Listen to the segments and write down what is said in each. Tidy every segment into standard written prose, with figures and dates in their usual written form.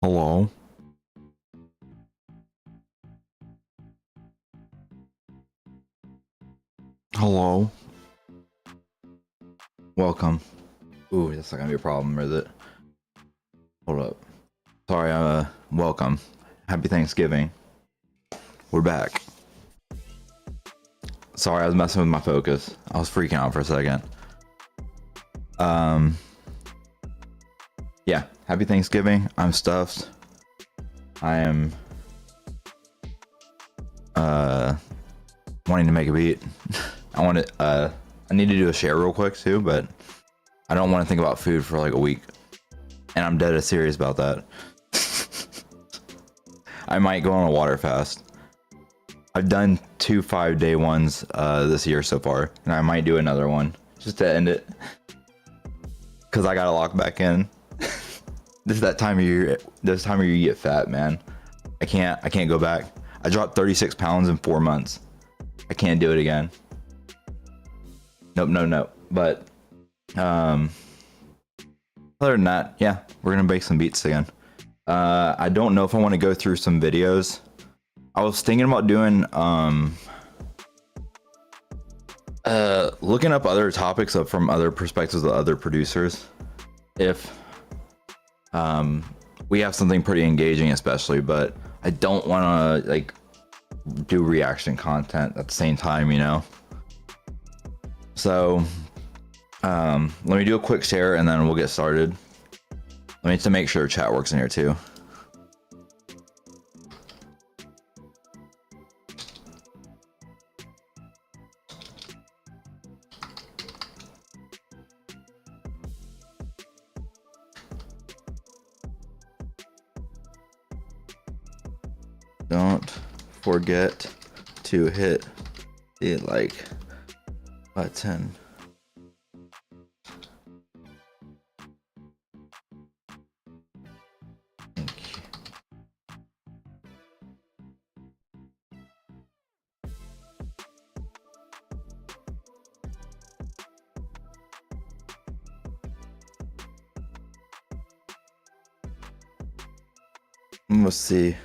Hello? Hello? Welcome. Ooh, that's not gonna be a problem, is it? Hold up. Sorry, welcome. Happy Thanksgiving. We're back. Sorry, I was messing with my focus. I was freaking out for a second. Yeah, happy Thanksgiving. I'm stuffed. I am, wanting to make a beat. I need to do a share real quick too, but I don't want to think about food for like a week. And I'm dead serious about that. I might go on a water fast. I've done 2 5-day ones this year so far, and I might do another one just to end it. Cause I gotta lock back in. This is that time of year. This time of year you get fat, man. I can't go back. I dropped 36 pounds in 4 months. I can't do it again. Nope. But other than that, yeah, we're gonna bake some beats again. I don't know if I want to go through some videos. I was thinking about doing looking up other topics from other perspectives of other producers. If we have something pretty engaging, especially, but I don't want to like do reaction content at the same time, you know. So let me do a quick share and then we'll get started. Let me just make sure chat works in here too. Don't forget to hit the like button. Thank you. Let's see.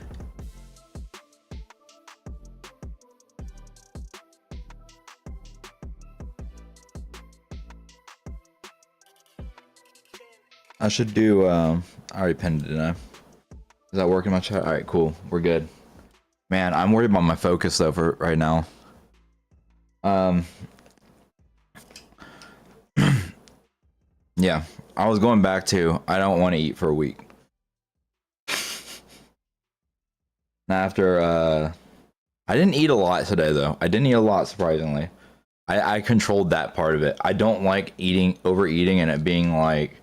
I should do, I already pinned it, didn't I? Does that work in my chat? Alright, cool. We're good. Man, I'm worried about my focus though for right now. Yeah, I was going back to, I don't want to eat for a week. After, I didn't eat a lot today though. I didn't eat a lot, surprisingly. I controlled that part of it. I don't like overeating and it being like,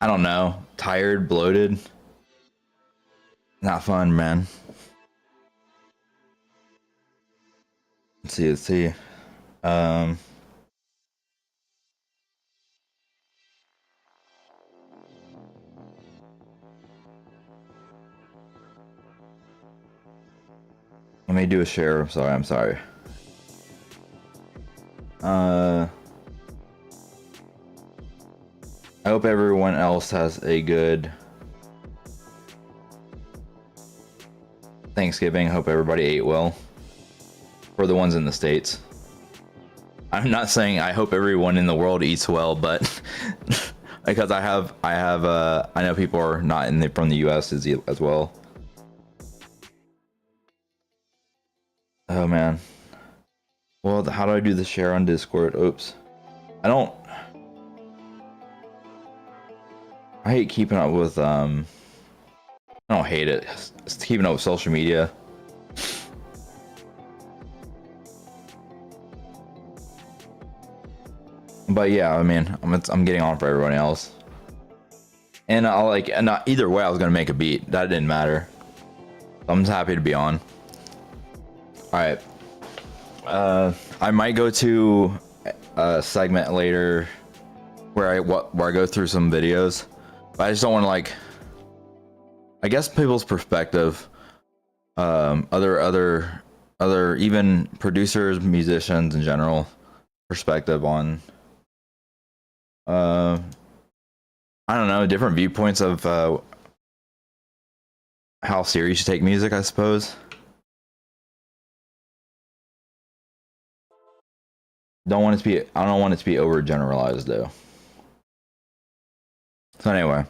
I don't know, tired, bloated. Not fun, man. Let's see. Let me do a share. I'm sorry. I hope everyone else has a good Thanksgiving. I hope everybody ate well. For the ones in the States. I'm not saying I hope everyone in the world eats well, but because I know people are not from the US as well. Oh man. Well, how do I do the share on Discord? Oops. I hate keeping up with I don't hate it. It's keeping up with social media. But yeah, I mean, I'm getting on for everyone else. And either way I was gonna make a beat. That didn't matter. I'm just happy to be on. Alright. I might go to a segment later where I go through some videos. But I just don't want to like, I guess people's perspective, other even producers, musicians in general, perspective on I don't know, different viewpoints of how serious you take music, I suppose. Don't want it to be. I don't want it to be overgeneralized though. So anyway,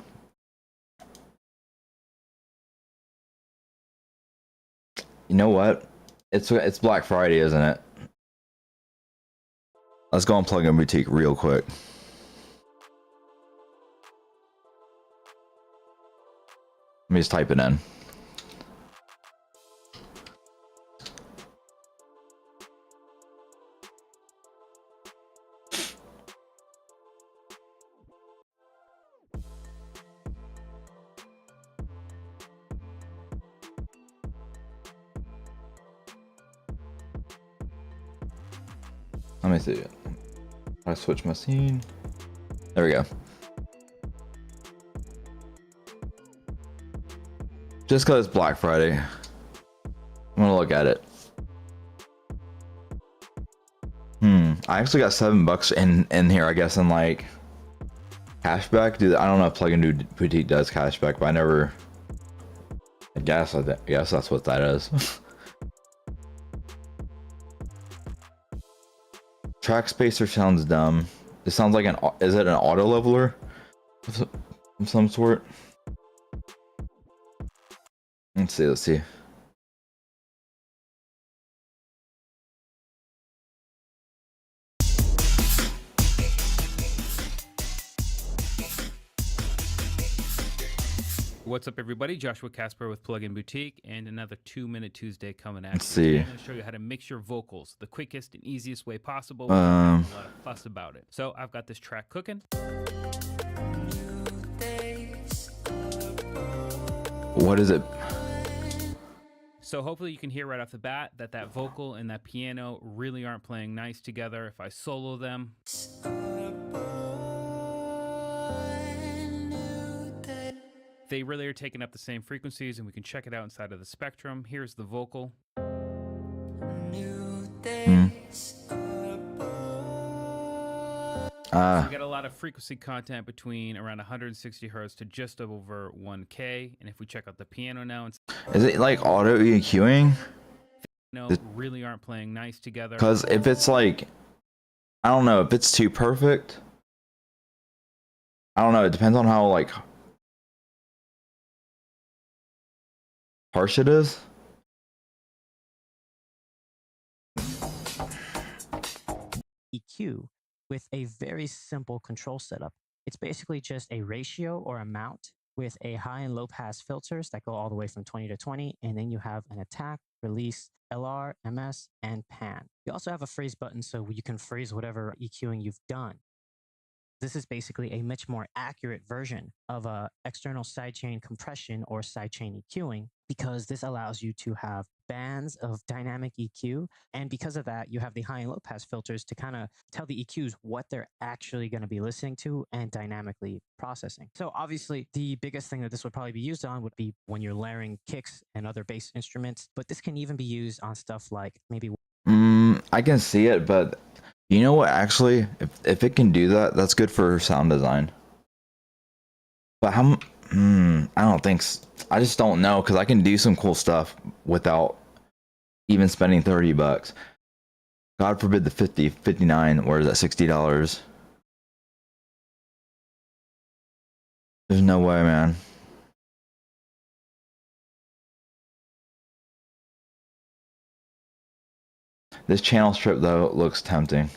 you know what? It's Black Friday, isn't it? Let's go on Plugin Boutique real quick. Let me just type it in. Let me see it. I switch my scene. There we go. Just because it's Black Friday, I'm gonna look at it. I actually got $7 in here, I guess, in like cashback. Dude, I don't know if Plugin Boutique does cashback, but I never. I guess that's what that is. Track spacer sounds dumb. It sounds like is it an auto leveler of some sort? Let's see. What's up, everybody? Joshua Casper with Plugin Boutique, and another 2-Minute Tuesday coming at you. Let's see. I'm going to show you how to mix your vocals the quickest and easiest way possible. Um, Without a lot of fuss about it. So I've got this track cooking. What is it? So hopefully you can hear right off the bat that vocal and that piano really aren't playing nice together. If I solo them, they really are taking up the same frequencies, and we can check it out inside of the spectrum. Here's the vocal. So we got a lot of frequency content between around 160 hertz to just over 1K. And if we check out the piano now, Is it like auto EQing? No, really aren't playing nice together. Because if it's like, I don't know, if it's too perfect, I don't know. It depends on how like harsh it is. EQ with a very simple control setup. It's basically just a ratio or amount with a high and low pass filters that go all the way from 20 to 20, and then you have an attack, release, LR, MS, and pan. You also have a phrase button so you can phrase whatever EQing you've done. This is basically a much more accurate version of a external sidechain compression or sidechain EQing, because this allows you to have bands of dynamic EQ. And because of that, you have the high and low pass filters to kind of tell the EQs what they're actually going to be listening to and dynamically processing. So obviously the biggest thing that this would probably be used on would be when you're layering kicks and other bass instruments, but this can even be used on stuff like maybe. I can see it, but you know what, actually, if it can do that, that's good for sound design. But how, I don't think, I just don't know, because I can do some cool stuff without even spending $30. God forbid the 50, 59, or is that $60? There's no way, man. This channel strip, though, looks tempting.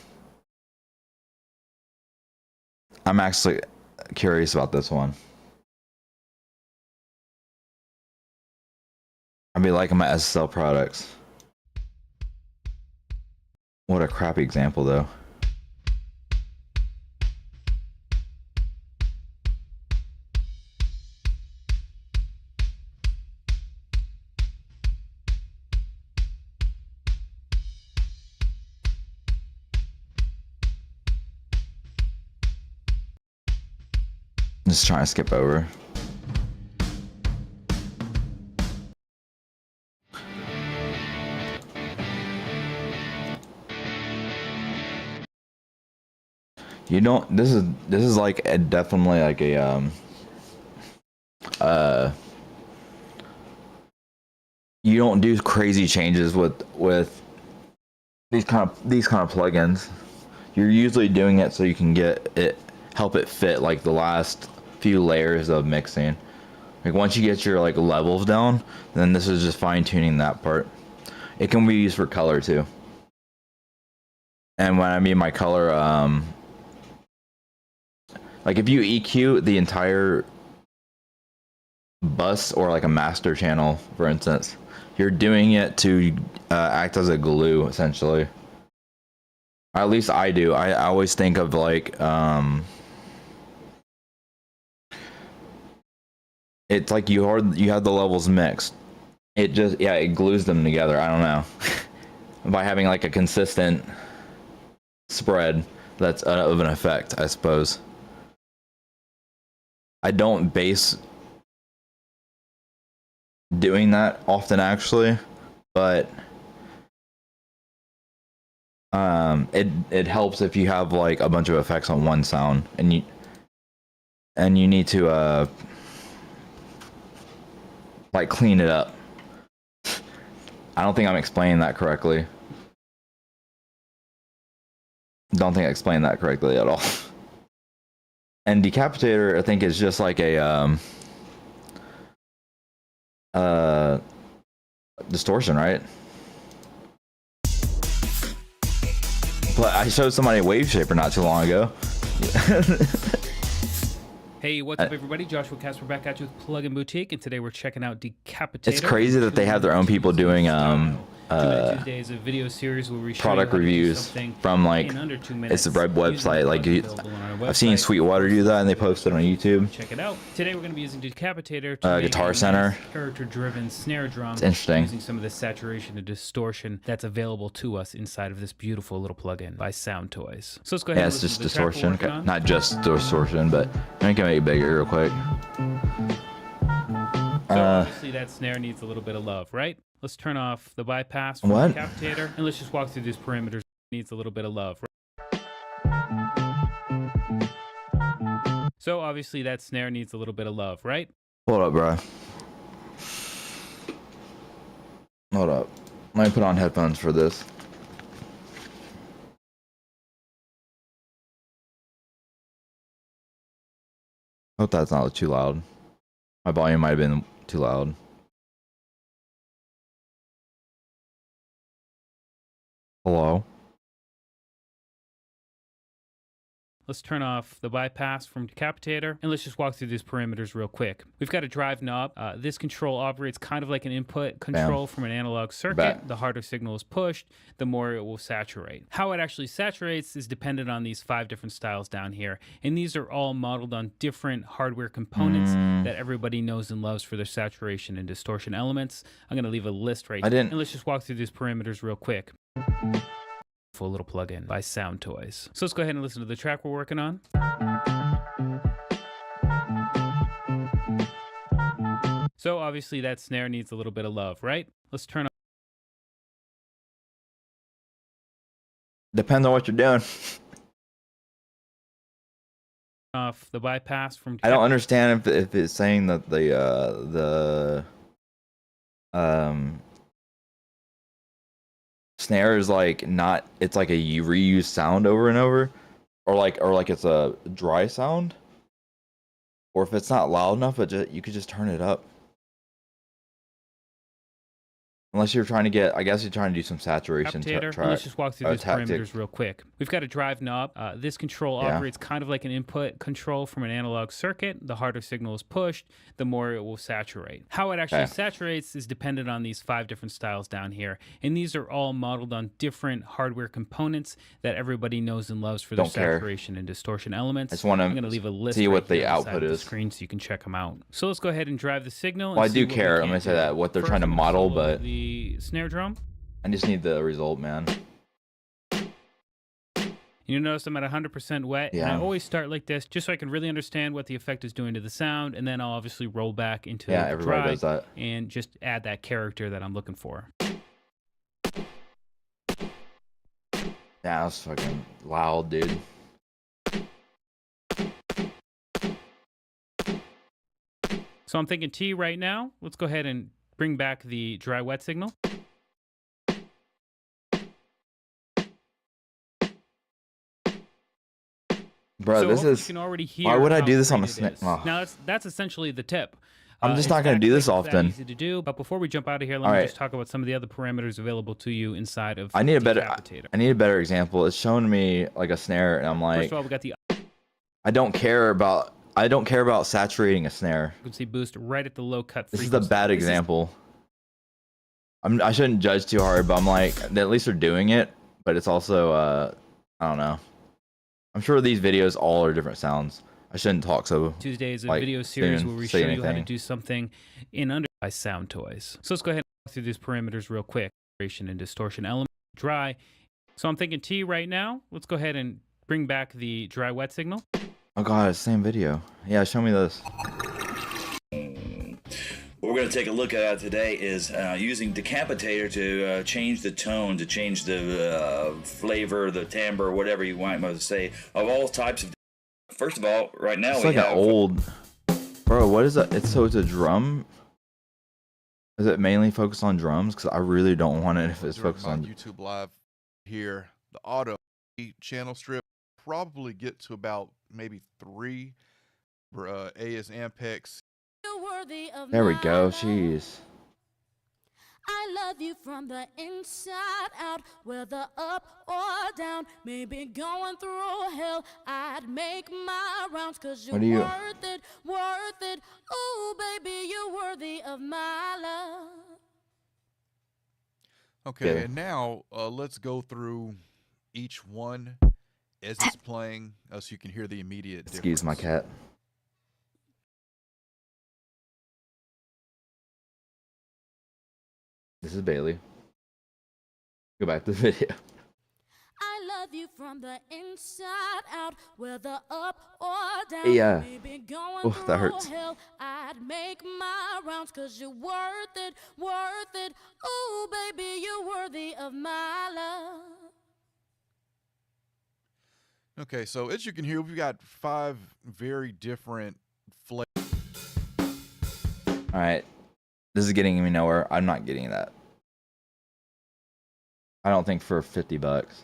I'm actually curious about this one. I'd be liking my SSL products. What a crappy example, though. Just trying to skip over. You don't. This is like definitely like a you don't do crazy changes with these kind of plugins. You're usually doing it so you can help it fit like the last few layers of mixing. Like once you get your like levels down, then this is just fine tuning that part. It can be used for color too. And when I mean my color, like if you EQ the entire bus or like a master channel, for instance, you're doing it to act as a glue, essentially. Or at least I do. I always think of like it's like you have the levels mixed. It just it glues them together. I don't know. By having like a consistent spread that's of an effect, I suppose. I don't base doing that often actually, but it helps if you have like a bunch of effects on one sound and you need to like clean it up. I don't think I'm explaining that correctly. Don't think I explained that correctly at all. And Decapitator, I think, is just like a distortion, right? But I showed somebody a wave shaper not too long ago. Hey, what's up, everybody? Joshua Casper back at you with Plugin Boutique, and today we're checking out Decapitator. It's crazy that they have their own people doing Tuesday is a video series where we show product reviews from like under 2 minutes. it's a web website. Like I've seen Sweetwater do that, and they post it on YouTube. Check it out. Today we're going to be using Decapitator to Guitar Center. Character-driven snare drum. It's interesting. Using some of the saturation and distortion that's available to us inside of this beautiful little plugin by Sound Toys. So let's go ahead. Yeah, it's just distortion, not just distortion, but I can make it bigger real quick. So obviously that snare needs a little bit of love, right? Let's turn off the bypass from the Decapitator, and let's just walk through these parameters. Needs a little bit of love. So obviously that snare needs a little bit of love, right? Hold up, bro. Hold up. Let me put on headphones for this. Hope that's not too loud. My volume might have been too loud. Hello? Let's turn off the bypass from Decapitator, and let's just walk through these parameters real quick. We've got a drive knob. This control operates kind of like an input control from an analog circuit. The harder signal is pushed, the more it will saturate. How it actually saturates is dependent on these 5 different styles down here, and these are all modeled on different hardware components that everybody knows and loves for their saturation and distortion elements. I'm going to leave a list right here, and let's just walk through these parameters real quick. Full little plugin by Sound Toys. So let's go ahead and listen to the track we're working on. So obviously that snare needs a little bit of love, right? Let's turn Depends on what you're doing. off the bypass from. I don't understand if it's saying that the snare is like not, it's like a reused sound over and over, or like it's a dry sound, or if it's not loud enough, but you could just turn it up. Unless you're trying to get, I guess you're trying to do some saturation. Let's just walk through these parameters real quick. We've got a drive knob. This control operates kind of like an input control from an analog circuit. The harder signal is pushed, the more it will saturate. How it actually saturates is dependent on these 5 different styles down here, and these are all modeled on different hardware components that everybody knows and loves for their saturation and distortion elements. I just want to I'm going to leave a list see what the output is. The screen so you can check them out. So let's go ahead and drive the signal. Well, I do care. I'm going to say that what they're trying to model, but the snare drum. I just need the result, man. You notice I'm at 100% wet, and I always start like this just so I can really understand what the effect is doing to the sound, and then I'll obviously roll back into the everybody does that, and just add that character that I'm looking for. Yeah, that's fucking loud, dude. So I'm thinking T right now. Let's go ahead and bring back the dry wet signal. Bro, So this hopefully is. you can already hear Why would I how do this on great a it snake? is. Oh. Now that's essentially the tip. I'm just It's not gonna that do this quick, it's that often. easy to do. But before we jump out of here, let All me right. just talk about some of the other parameters available to you inside of I need a better. Decapitator. I need a better example. It's showing me like a snare, and I'm like, First of all, we got the I don't care about saturating a snare. frequency boost right at the low cut This frequency. is a bad example. I shouldn't judge too hard, but I'm like, at least they're doing it. But it's also, I don't know. I'm sure these videos all are different sounds. I shouldn't talk so. Tuesday is a like, video series soon, where we say show you how to anything. do something in under by Sound Toys. So let's go ahead and walk through these parameters real quick. Vibration and distortion element, dry. So I'm thinking T right now. Let's go ahead and bring back the dry wet signal. Oh god, it's the same video. Yeah, show me this. What we're going to take a look at today is using Decapitator to change the tone, to change the flavor, the timbre, whatever you might want to say, of all types of. First of all, right now It's we like have an old. Bro, what is that? It's a drum. Is it mainly focused on drums? Because I really don't want it if it's During focused my on. YouTube live here, the auto channel strip probably get to about maybe 3. A is Ampex. There we go. Jeez. I love you from the inside out, whether up or down, maybe going through hell, I'd make my rounds, cause you're What do you- worth it, ooh baby, you're worthy of my love. Okay, Yeah. and now let's go through each one as it's playing, so you can hear the immediate Excuse my difference. cat. This is Bailey. Go back to the video. I love you from the inside out, whether up or down, Yeah. maybe going Oof, through that hurts. hell, I'd make my rounds, cause you're worth it, ooh baby, you're worthy of my love. Okay, so as you can hear, we've got 5 very different flavors. All right. This is getting me nowhere. I'm not getting that. I don't think for $50.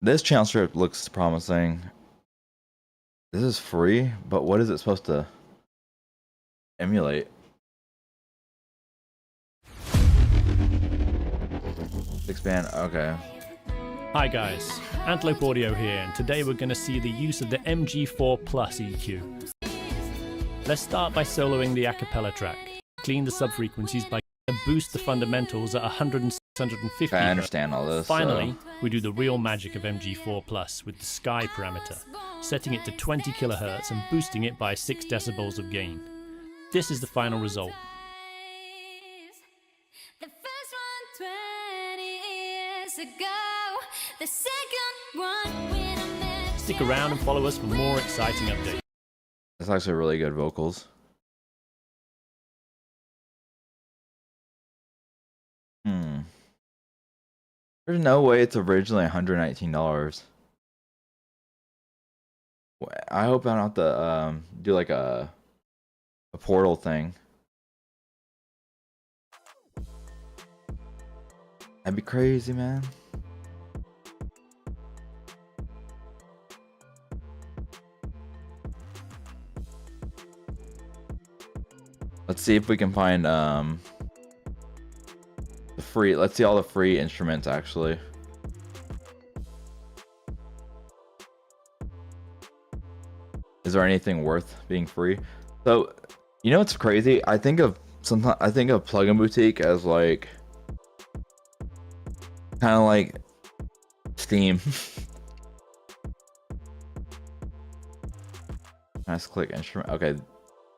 This channel strip looks promising. This is free, but what is it supposed to emulate? Expand. Okay. Hi guys, Antelope Audio here, and today we're going to see the use of the MG4 Plus EQ. Let's start by soloing the a cappella track. Clean the sub-frequencies by and boost the fundamentals at 100 and 650 Okay, I Hz. understand all this. Finally, we do the real magic of MG4 Plus with the Sky parameter, setting it to 20 kHz and boosting it by 6 decibels of gain. This is the final result. The first one 20 years ago, the second one when I met Stick around and follow us for more exciting updates. That's actually really good vocals. There's no way it's originally $119. I hope I don't have to do like a portal thing. That'd be crazy, man. Let's see if we can find the free. Let's see all the free instruments actually. Is there anything worth being free? So, you know what's crazy? I think of Plugin Boutique as like kind of like Steam. Nice, click instrument. Okay, this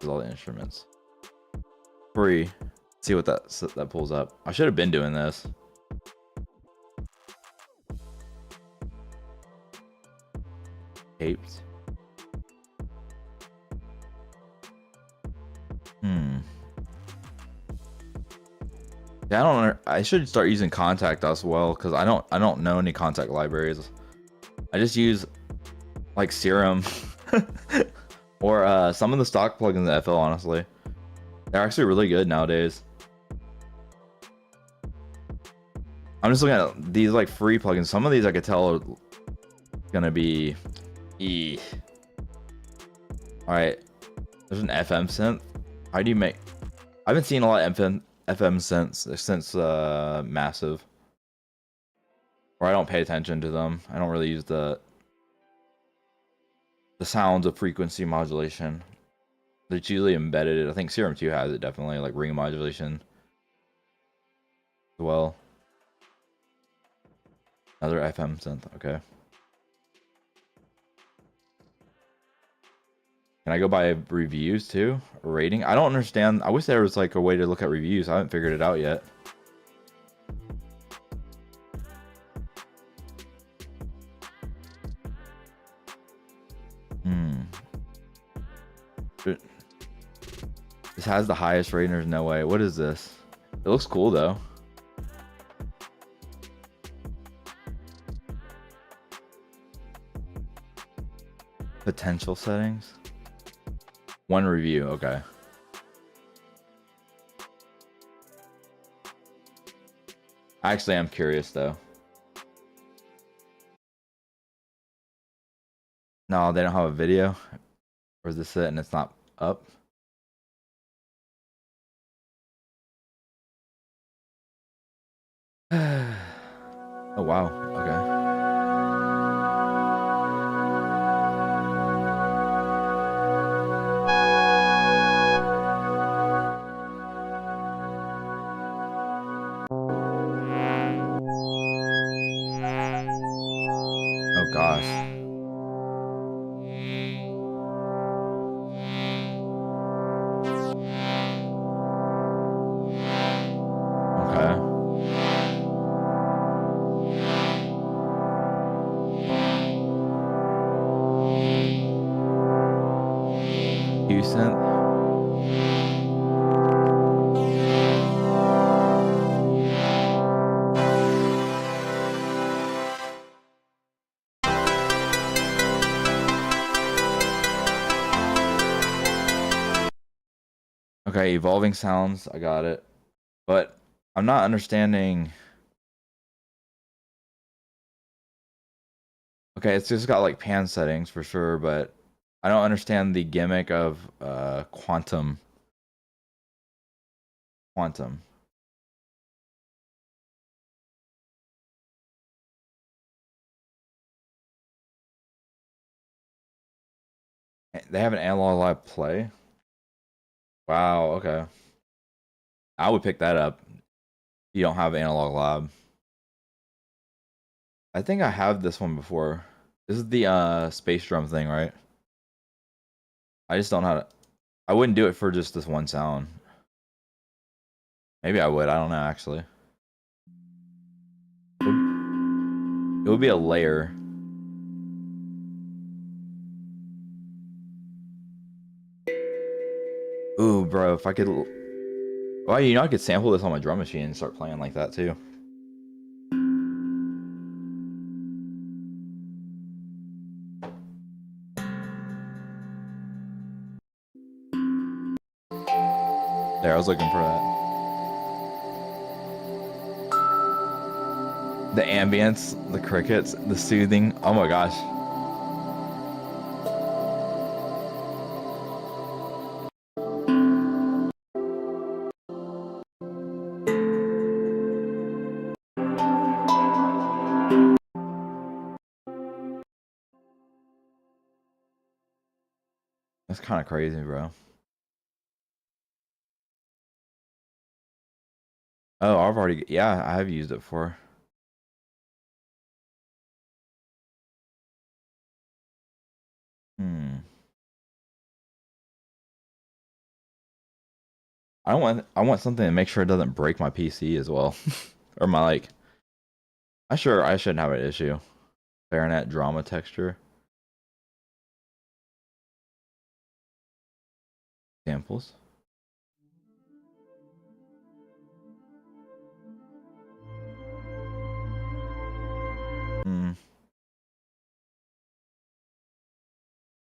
is all the instruments. Free. See what that pulls up. I should have been doing this. Taped. Yeah, I should start using Contact as well, because I don't know any Contact libraries. I just use like Serum or some of the stock plugins in FL, honestly. They're actually really good nowadays. I'm just looking at these like free plugins. Some of these I could tell are gonna be all right. There's an FM synth. How do you make? I haven't seen a lot of FM since Massive, or I don't pay attention to them. I don't really use the sounds of frequency modulation. It's usually embedded. I think Serum 2 has it definitely, like ring modulation as well. Another FM synth. Okay. Can I go by reviews too? Or rating? I don't understand. I wish there was like a way to look at reviews. I haven't figured it out yet. This has the highest rating. There's no way. What is this? It looks cool though. Potential settings. One review. Okay. Actually, I'm curious though. No, they don't have a video. Or is this it and it's not up? Oh wow. Okay. Oh gosh. Houston. Okay, evolving sounds. I got it. But I'm not understanding. Okay, it's just got like pan settings for sure, but I don't understand the gimmick of quantum. They have an analog live play. Wow, okay. I would pick that up. You don't have analog lab. I think I have this one before. This is the space drum thing, right? I just don't know how to. I wouldn't do it for just this one sound. Maybe I would. I don't know actually. It would be a layer. Ooh, bro, if I could. Well, you know, I could sample this on my drum machine and start playing like that too. There, I was looking for that. The ambience, the crickets, the soothing. Oh my gosh. That's kind of crazy, bro. Oh, I've already, yeah, I have used it before. I want something to make sure it doesn't break my PC as well. Or my like. I shouldn't have an issue. Baronet drama texture. Samples.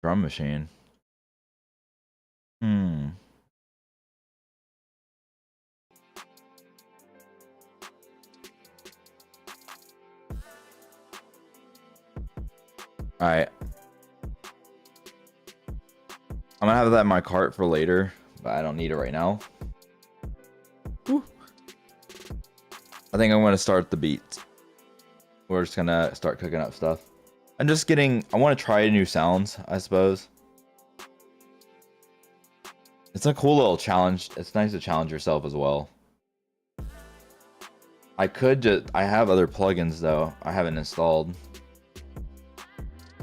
Drum machine. All right. I'm gonna have that in my cart for later, but I don't need it right now. Whew. I think I'm gonna start the beats. We're just gonna start cooking up stuff. I want to try new sounds, I suppose. It's a cool little challenge. It's nice to challenge yourself as well. I have other plugins though I haven't installed.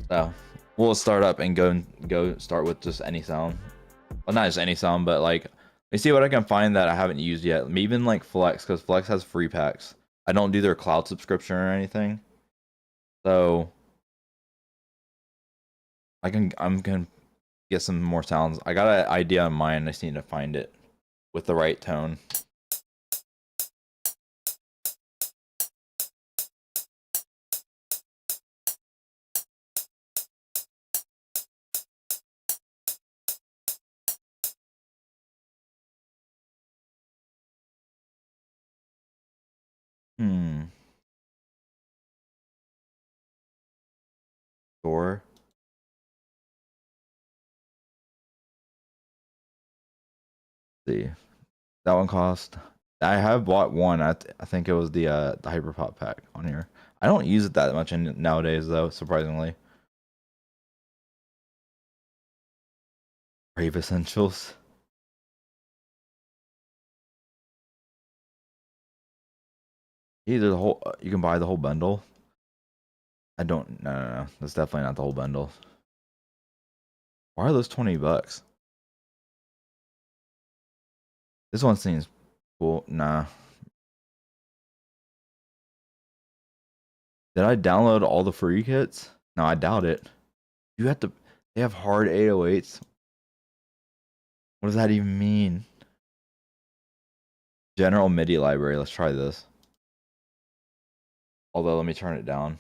So we'll start up and go start with just any sound. Well, not just any sound, but like, let me see what I can find that I haven't used yet. Even like Flex, because Flex has free packs. I don't do their cloud subscription or anything. So I'm gonna get some more sounds. I got an idea in mind. I just need to find it with the right tone. Score. See, that one cost. I have bought one. I think it was the Hyperpop pack on here. I don't use it that much nowadays though, surprisingly. Brave Essentials. Either the whole you can buy the whole bundle. I don't no. That's definitely not the whole bundle. Why are those $20? This one seems cool. Nah. Did I download all the free kits? No, I doubt it. You have to. They have hard 808s. What does that even mean? General MIDI library. Let's try this. Although, let me turn it down.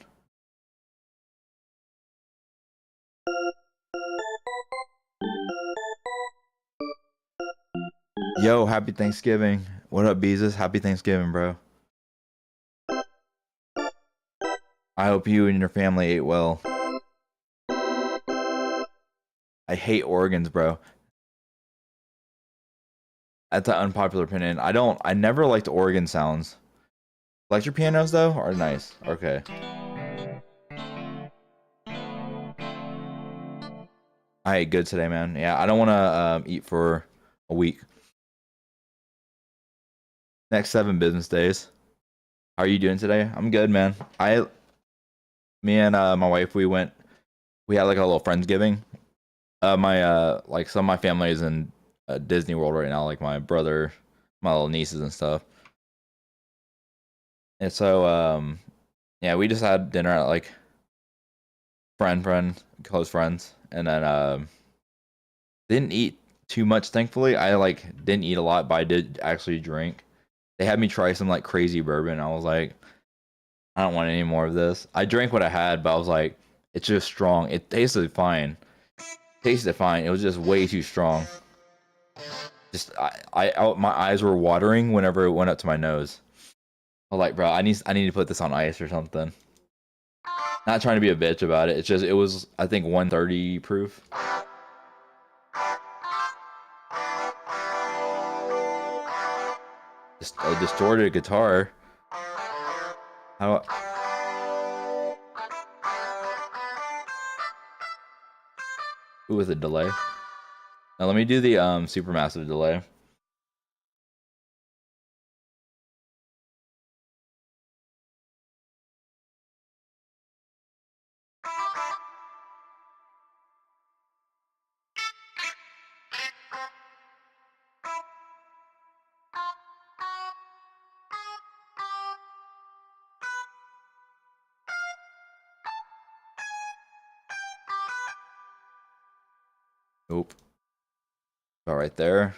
Yo, happy Thanksgiving. What up, Beezus? Happy Thanksgiving, bro. I hope you and your family ate well. I hate organs, bro. That's an unpopular opinion. I never liked organ sounds. Electric pianos, though, are nice. Okay. I ate good today, man. Yeah, I don't want to eat for a week. Next 7 business days. How are you doing today? I'm good, man. Me and my wife, we had like a little Friendsgiving. Like some of my family is in Disney World right now, like my brother, my little nieces and stuff. And so, yeah, we just had dinner at like close friends, and then didn't eat too much. Thankfully, I like didn't eat a lot, but I did actually drink. They had me try some like crazy bourbon. I was like, I don't want any more of this. I drank what I had, but I was like, it's just strong. It tasted fine. Tasted fine. It was just way too strong. Just my eyes were watering whenever it went up to my nose. I was like, bro, I need to put this on ice or something. Not trying to be a bitch about it. It's just it was I think 130 proof. Just a distorted guitar. How? Ooh, with a delay. Now let me do the supermassive delay. Nope. About right there.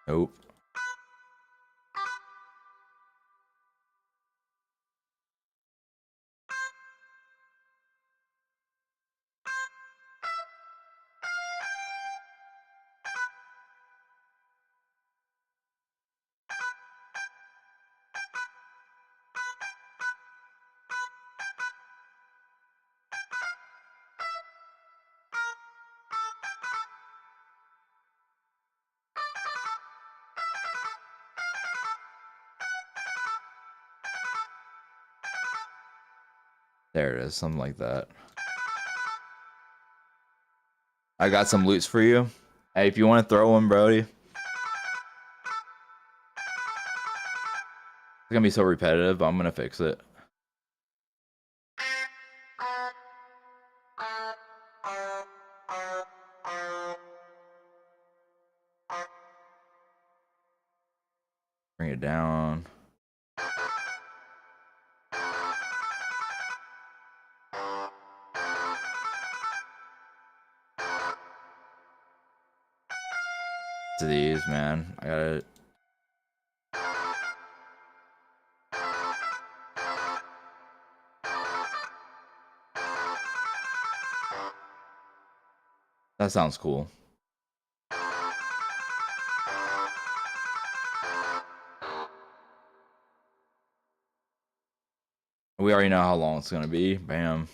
Nope. There it is, something like that. I got some loots for you. Hey, if you want to throw one, Brody. It's gonna be so repetitive, but I'm gonna fix it. Bring it down. To these, man. I gotta. That sounds cool. We already know how long it's gonna be. Bam.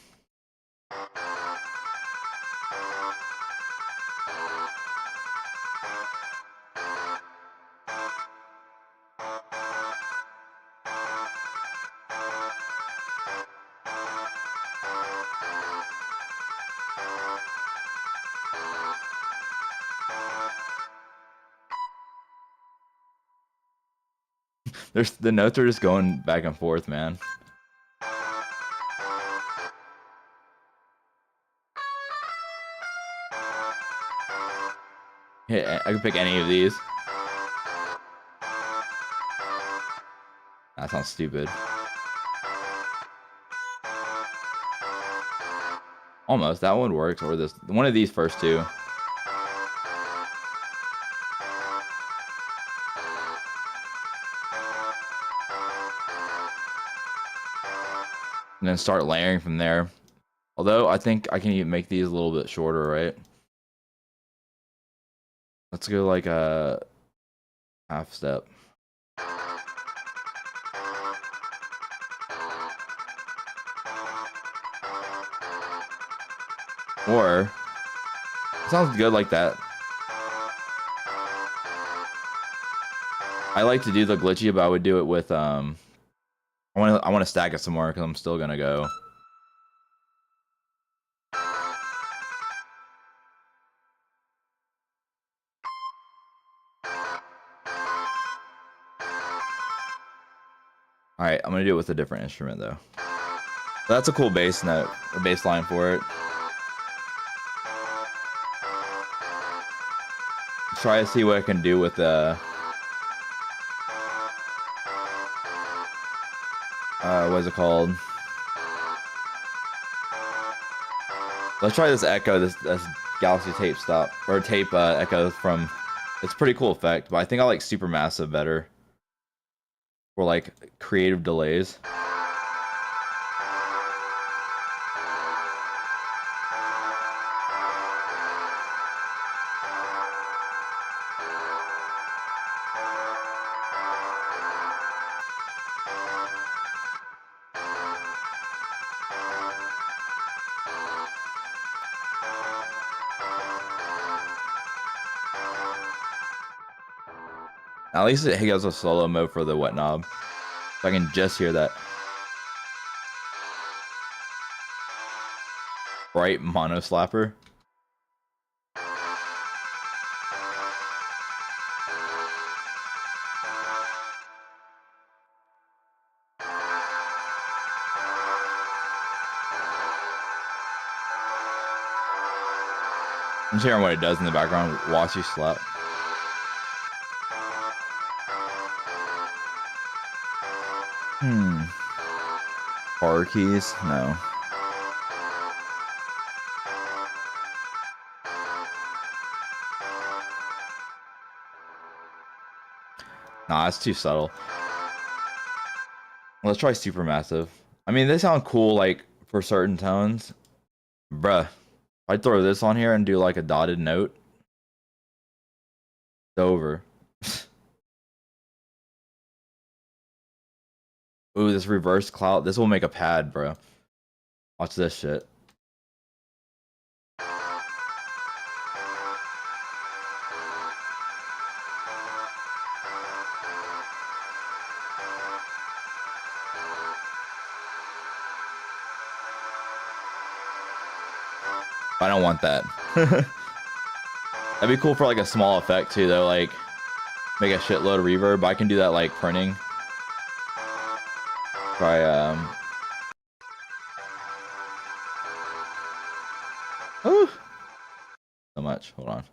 There's the notes are just going back and forth, man. Yeah, I can pick any of these. That sounds stupid. Almost. That one works, or this one of these first two. And then start layering from there. Although I think I can even make these a little bit shorter, right? Let's go like a half step. Or sounds good like that. I like to do the glitchy, but I would do it with I want to stack it some more because I'm still gonna go. All right, I'm gonna do it with a different instrument though. That's a cool bass note, or bass line for it. Try to see what I can do with the what is it called? Let's try this echo, this Galaxy tape stop or tape echo from. It's a pretty cool effect, but I think I like Supermassive better for like creative delays. At least it goes a solo mode for the wet knob. So I can just hear that bright mono slapper. I'm just hearing what it does in the background. Watch you slap. Bar keys? No. Nah, it's too subtle. Let's try Supermassive. I mean, they sound cool, like, for certain tones. Bruh. If I throw this on here and do, like, a dotted note, it's over. Ooh, this reverse cloud. This will make a pad, bro. Watch this shit. I don't want that. That'd be cool for like a small effect too, though. Like make a shitload of reverb. I can do that like printing. Try Ooh. So much. Hold on.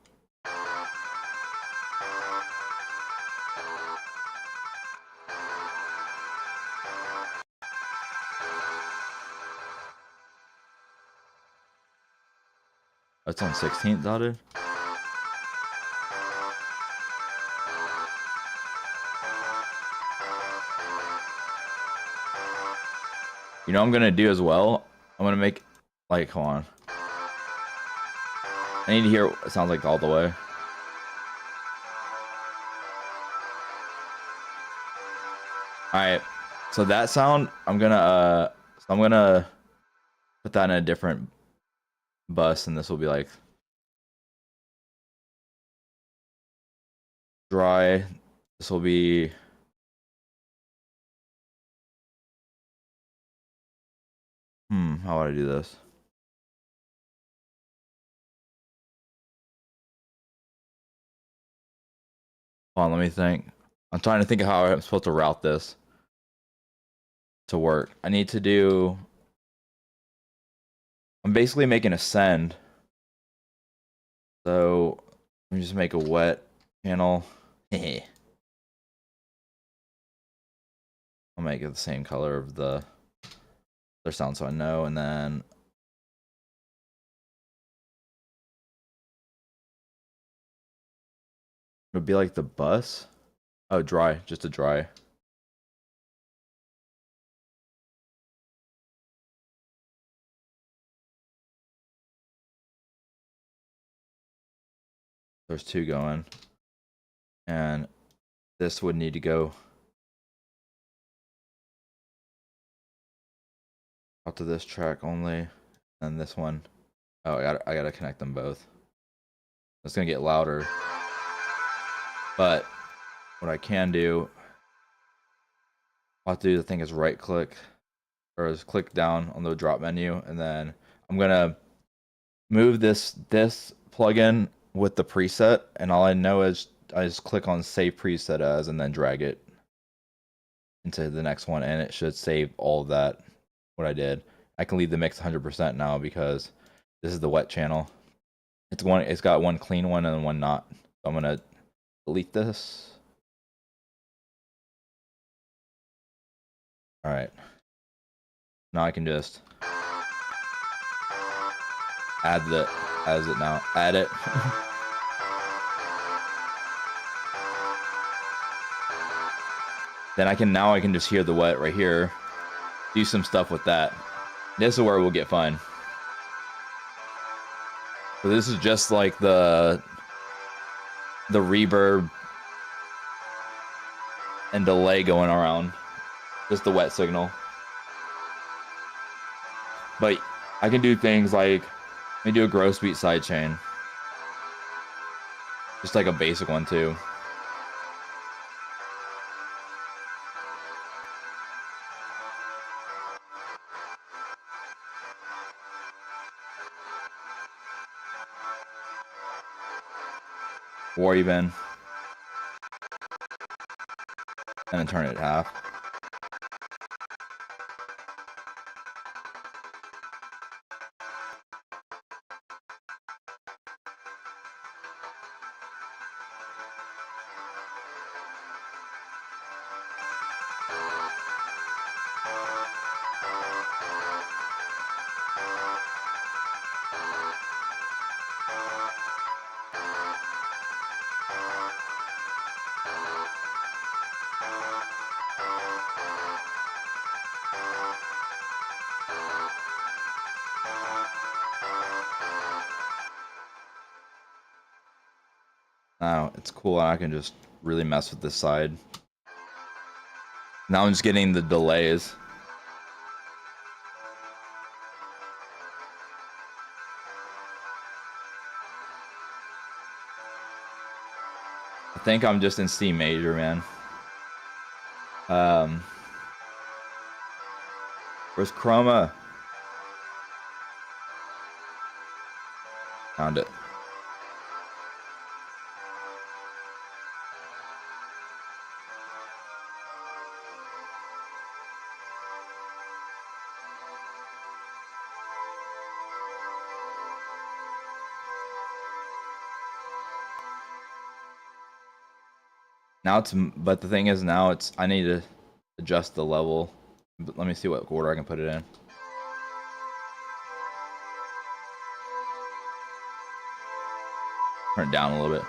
That's on 16th dotted. You know what I'm gonna do as well? I'm gonna make like, hold on. I need to hear what it sounds like all the way. Alright. So that sound, I'm gonna put that in a different bus, and this will be like dry. This will be how would I do this? Hold on, let me think. I'm trying to think of how I'm supposed to route this to work. I need to do, I'm basically making a send. So let me just make a wet channel. I'll make it the same color of the other sound so I know, and then it would be like the bus. Oh, dry, just a dry. There's two going, and this would need to go out to this track only, and this one. Oh, I gotta connect them both. It's gonna get louder, but what I can do, I'll have to do the thing is right click, or is click down on the drop menu, and then I'm gonna move this plugin with the preset, and all I know is I just click on save preset as, and then drag it into the next one, and it should save all of that, what I did. I can leave the mix 100% now because this is the wet channel. It's got one clean one and one not. So I'm gonna delete this. All right. Now I can just add it now. Add it. Then I can just hear the wet right here. Do some stuff with that. This is where we'll get fun. So this is just like the reverb and delay going around. Just the wet signal. But I can do things like, let me do a gross beat sidechain. Just like a basic one too. Or even, and then turn it half. Now it's cool. I can just really mess with this side. Now I'm just getting the delays. I think I'm just in C major, man. Where's Chroma? Found it. Now it's, but the thing is now it's, I need to adjust the level. But let me see what order I can put it in. Turn it down a little bit.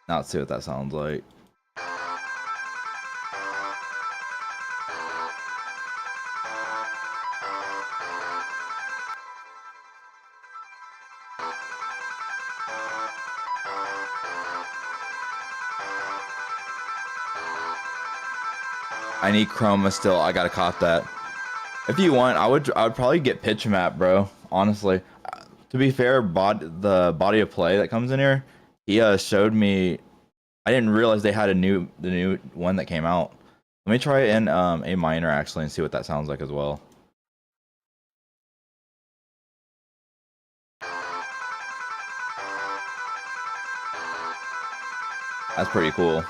Now let's see what that sounds like. I need chroma still. I gotta cop that. If you want, I would probably get pitch map, bro. Honestly, to be fair, the body of play that comes in here, he showed me. I didn't realize they had the new one that came out. Let me try it in A minor actually and see what that sounds like as well. That's pretty cool.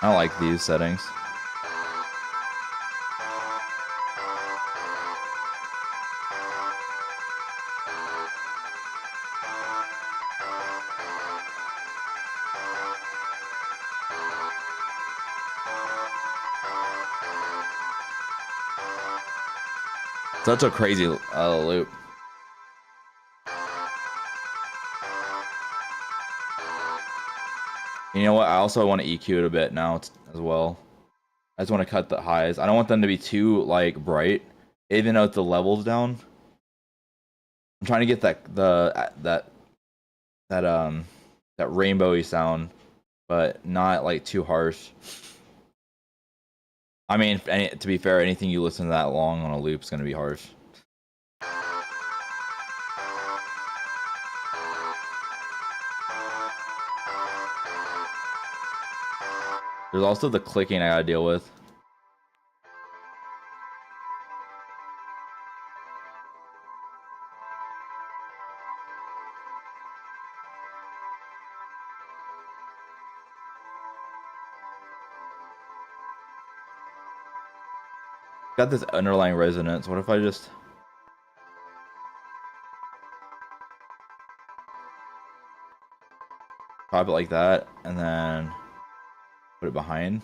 I don't like these settings. Such a crazy loop. You know what? I also want to EQ it a bit now as well. I just want to cut the highs. I don't want them to be too like bright, even though the level's down. I'm trying to get that rainbowy sound, but not like too harsh. I mean, to be fair, anything you listen to that long on a loop is going to be harsh. There's also the clicking I gotta deal with. Got this underlying resonance. What if I just pop it like that and then put it behind?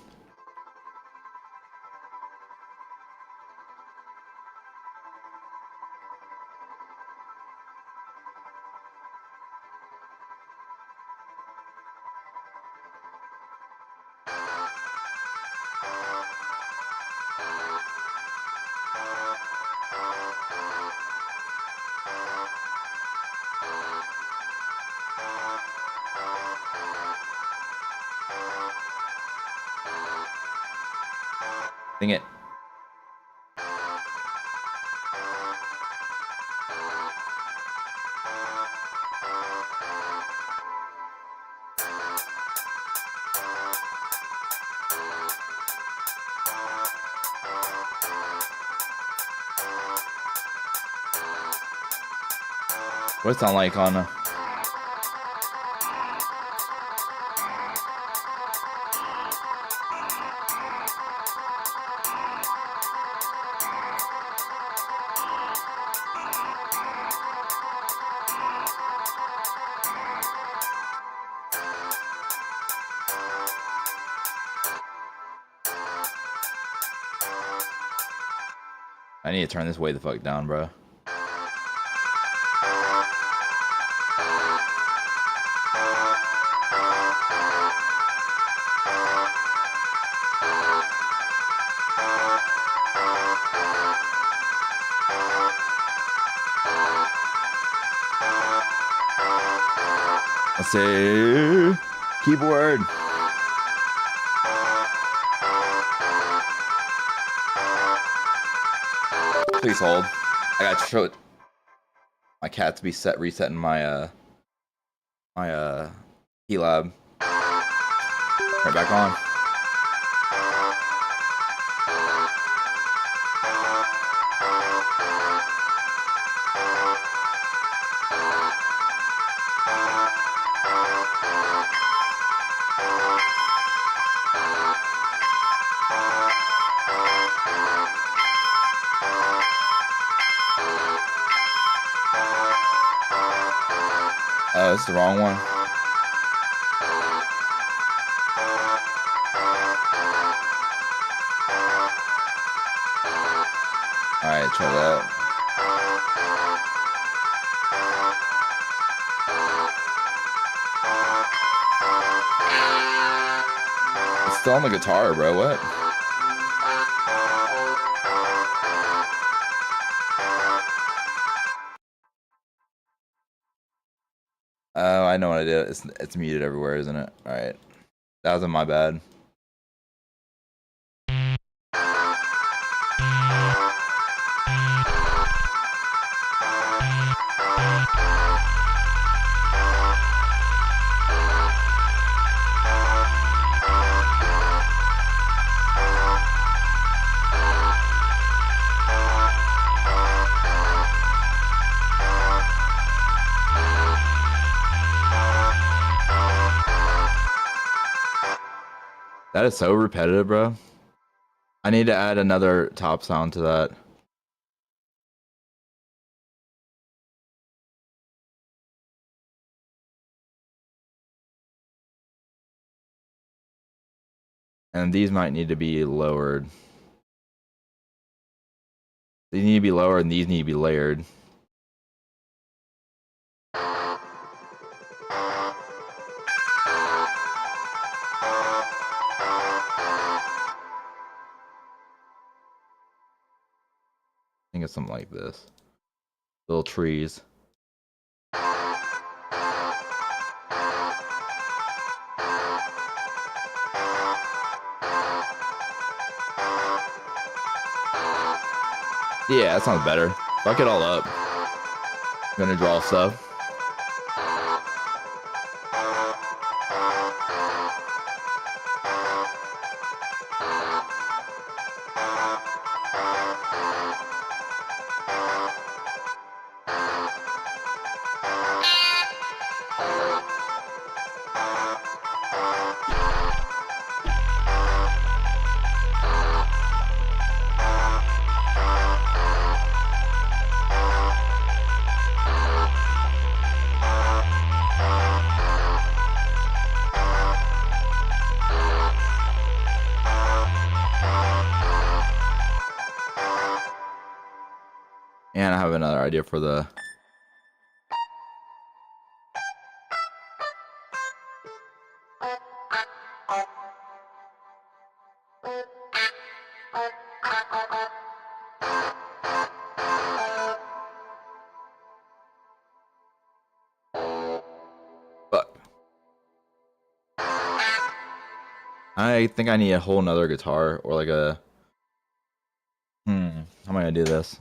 Dang it. What's it sound like on I need to turn this way the fuck down, bro. say keyboard. Please hold. I got to show my cat to be resetting my key lab. Right back on. Oh, it's the wrong one. Alright, try that. It's still on the guitar, bro. What? Oh, I know what I did. It's muted everywhere, isn't it? Alright. That wasn't my bad. That is so repetitive, bro. I need to add another top sound to that. And these might need to be lowered. These need to be lowered and these need to be layered. I think it's something like this. Little trees. Yeah, that sounds better. Fuck it all up. I'm gonna draw stuff. And I have another idea for the... Fuck. I think I need a whole nother guitar or like a... How am I gonna do this?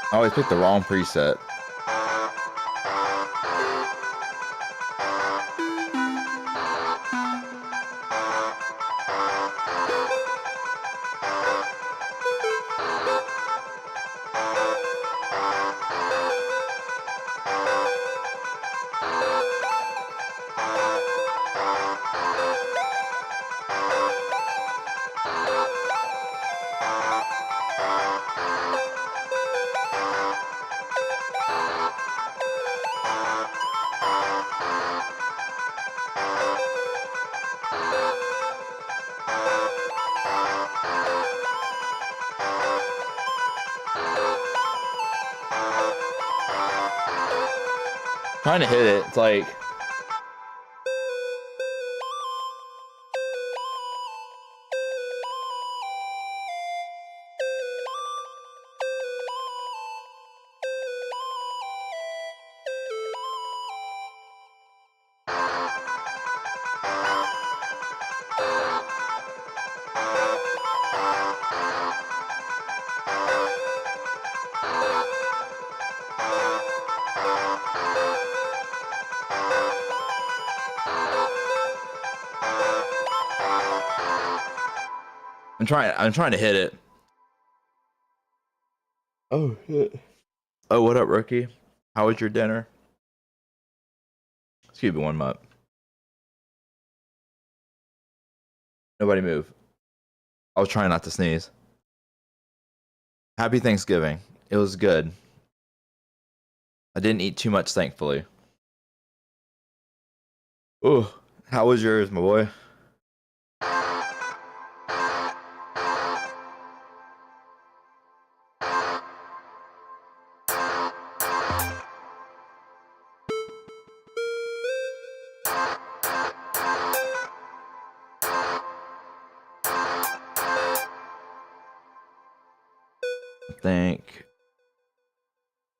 I always pick the wrong preset. Trying to hit it. It's like. I'm trying to hit it. Oh shit. Oh, what up, rookie? How was your dinner? Excuse me, one up. Nobody move. I was trying not to sneeze. Happy Thanksgiving. It was good. I didn't eat too much, thankfully. Oh, how was yours, my boy? I think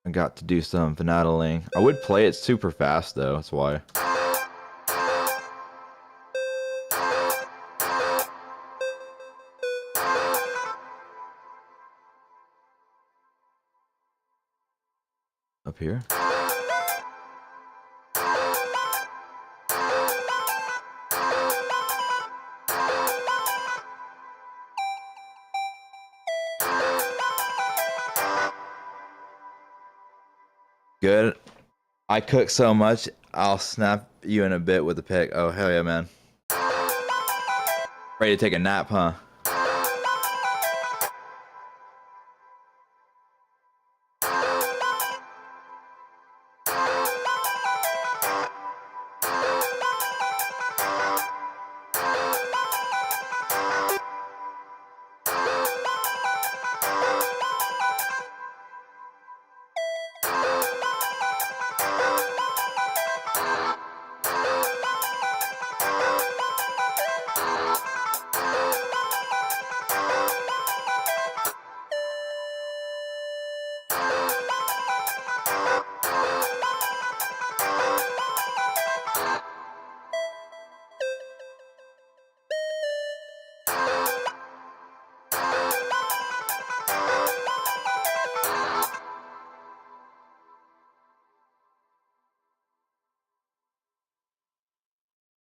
I got to do some finagling. I would play it super fast though, that's why. Up here. Good. I cook so much, I'll snap you in a bit with a pick. Oh, hell yeah, man. Ready to take a nap, huh?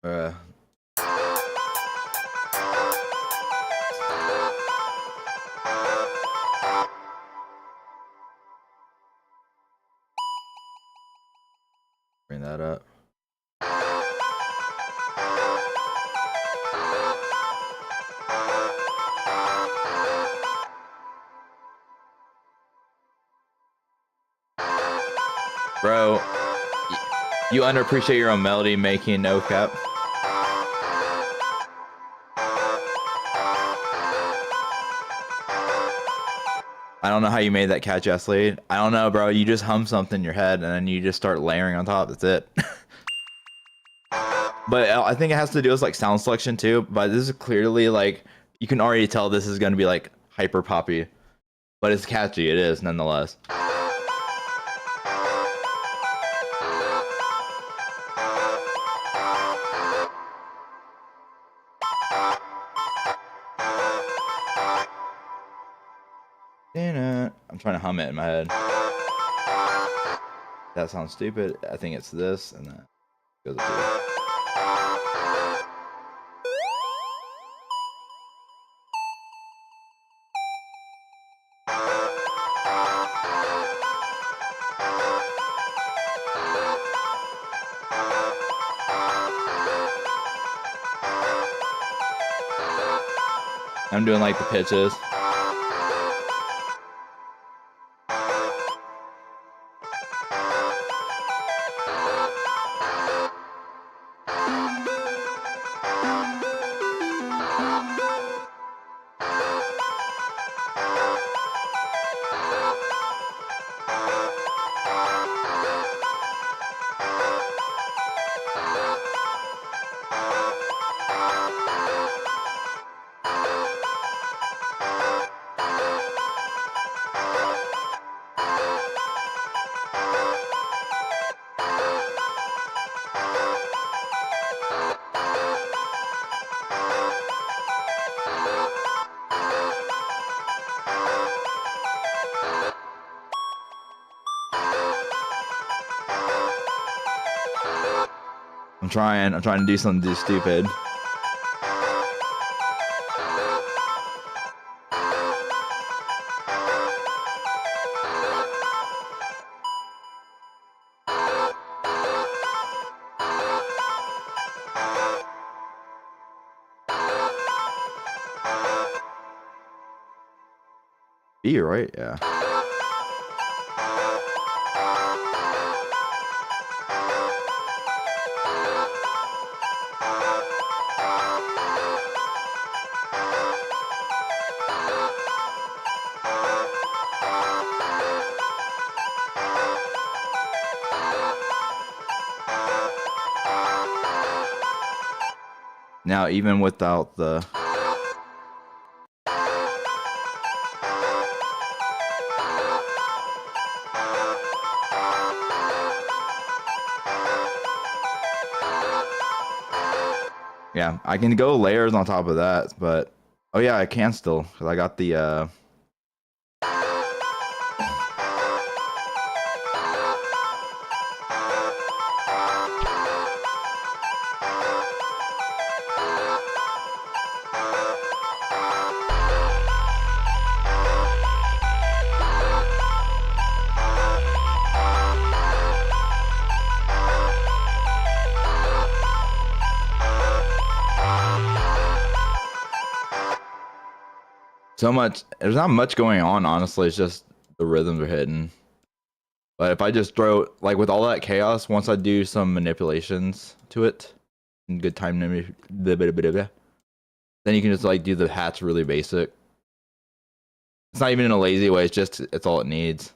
Uh, bring that up. Bro, you underappreciate your own melody making, no cap. I don't know how you made that catch-ass lead. I don't know, bro. You just hum something in your head, and then you just start layering on top. That's it. But I think it has to do with like sound selection too. But this is clearly like you can already tell this is gonna be like hyper poppy, but it's catchy. It is nonetheless. I'm trying to hum it in my head. That sounds stupid. I think it's this, and that goes up here. I'm doing like the pitches. I'm trying to do something stupid. B, right? Yeah. Now, even without the... Yeah, I can go layers on top of that, but... Oh yeah, I can still, because I got the... So much, there's not much going on, honestly. It's just the rhythms are hitting. But if I just throw, like with all that chaos, once I do some manipulations to it, and good time, then you can just like do the hats really basic. It's not even in a lazy way, it's all it needs.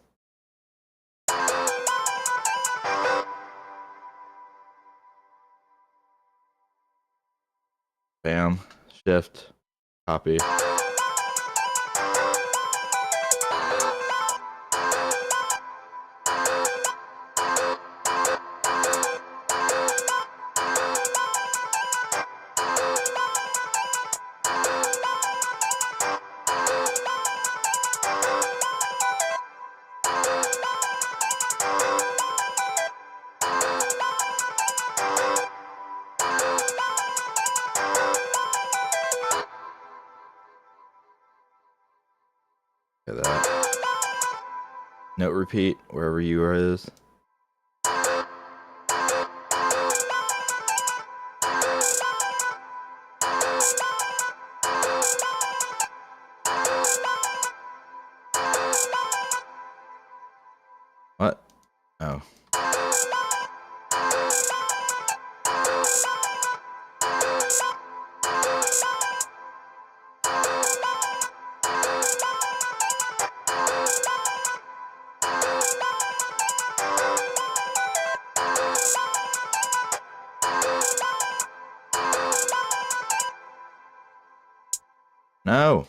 Bam, shift, copy. Look at that. Note repeat wherever you are is. What? Oh. No.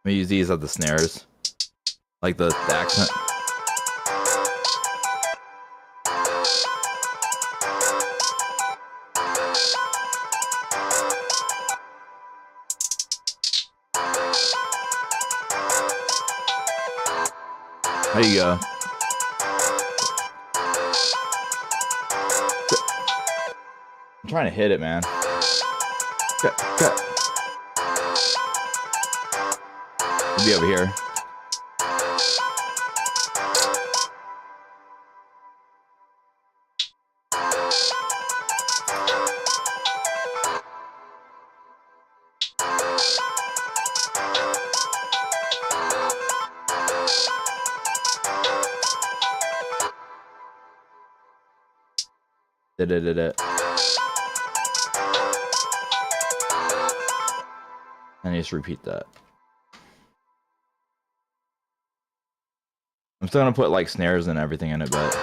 Let me use these as the snares. Like the accent. There you go. I'm trying to hit it, man. Cut. We'll be over here. And just repeat that. I'm still gonna put like snares and everything in it, but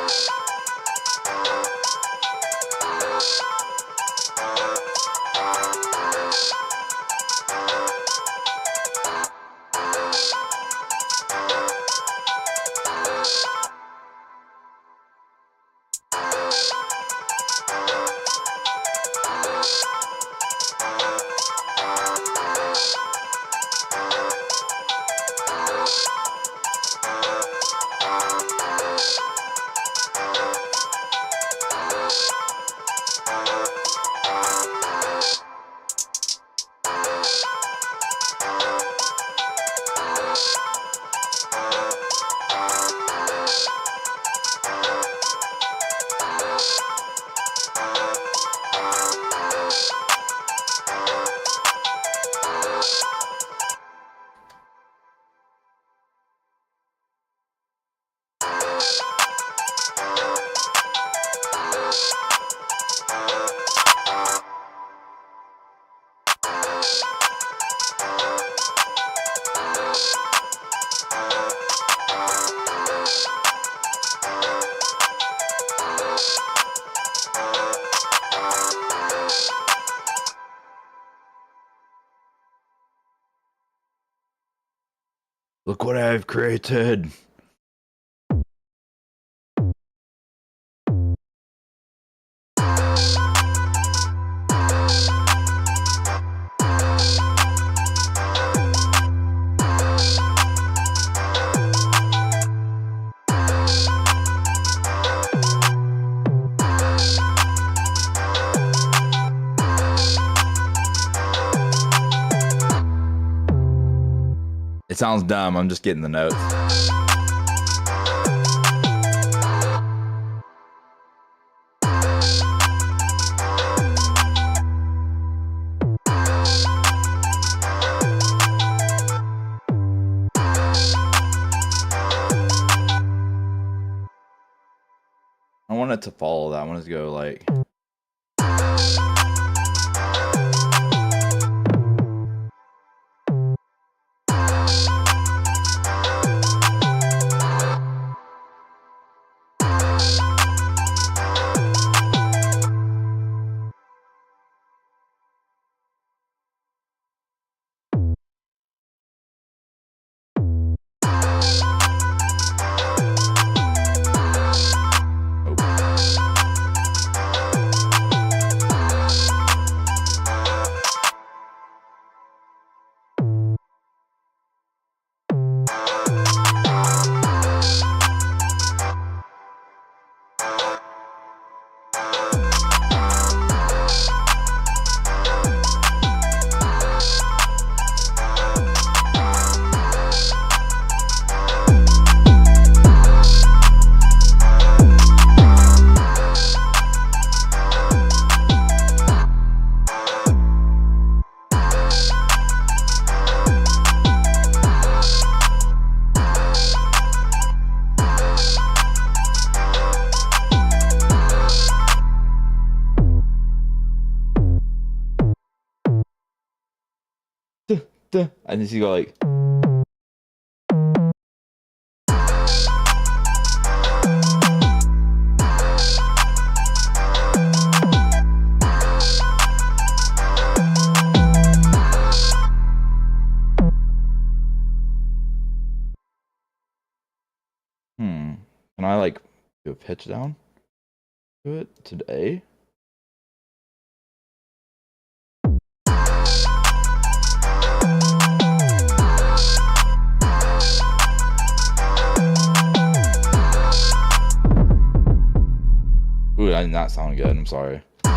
Look what I've created. It sounds dumb. I'm just getting the notes. I want it to follow that. I want it to go like. I just go like. Can I like do a pitch down to it today? Ooh, that did not sound good. I'm sorry. I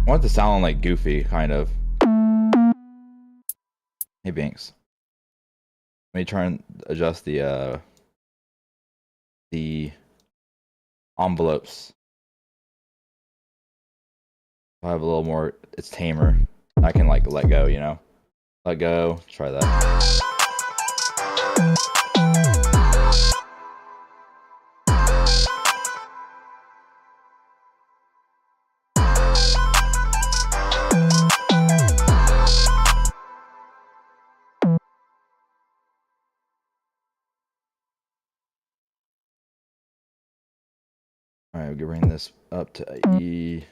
want it to sound like goofy, kind of. Hey, Banks. Let me try and adjust the envelopes. I have a little more. It's tamer. I can like let go, you know. Let go. Try that. All right, we can bring this up to E.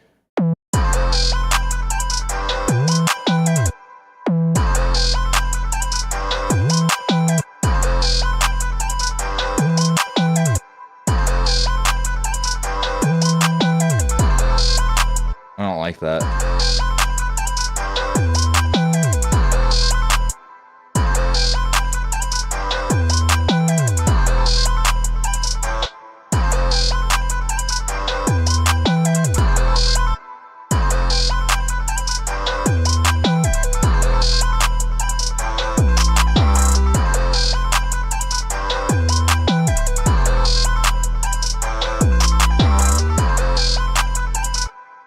I don't like that.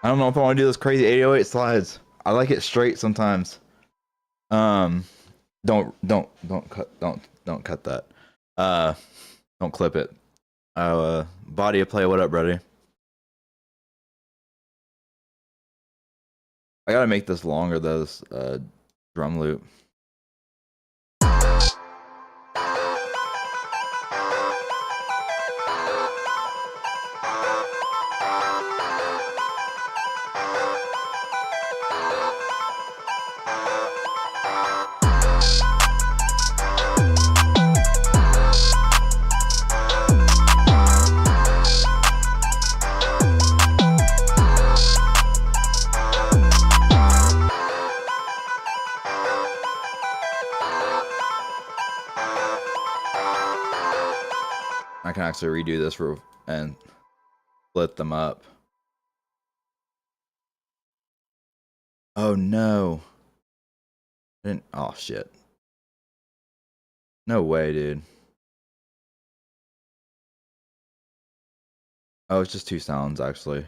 I don't know if I want to do those crazy 808 slides. I like it straight sometimes. Don't cut that. Don't clip it. Body of play, what up, buddy? I gotta make this longer, this drum loop. I can actually redo this and split them up. Oh no. Oh shit. No way, dude. Oh, it's just 2 sounds actually.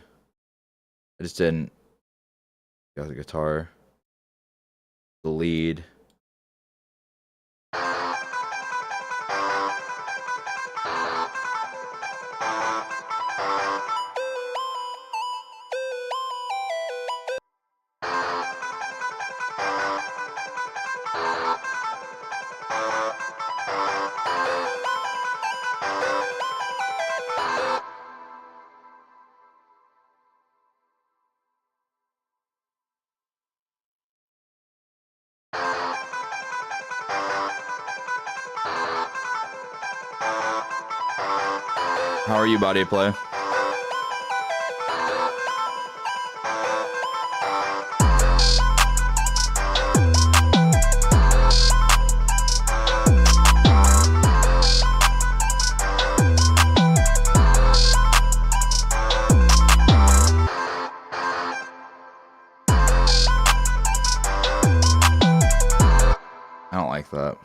I just didn't. Got the guitar, the lead. How are you, body play? I don't like that.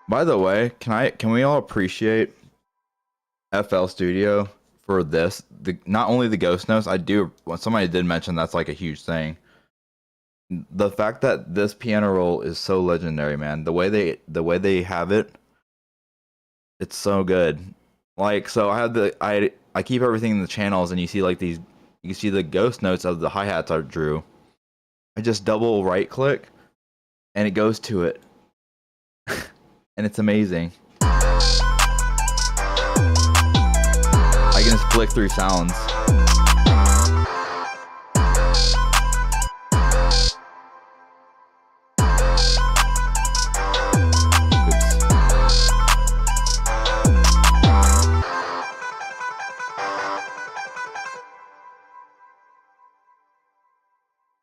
By the way, can we all appreciate FL Studio for this? Not only the ghost notes, somebody did mention that's like a huge thing. The fact that this piano roll is so legendary, man. The way they have it, it's so good. Like, so I keep everything in the channels, and you see like you can see the ghost notes of the hi-hats I drew. I just double right click and it goes to it. And it's amazing. I can just flick through sounds.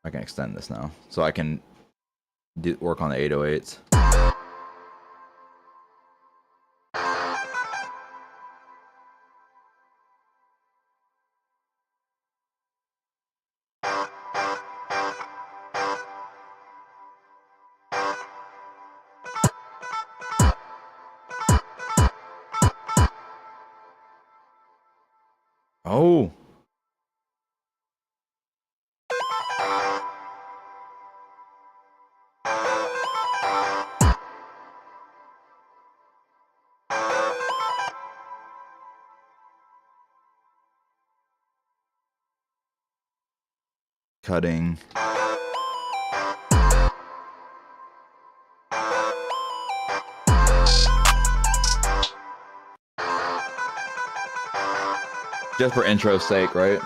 I can extend this now, so I can work on the 808s. Oh. Cutting. Just for intro's sake, right?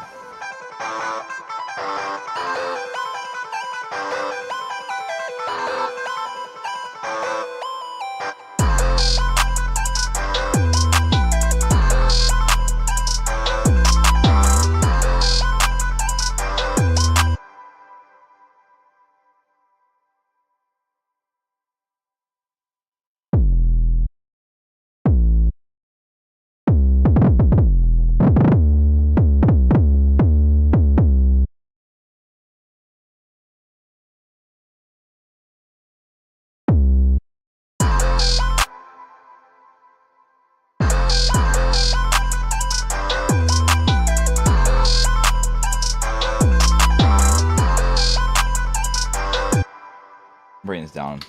Bring this down.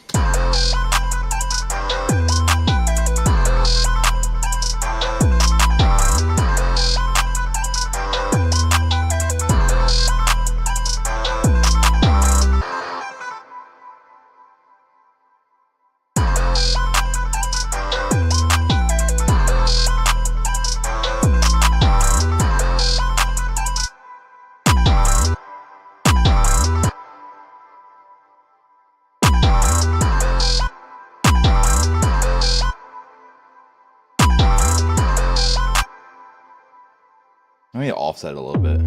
Let me offset a little bit.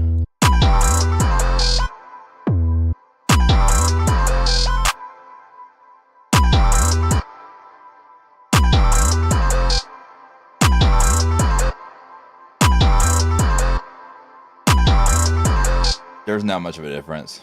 There's not much of a difference.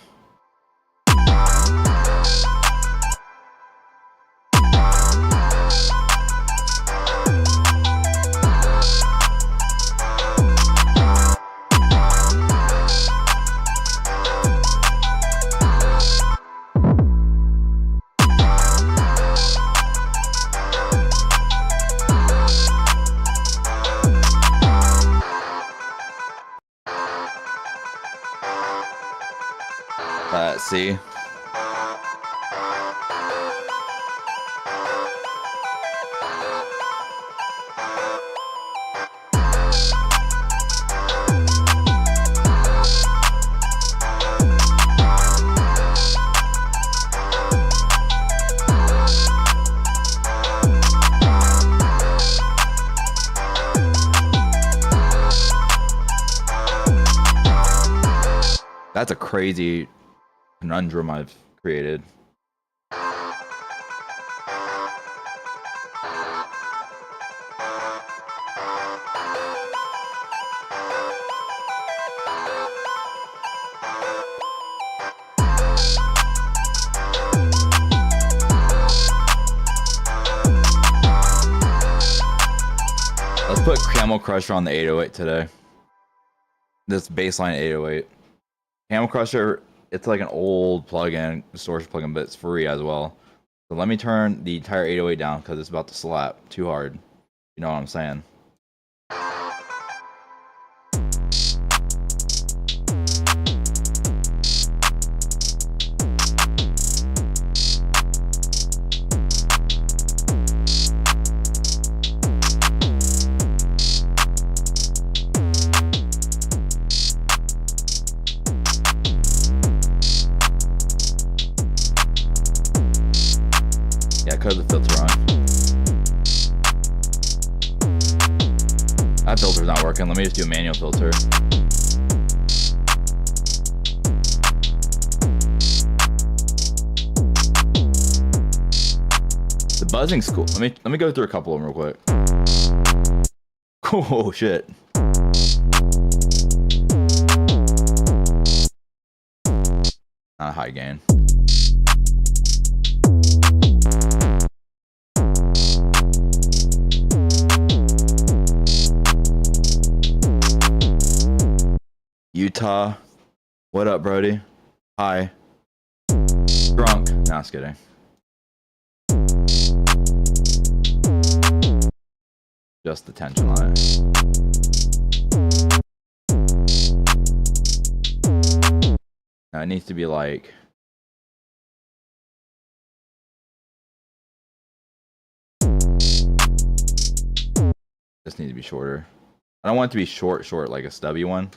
See? That's a crazy conundrum I've created. Let's put Camel Crusher on the 808 today. This baseline 808. Camel Crusher, it's like an old plugin, storage plugin, but it's free as well. So let me turn the entire 808 down because it's about to slap too hard. You know what I'm saying? Yeah, cut the filter on. That filter's not working. Let me just do a manual filter. The buzzing's cool. Let me go through a couple of them real quick. Oh shit. Not a high gain. Utah, what up, Brody? Hi. Drunk. No, just kidding. Just the tension on it. Now it needs to be like. This needs to be shorter. I don't want it to be short like a stubby one.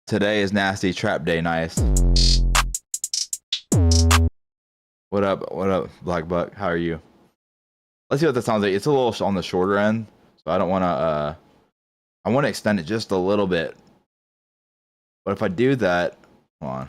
Today is nasty trap day, nice. What up, Black Buck? How are you? Let's see what that sounds like. It's a little on the shorter end, so I don't want to. I want to extend it just a little bit. But if I do that, hold on.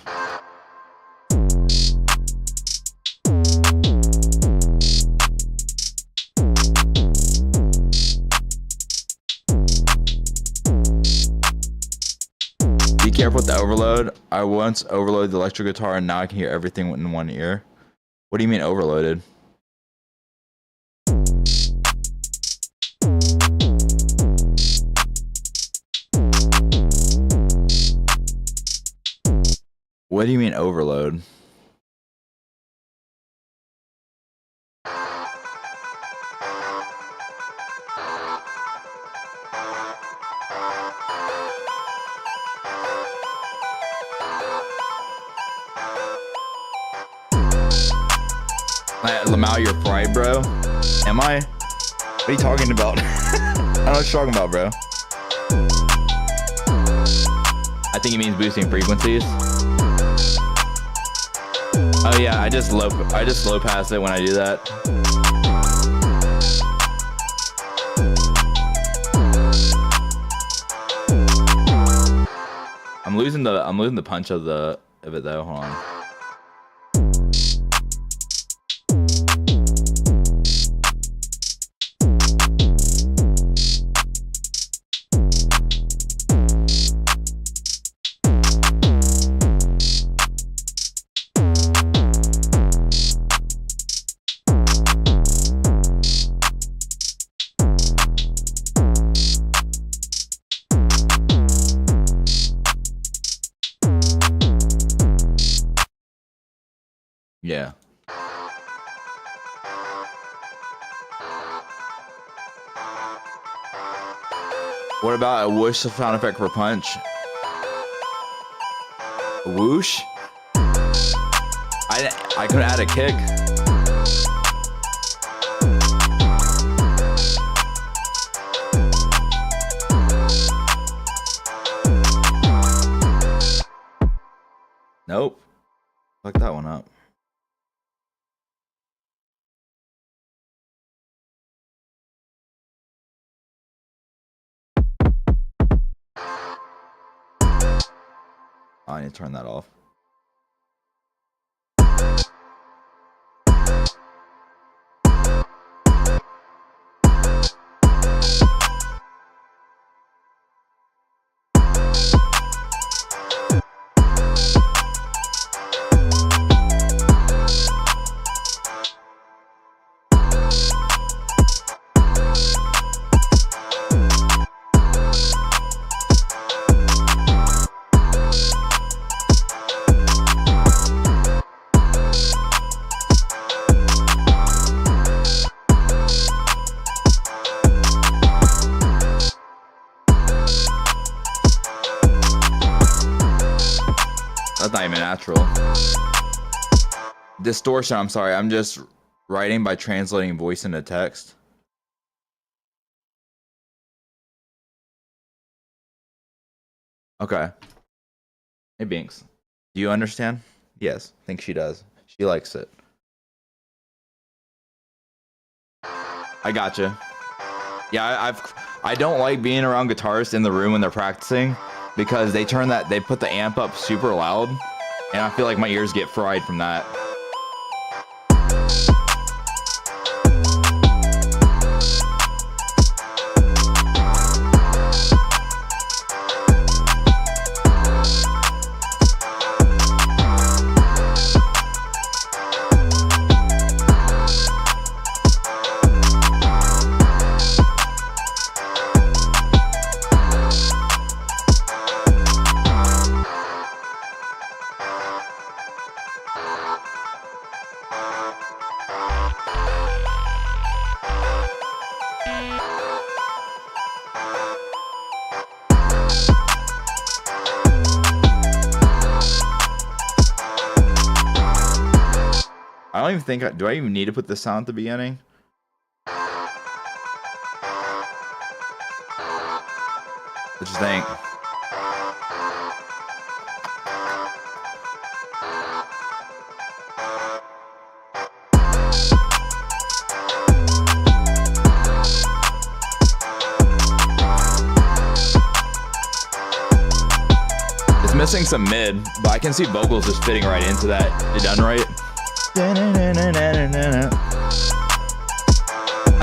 Be careful with the overload. I once overloaded the electric guitar and now I can hear everything in one ear. What do you mean overloaded? What do you mean overload? Lamau, you're fried, bro. Am I? What are you talking about? I don't know what you're talking about, bro. think he means boosting frequencies. Oh yeah, I just slow pass it when I do that. I'm losing the punch of it though. Hold on. Yeah. What about a whoosh sound effect for punch? A whoosh? I could add a kick. Nope. Fuck that one up. I need to turn that off. That's not even natural. Distortion, I'm sorry. I'm just writing by translating voice into text. Okay. Hey, Binks. Do you understand? Yes, I think she does. She likes it. I gotcha. Yeah, I don't like being around guitarists in the room when they're practicing because they put the amp up super loud and I feel like my ears get fried from that. I don't even think, do I even need to put the sound at the beginning? What you think? It's missing some mid, but I can see vocals just fitting right into that. You done right? I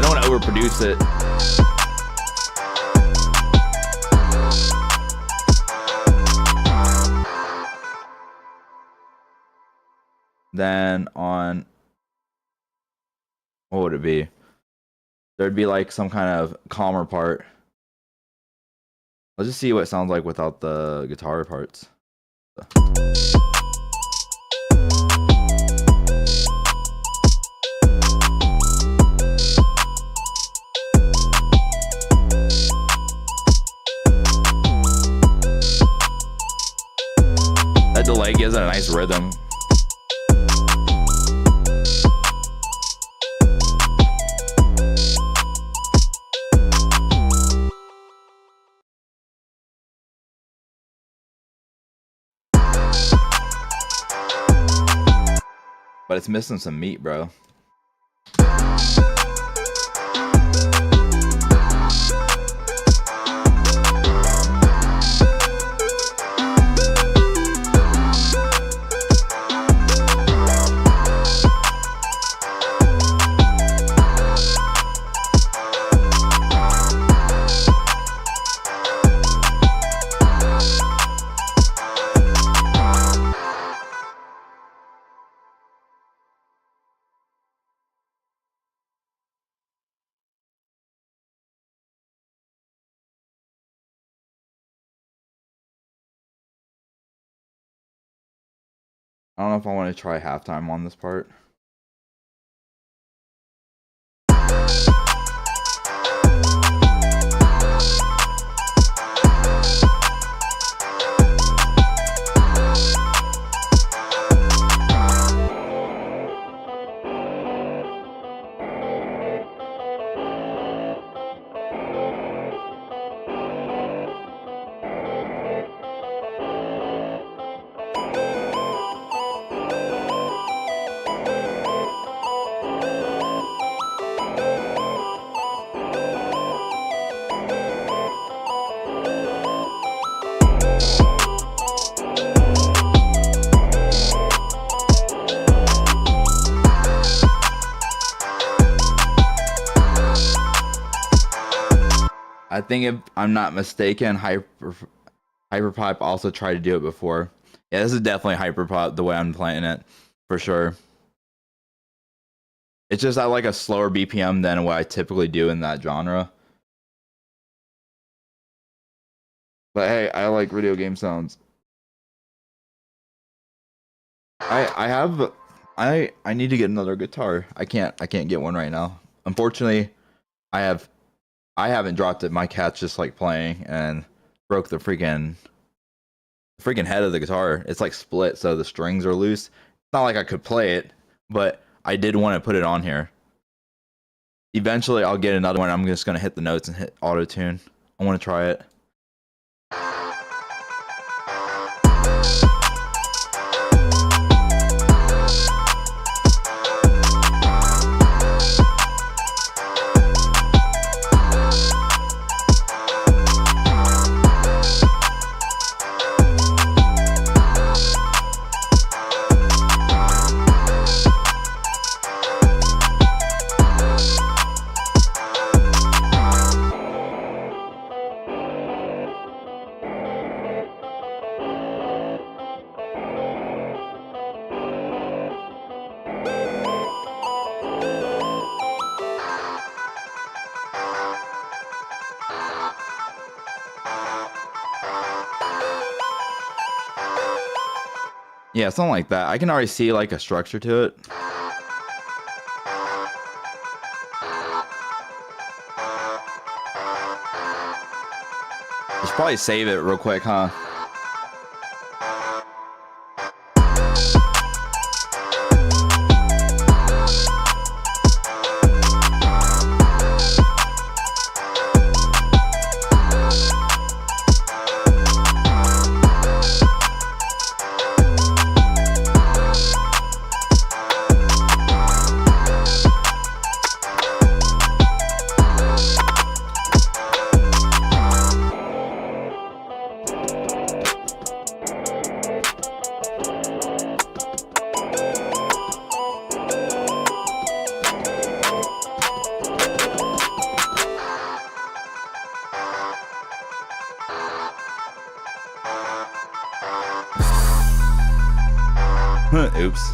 don't want to overproduce it. Then on, what would it be? There'd be like some kind of calmer part. Let's just see what it sounds like without the guitar parts. That delay gives it a nice rhythm. but it's missing some meat, bro. I don't know if I want to try halftime on this part. I think if I'm not mistaken, Hyperpipe also tried to do it before. Yeah, this is definitely Hyperpipe the way I'm playing it, for sure. It's just at like a slower BPM than what I typically do in that genre. But hey, I like video game sounds. I need to get another guitar. I can't get one right now. Unfortunately, I haven't dropped it. My cat's just like playing and broke the freaking head of the guitar. It's like split, so the strings are loose. It's not like I could play it, but I did want to put it on here. Eventually, I'll get another one. I'm just gonna hit the notes and hit auto tune. I want to try it. Yeah, something like that. I can already see like a structure to it. Should probably save it real quick, huh? Oops.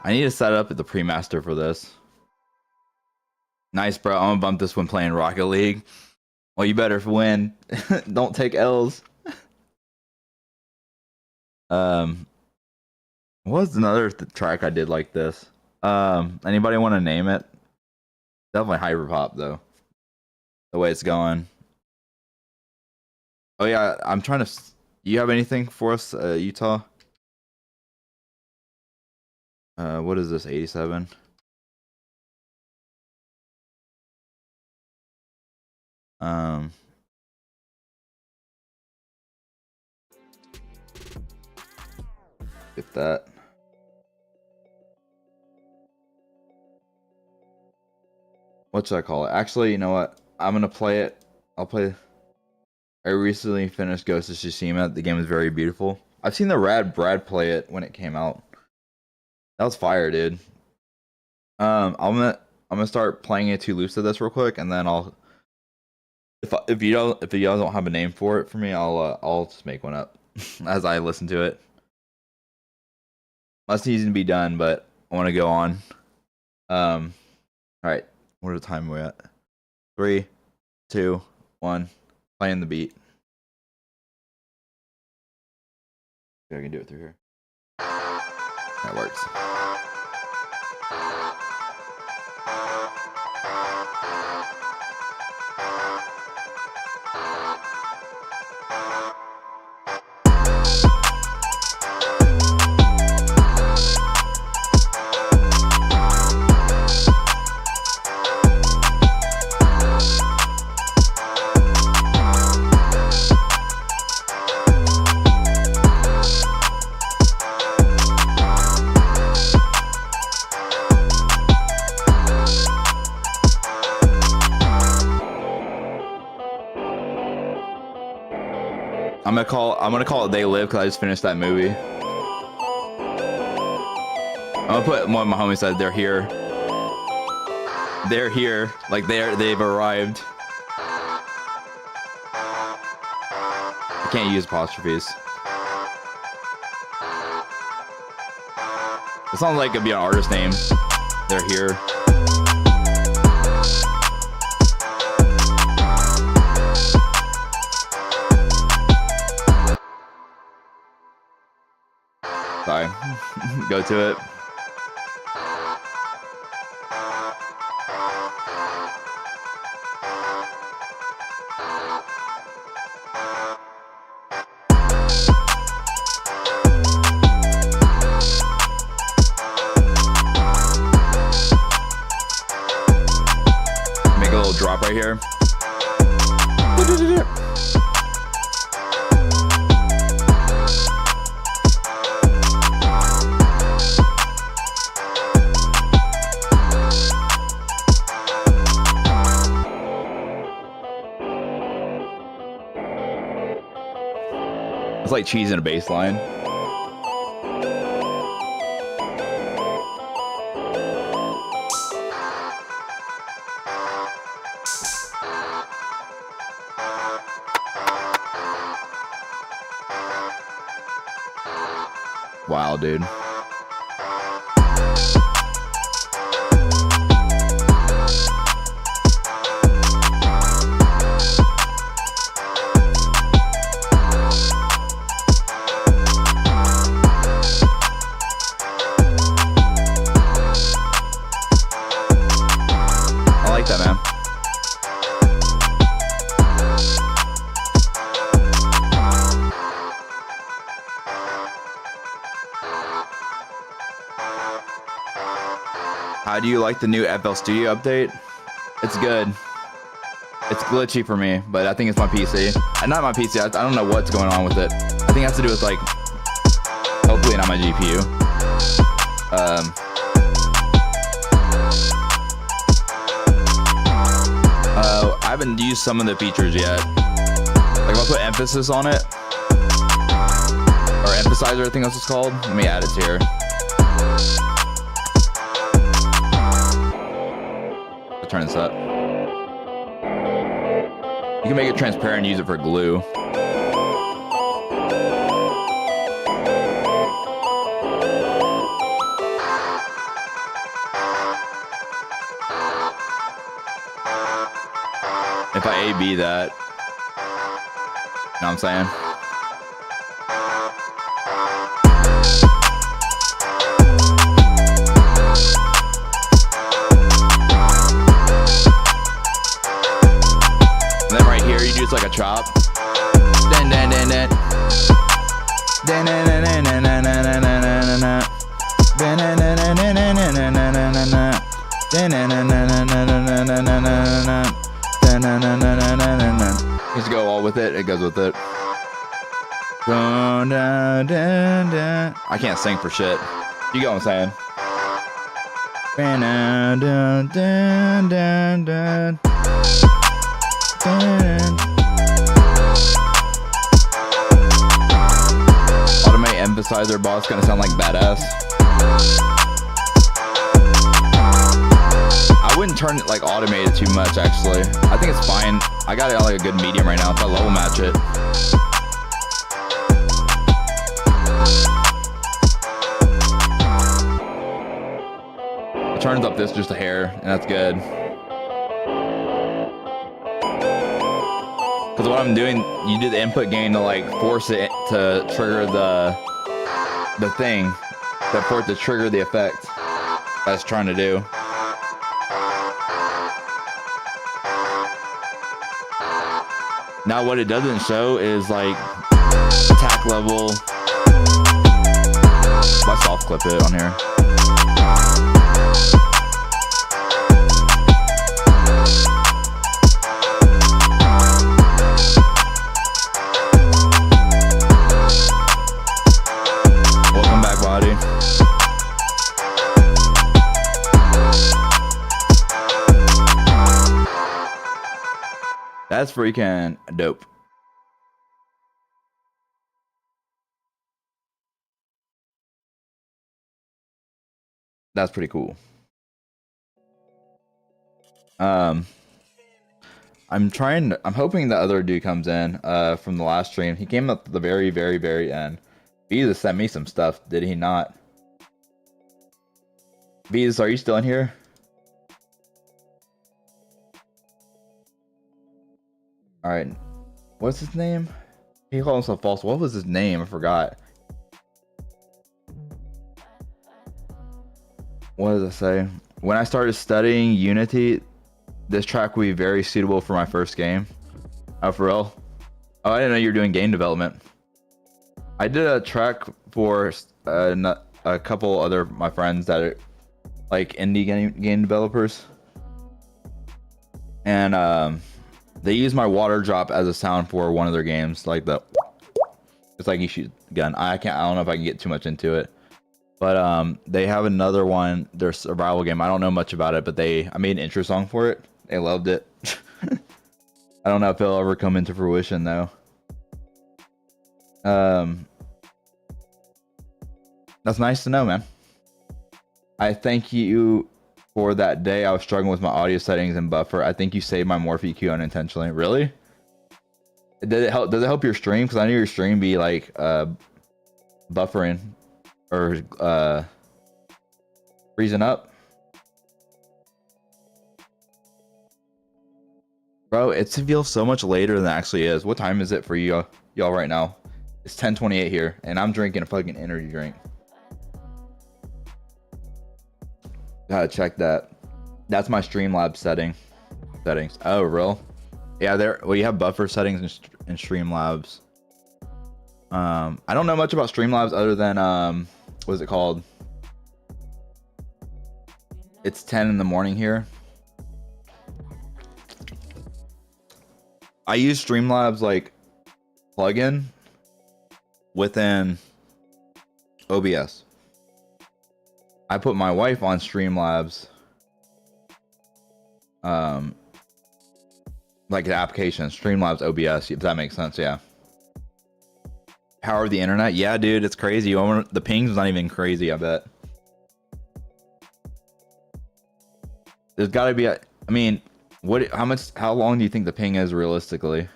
I need to set up the pre-master for this. Nice, bro. I'm gonna bump this when playing Rocket League. Well, you better win. Don't take L's. What's another track I did like this? Anybody want to name it? Definitely Hyperpop though. The way it's going. Oh yeah, I'm trying to. You have anything for us, Utah? What is this? 87. Get that. What should I call it? Actually, you know what? I'm gonna play it. I'll play. I recently finished Ghost of Tsushima. The game is very beautiful. I've seen the Rad Brad play it when it came out. That was fire, dude. I'm gonna start playing it to loose of this real quick, and then I'll. If you guys don't have a name for it for me, I'll just make one up as I listen to it. Must needs to be done, but I want to go on. All right. What are the time we at? 3, 2, 1. Playing the beat. I can do it through here. That works. I'm gonna call it They Live because I just finished that movie. I'm gonna put one of my homies said they're here. They're here, like they've arrived. I can't use apostrophes. It sounds like it'd be an artist name. They're here. Sorry. Go to it. Make a little drop right here. It's like cheese in a bass line. Wow, dude. I like that, man. How do you like the new FL Studio update? It's good. It's glitchy for me, but I think it's my PC. Not my PC, I don't know what's going on with it. I think it has to do with, like, hopefully not my GPU. I haven't used some of the features yet. Like, if I put emphasis on it, or emphasizer, I think that's what it's called. Let me add it here. I'll turn this up. You can make it transparent and use it for glue. If I A/B that, you know what I'm saying? And then right here, you do just like a chop. Then. Then. Just go all with it. It goes with it. I can't sing for shit. You get what I'm saying? Automate emphasizer boss gonna sound like badass. I wouldn't turn it like automated too much actually. I think it's fine. I got it at like a good medium right now. If I level match it. It turns up this just a hair, and that's good. Because what I'm doing, you do the input gain to like force it to trigger the thing, for it to trigger the effect that's trying to do. Now what it doesn't show is like attack level. Why soft clip it on here? Welcome back, body. That's freaking dope. That's pretty cool. I'm hoping the other dude comes in from the last stream. He came up at the very, very, very end. Beezus sent me some stuff, did he not? Beezus, are you still in here? Alright. What's his name? He called himself false. What was his name? I forgot. What does it say? When I started studying Unity, this track will be very suitable for my first game. Oh, for real? Oh, I didn't know you were doing game development. I did a track for a couple other my friends that are like indie game developers, and they use my water drop as a sound for one of their games, like it's like you shoot a gun. I don't know if I can get too much into it, but they have another one, their survival game. I don't know much about it, but I made an intro song for it. They loved it. I don't know if it'll ever come into fruition though. That's nice to know, man. I thank you for that day. I was struggling with my audio settings and buffer. I think you saved my Morph EQ unintentionally. Really? Does it help your stream? Because I know your stream be like buffering or freezing up. Bro, it feels so much later than it actually is. What time is it for y'all right now? It's 10:28 here, and I'm drinking a fucking energy drink. Gotta check that. That's my Streamlabs settings. Oh, real? Yeah, you have buffer settings in Streamlabs. I don't know much about Streamlabs other than what is it called? It's 10 in the morning here. I use Streamlabs like plugin within OBS. I put my wife on Streamlabs, like the application, Streamlabs OBS, if that makes sense. Yeah. Power of the internet. Yeah, dude, it's crazy. The ping's not even crazy, I bet. There's got to be I mean, how long do you think the ping is realistically?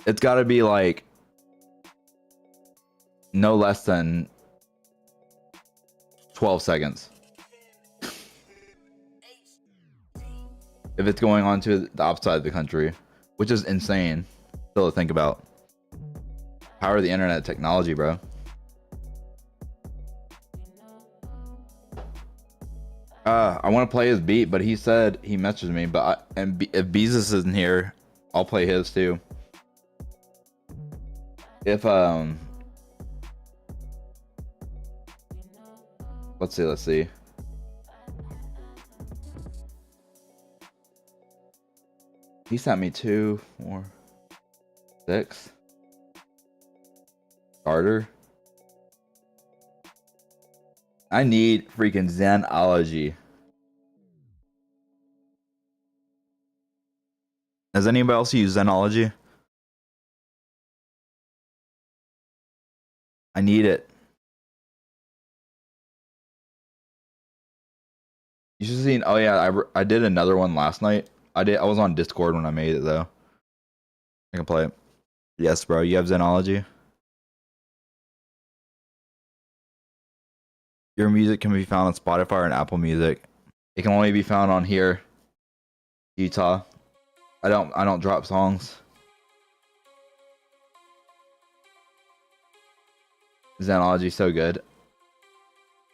It's got to be like no less than 12 seconds. If it's going on to the opposite side of the country, which is insane still to think about. Power of the internet technology, bro. I want to play his beat, but he said he messaged me. But if Beezus isn't here, I'll play his too. If let's see. He sent me 2, 4, 6. Carter. I need freaking Zenology. Has anybody else used Zenology? I need it. You should have seen. Oh yeah, I did another one last night. I was on Discord when I made it though. I can play it. Yes, bro. You have Zenology. Your music can be found on Spotify and Apple Music. It can only be found on here, Utah. I don't drop songs. Zenology so good.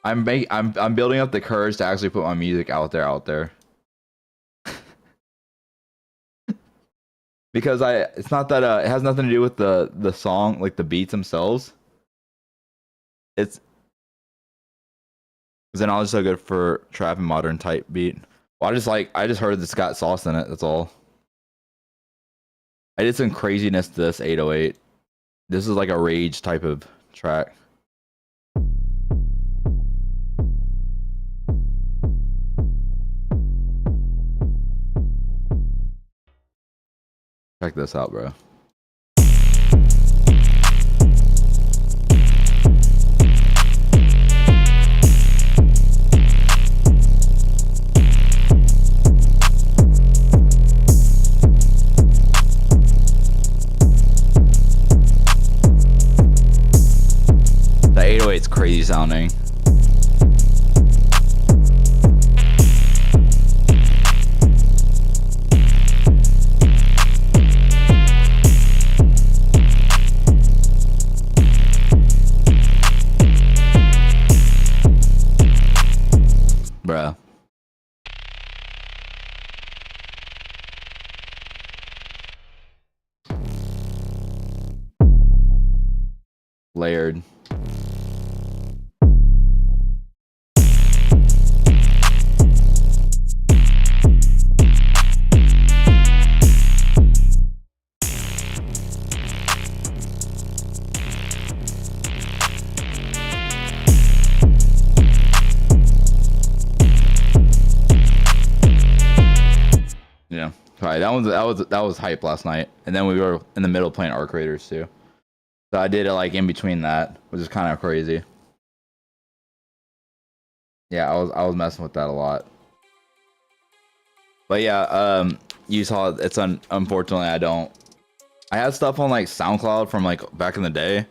I'm building up the courage to actually put my music out there. Because it's not that it has nothing to do with the song, like the beats themselves. It's Zenology's so good for trap and modern type beat. Well, I just heard it's got sauce in it, that's all. I did some craziness to this 808. This is like a rage type of track. Check this out, bro. The 808's crazy sounding. Bruh. Layered. Yeah, right. That was hype last night, and then we were in the middle playing Arc Raiders too. So I did it like in between that, which is kind of crazy. Yeah, I was messing with that a lot. But yeah, you saw it's unfortunately I don't. I had stuff on like SoundCloud from like back in the day,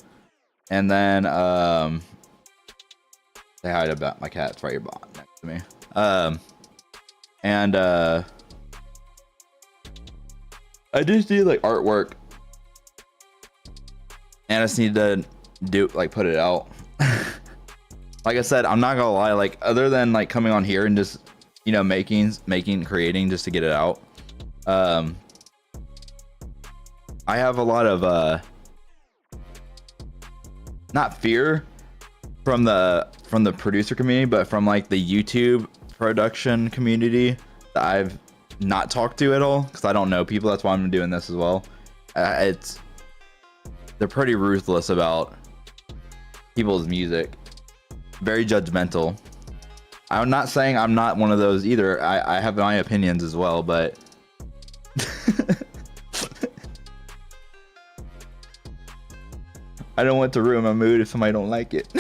and then say hi to my cat's right here next to me. And I just need like artwork, and I just need to put it out. Like I said, I'm not gonna lie, like other than like coming on here and just creating just to get it out, I have a lot of not fear from the producer community, but from like the YouTube production community that I've not talked to at all, because I don't know people. That's why I'm doing this as well. They're pretty ruthless about people's music, very judgmental. I'm not saying I'm not one of those either. I have my opinions as well, but I don't want to ruin my mood if somebody don't like it.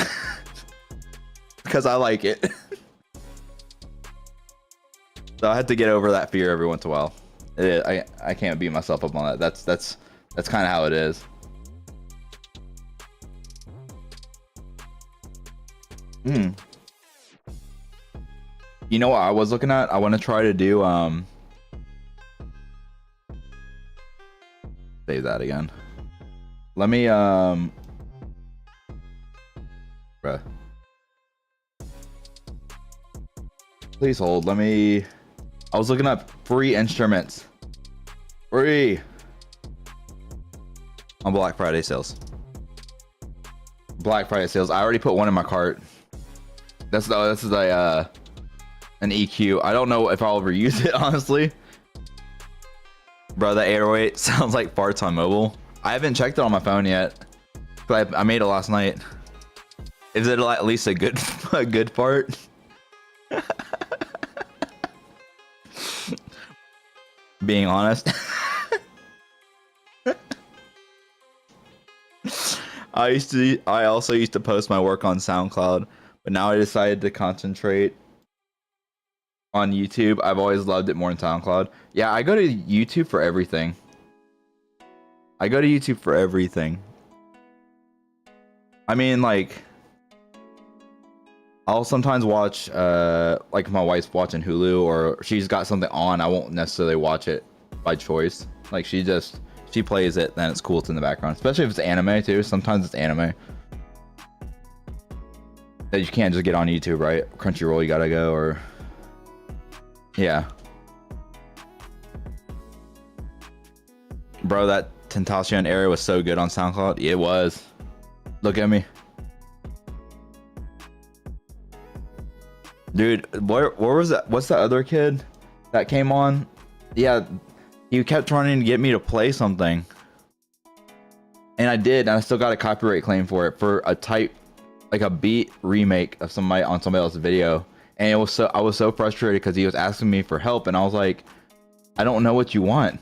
Because I like it. So I had to get over that fear every once in a while. I can't beat myself up on that. That's kind of how it is. You know what I was looking at? I want to try to do save that again. Let me bruh. Please hold. I was looking up free instruments. Free on Black Friday sales. Black Friday sales. I already put one in my cart. This is an EQ. I don't know if I'll ever use it, honestly. Bro, the 808 sounds like farts on mobile. I haven't checked it on my phone yet. But I made it last night. Is it at least a good fart? Being honest. I also used to post my work on SoundCloud, but now I decided to concentrate on YouTube. I've always loved it more than SoundCloud. Yeah, I go to YouTube for everything. I mean, like, I'll sometimes watch, like, my wife's watching Hulu or she's got something on. I won't necessarily watch it by choice. Like, she plays it, then it's cool. It's in the background, especially if it's anime too. Sometimes it's anime that you can't just get on YouTube, right? Crunchyroll, you gotta go, or yeah. Bro, that Tentacion area was so good on SoundCloud. It was. Look at me. Dude, where was that? What's the other kid that came on? Yeah, he kept trying to get me to play something. And I did, and I still got a copyright claim for it, for a like a beat remake of somebody else's video. And it was I was so frustrated because he was asking me for help, and I was like, I don't know what you want.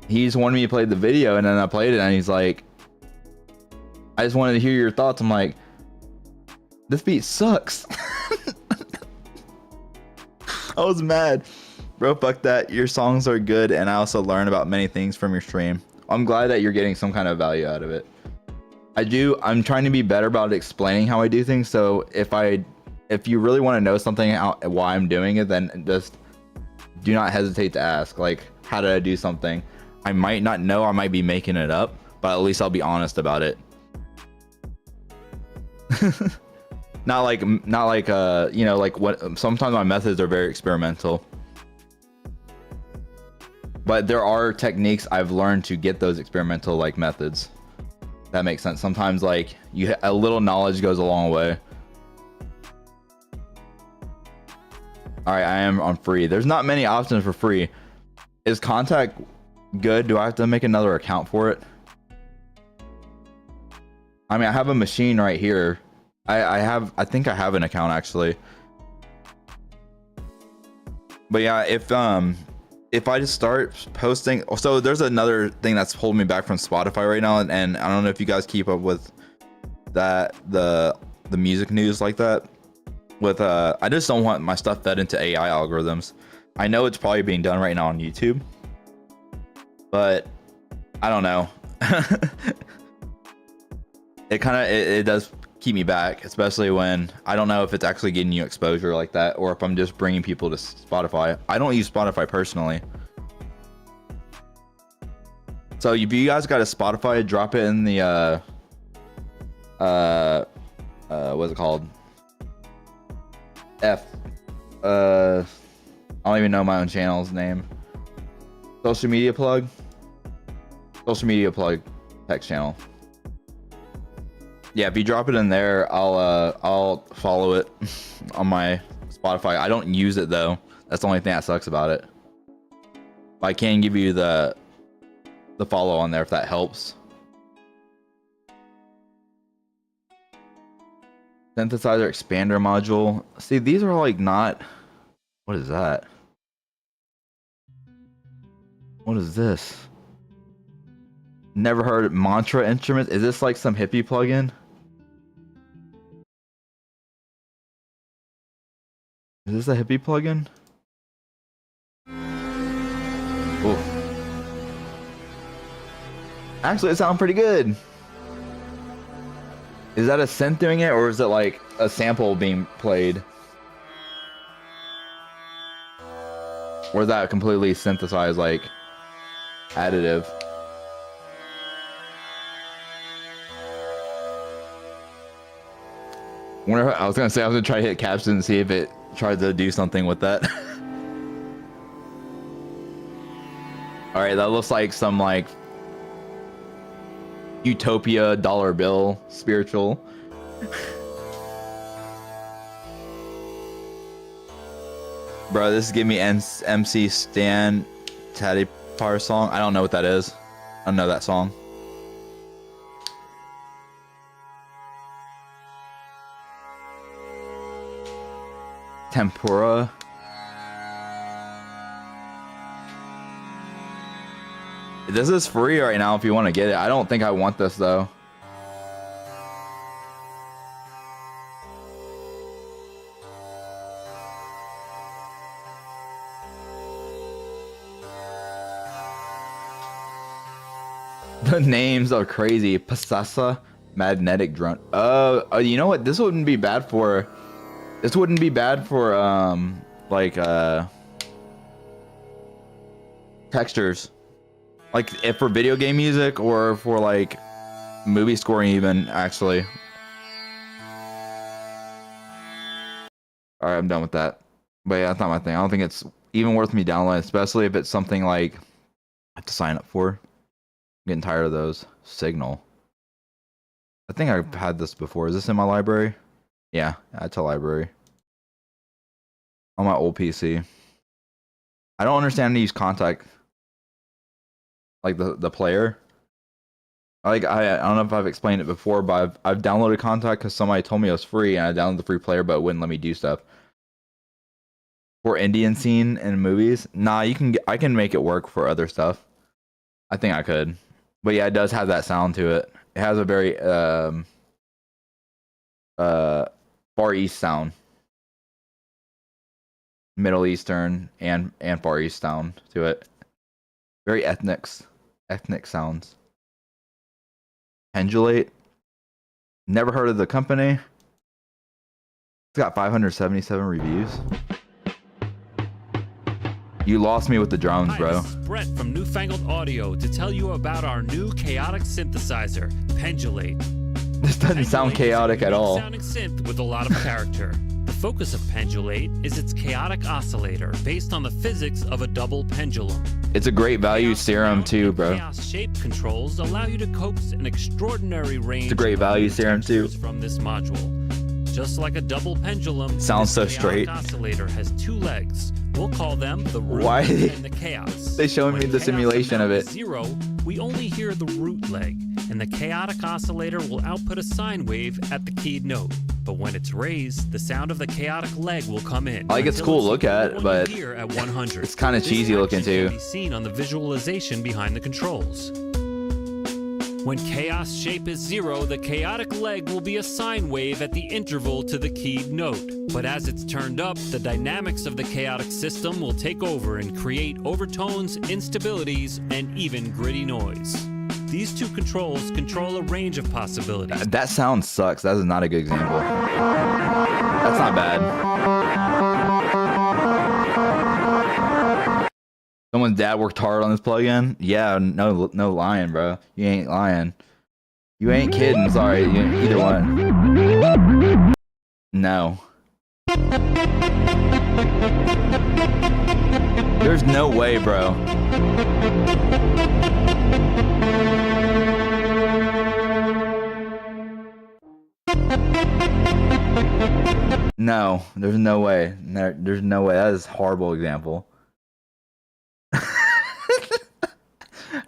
He just wanted me to play the video, and then I played it, and he's like, I just wanted to hear your thoughts. I'm like, this beat sucks. I was mad. Bro, fuck that. Your songs are good, and I also learn about many things from your stream. I'm glad that you're getting some kind of value out of it. I'm trying to be better about explaining how I do things, so if you really want to know something, why I'm doing it, then just do not hesitate to ask, like, how did I do something? I might not know, I might be making it up, but at least I'll be honest about it. not like you know, like, what sometimes my methods are very experimental, but there are techniques I've learned to get those experimental like methods. That makes sense. Sometimes like a little knowledge goes a long way. All right, I am on free. There's not many options for free. Is contact good? Do I have to make another account for it? I mean, I have a machine right here. I think I have an account actually. But yeah, if I just start posting, so there's another thing that's holding me back from Spotify right now, and I don't know if you guys keep up with that, the music news like that. With I just don't want my stuff fed into AI algorithms. I know it's probably being done right now on YouTube, but I don't know. It does keep me back, especially when I don't know if it's actually getting you exposure like that, or if I'm just bringing people to Spotify. I don't use Spotify personally. So if you guys got a Spotify, drop it in the what's it called? I don't even know my own channel's name. Social media plug text channel. Yeah, if you drop it in there, I'll follow it on my Spotify. I don't use it though. That's the only thing that sucks about it. But I can give you the follow on there if that helps. Synthesizer expander module. See, these are like not. What is that? What is this? Never heard of mantra instruments. Is this like some hippie plugin? Is this a hippie plugin? Ooh. Actually, it sounds pretty good. Is that a synth doing it, or is it like a sample being played? Or is that completely synthesized, like additive? I was gonna try to hit caption and see if it tried to do something with that. All right, that looks like some like Utopia dollar bill spiritual. Bro, this is give me MC Stan Teddy Par song. I don't know what that is. I don't know that song. Tempura. This is free right now if you want to get it. I don't think I want this though. The names are crazy. Pasasa magnetic drone. You know what? This wouldn't be bad for. This wouldn't be bad for like textures, like if for video game music or for like movie scoring even. Actually, all right, I'm done with that. But yeah, that's not my thing. I don't think it's even worth me downloading, especially if it's something like I have to sign up for. I'm getting tired of those. Signal. I think I've had this before. Is this in my library? Yeah, add to library. On my old PC. I don't understand how to use contact. Like the player. Like I don't know if I've explained it before, but I've downloaded contact because somebody told me it was free and I downloaded the free player, but it wouldn't let me do stuff. For Indian scene in movies, nah, I can make it work for other stuff. I think I could. But yeah, it does have that sound to it. It has a very Far East sound. Middle Eastern and Far East sound to it. Very ethnic sounds. Pendulate. Never heard of the company. It's got 577 reviews. You lost me with the drums, bro. This is Brett from Newfangled Audio to tell you about our new chaotic synthesizer, Pendulate. This doesn't sound chaotic at all. Sounding synth with a lot of character. The focus of Pendulate is its chaotic oscillator based on the physics of a double pendulum. It's a great value serum too, bro. Chaos shape controls allow you to coax an extraordinary range. It's a great value serum too. From this module. Just like a double pendulum, sounds so straight. Oscillator has two legs. We'll call them the root Why? And the chaos. They showing me the simulation of it. Zero, we only hear the root leg, and the chaotic oscillator will output a sine wave at the keyed note. But when it's raised, the sound of the chaotic leg will come in. Like it's cool to look at, but here at 100. It's kind of cheesy looking too. Can be seen on the visualization behind the controls. When chaos shape is zero, the chaotic leg will be a sine wave at the interval to the keyed note. But as it's turned up, the dynamics of the chaotic system will take over and create overtones, instabilities, and even gritty noise. These two controls control a range of possibilities. That sound sucks. That is not a good example. That's not bad. Someone's dad worked hard on this plugin? Yeah, no lying, bro. You ain't lying. You ain't kidding. Sorry, either one. No. There's no way, bro. No, there's no way. There's no way. That is a horrible example.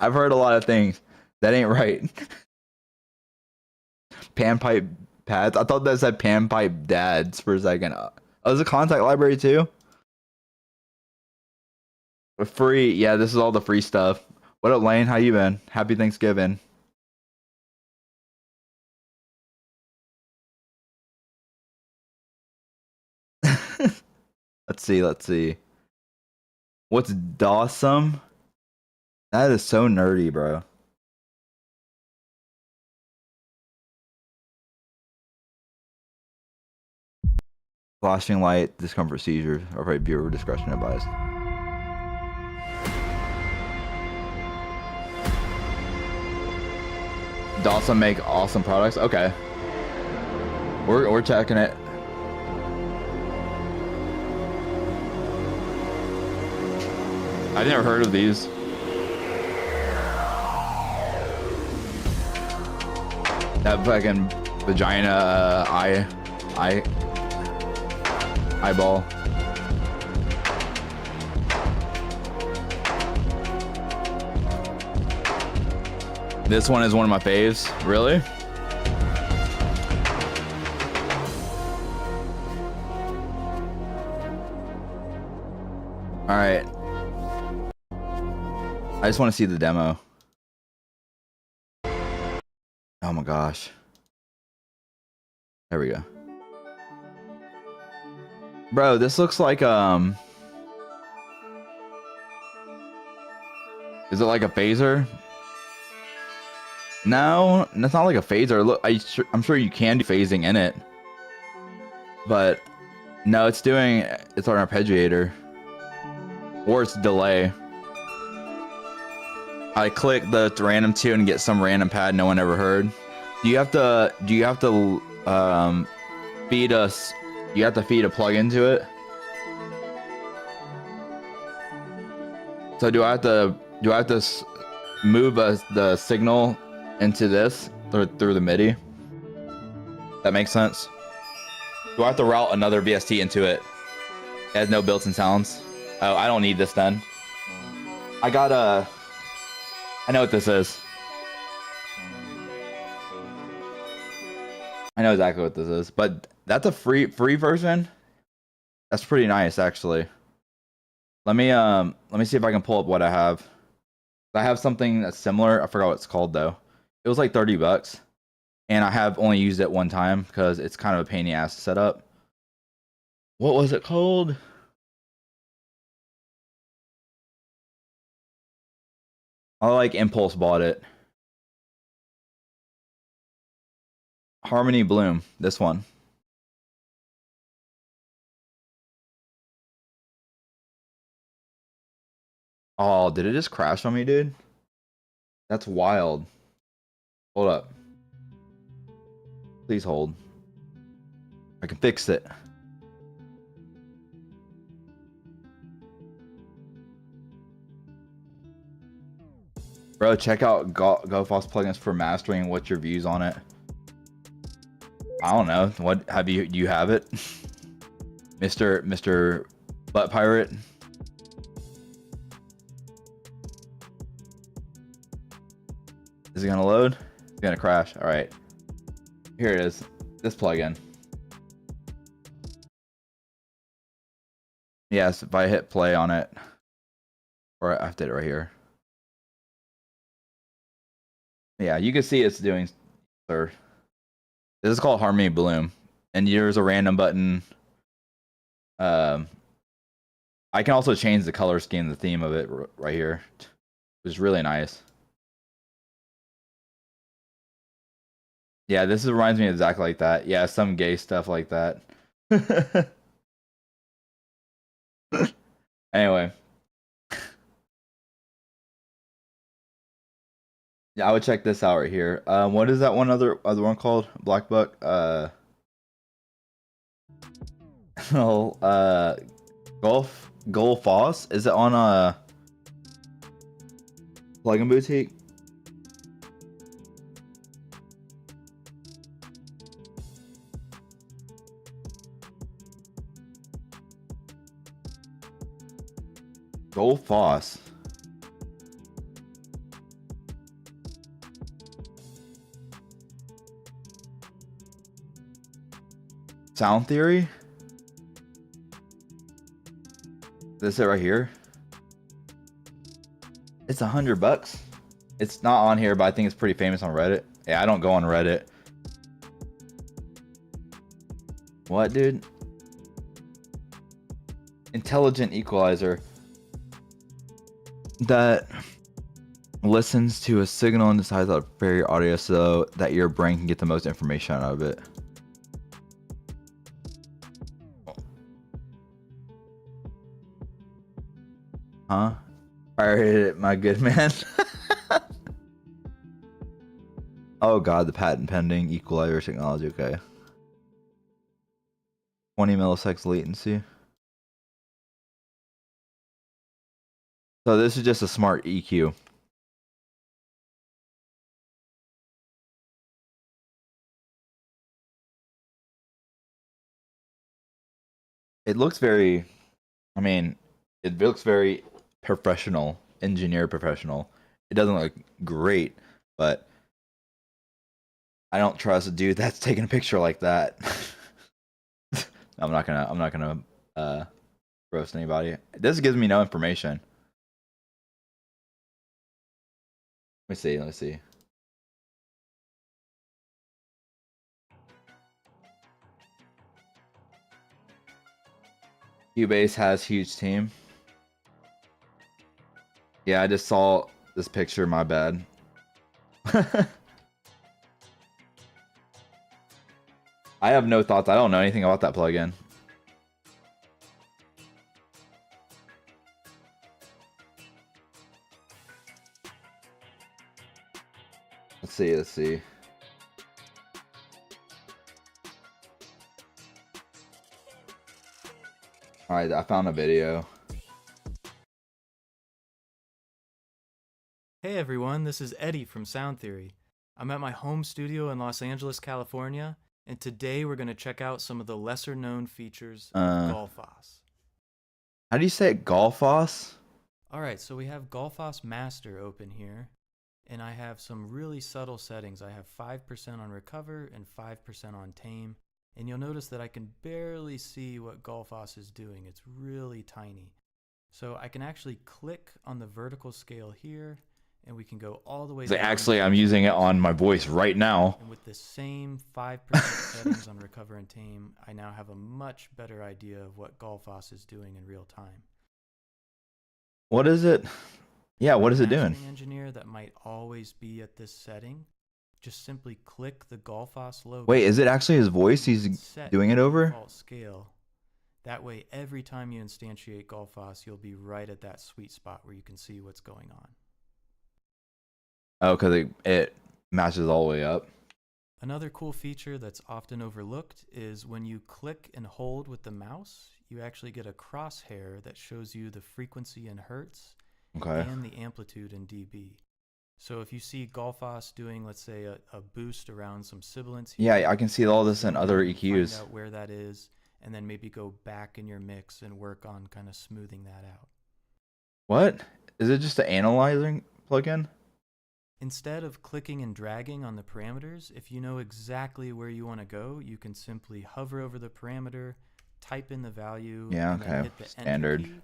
I've heard a lot of things. That ain't right. Panpipe pads. I thought that said panpipe dads for a second. Oh, there's a contact library too? Free. Yeah, this is all the free stuff. What up, Lane? How you been? Happy Thanksgiving. Let's see. What's Dawsome? That is so nerdy, bro. Flashing light, discomfort seizures, or probably viewer discretion advised. Dawson make awesome products. Okay, we're checking it. I've never heard of these. That fucking vagina eyeball. This one is one of my faves. Really? All right. I just want to see the demo. Oh my gosh. There we go. Bro, this looks like is it like a phaser? No, it's not like a phaser. Look, I'm sure you can do phasing in it. But no, it's an arpeggiator. Or it's delay. I click the random tune and get some random pad no one ever heard. Do you have to feed us? You have to feed a plug into it. So do I have to move the signal into this through the MIDI? That makes sense. Do I have to route another VST into it? It has no built-in sounds. Oh, I don't need this then. I know what this is. I know exactly what this is, but that's a free version. That's pretty nice, actually. Let me see if I can pull up what I have. I have something that's similar. I forgot what it's called though. It was like $30, and I have only used it one time because it's kind of a pain in the ass to set up. What was it called? I like Impulse bought it. Harmony Bloom, this one. Oh, did it just crash on me, dude? That's wild. Hold up. Please hold. I can fix it. Bro, check out GoFoss plugins for mastering. What's your views on it? I don't know. What have you? Do you have it, Mr. Butt Pirate? Is it gonna load? It's gonna crash. All right. Here it is. This plugin. Yes, if I hit play on it, or I did it right here. Yeah, you can see it's doing, sir. This is called Harmony Bloom, and there's a random button. I can also change the color scheme, the theme of it right here, which is really nice. Yeah, this reminds me exactly like that. Yeah, some gay stuff like that. Anyway. Yeah, I would check this out right here. What is that other one called? Black Buck? GoFoss? Is it on a plugin boutique? GoFoss. Sound Theory? This it right here? It's $100. It's not on here, but I think it's pretty famous on Reddit. Yeah, I don't go on Reddit. What, dude? Intelligent equalizer that listens to a signal and decides how to prepare your audio so that your brain can get the most information out of it. Huh? Pirated it, my good man. Oh god, the patent pending equalizer technology. Okay. 20 milliseconds latency. So this is just a smart EQ. It looks very, I mean, it looks very professional, engineer professional. It doesn't look great, but I don't trust a dude that's taking a picture like that. I'm not gonna roast anybody. This gives me no information. Let me see. Cubase has huge team. Yeah, I just saw this picture, my bad. I have no thoughts. I don't know anything about that plugin. Let's see. Alright, I found a video. Hey everyone, this is Eddie from Sound Theory. I'm at my home studio in Los Angeles, California, and today we're going to check out some of the lesser known features of Golfos. How do you say it? Golfos? Alright, so we have Golfos Master open here, and I have some really subtle settings. I have 5% on Recover and 5% on Tame, and you'll notice that I can barely see what Golfos is doing. It's really tiny. So I can actually click on the vertical scale here, and we can go all the way down. Actually, I'm using it on my voice right now. And with the same 5% settings on Recover and Tame, I now have a much better idea of what Golfos is doing in real time. What is it? Yeah, what is it doing? Mastering engineer that might always be at this setting, just simply click the Golfos logo. Wait, is it actually his voice he's doing it over? Default scale. That way, every time you instantiate Golfos, you'll be right at that sweet spot where you can see what's going on. Oh, because it matches all the way up. Another cool feature that's often overlooked is when you click and hold with the mouse, you actually get a crosshair that shows you the frequency in hertz and the amplitude in dB. So if you see Golfos doing, let's say, a boost around some sibilants here, yeah, I can see all this in other EQs. Find out where that is, and then maybe go back in your mix and work on kind of smoothing that out. What? Is it just an analyzing plugin? Instead of clicking and dragging on the parameters, if you know exactly where you want to go, you can simply hover over the parameter, type in the value, and then hit the standard Enter key,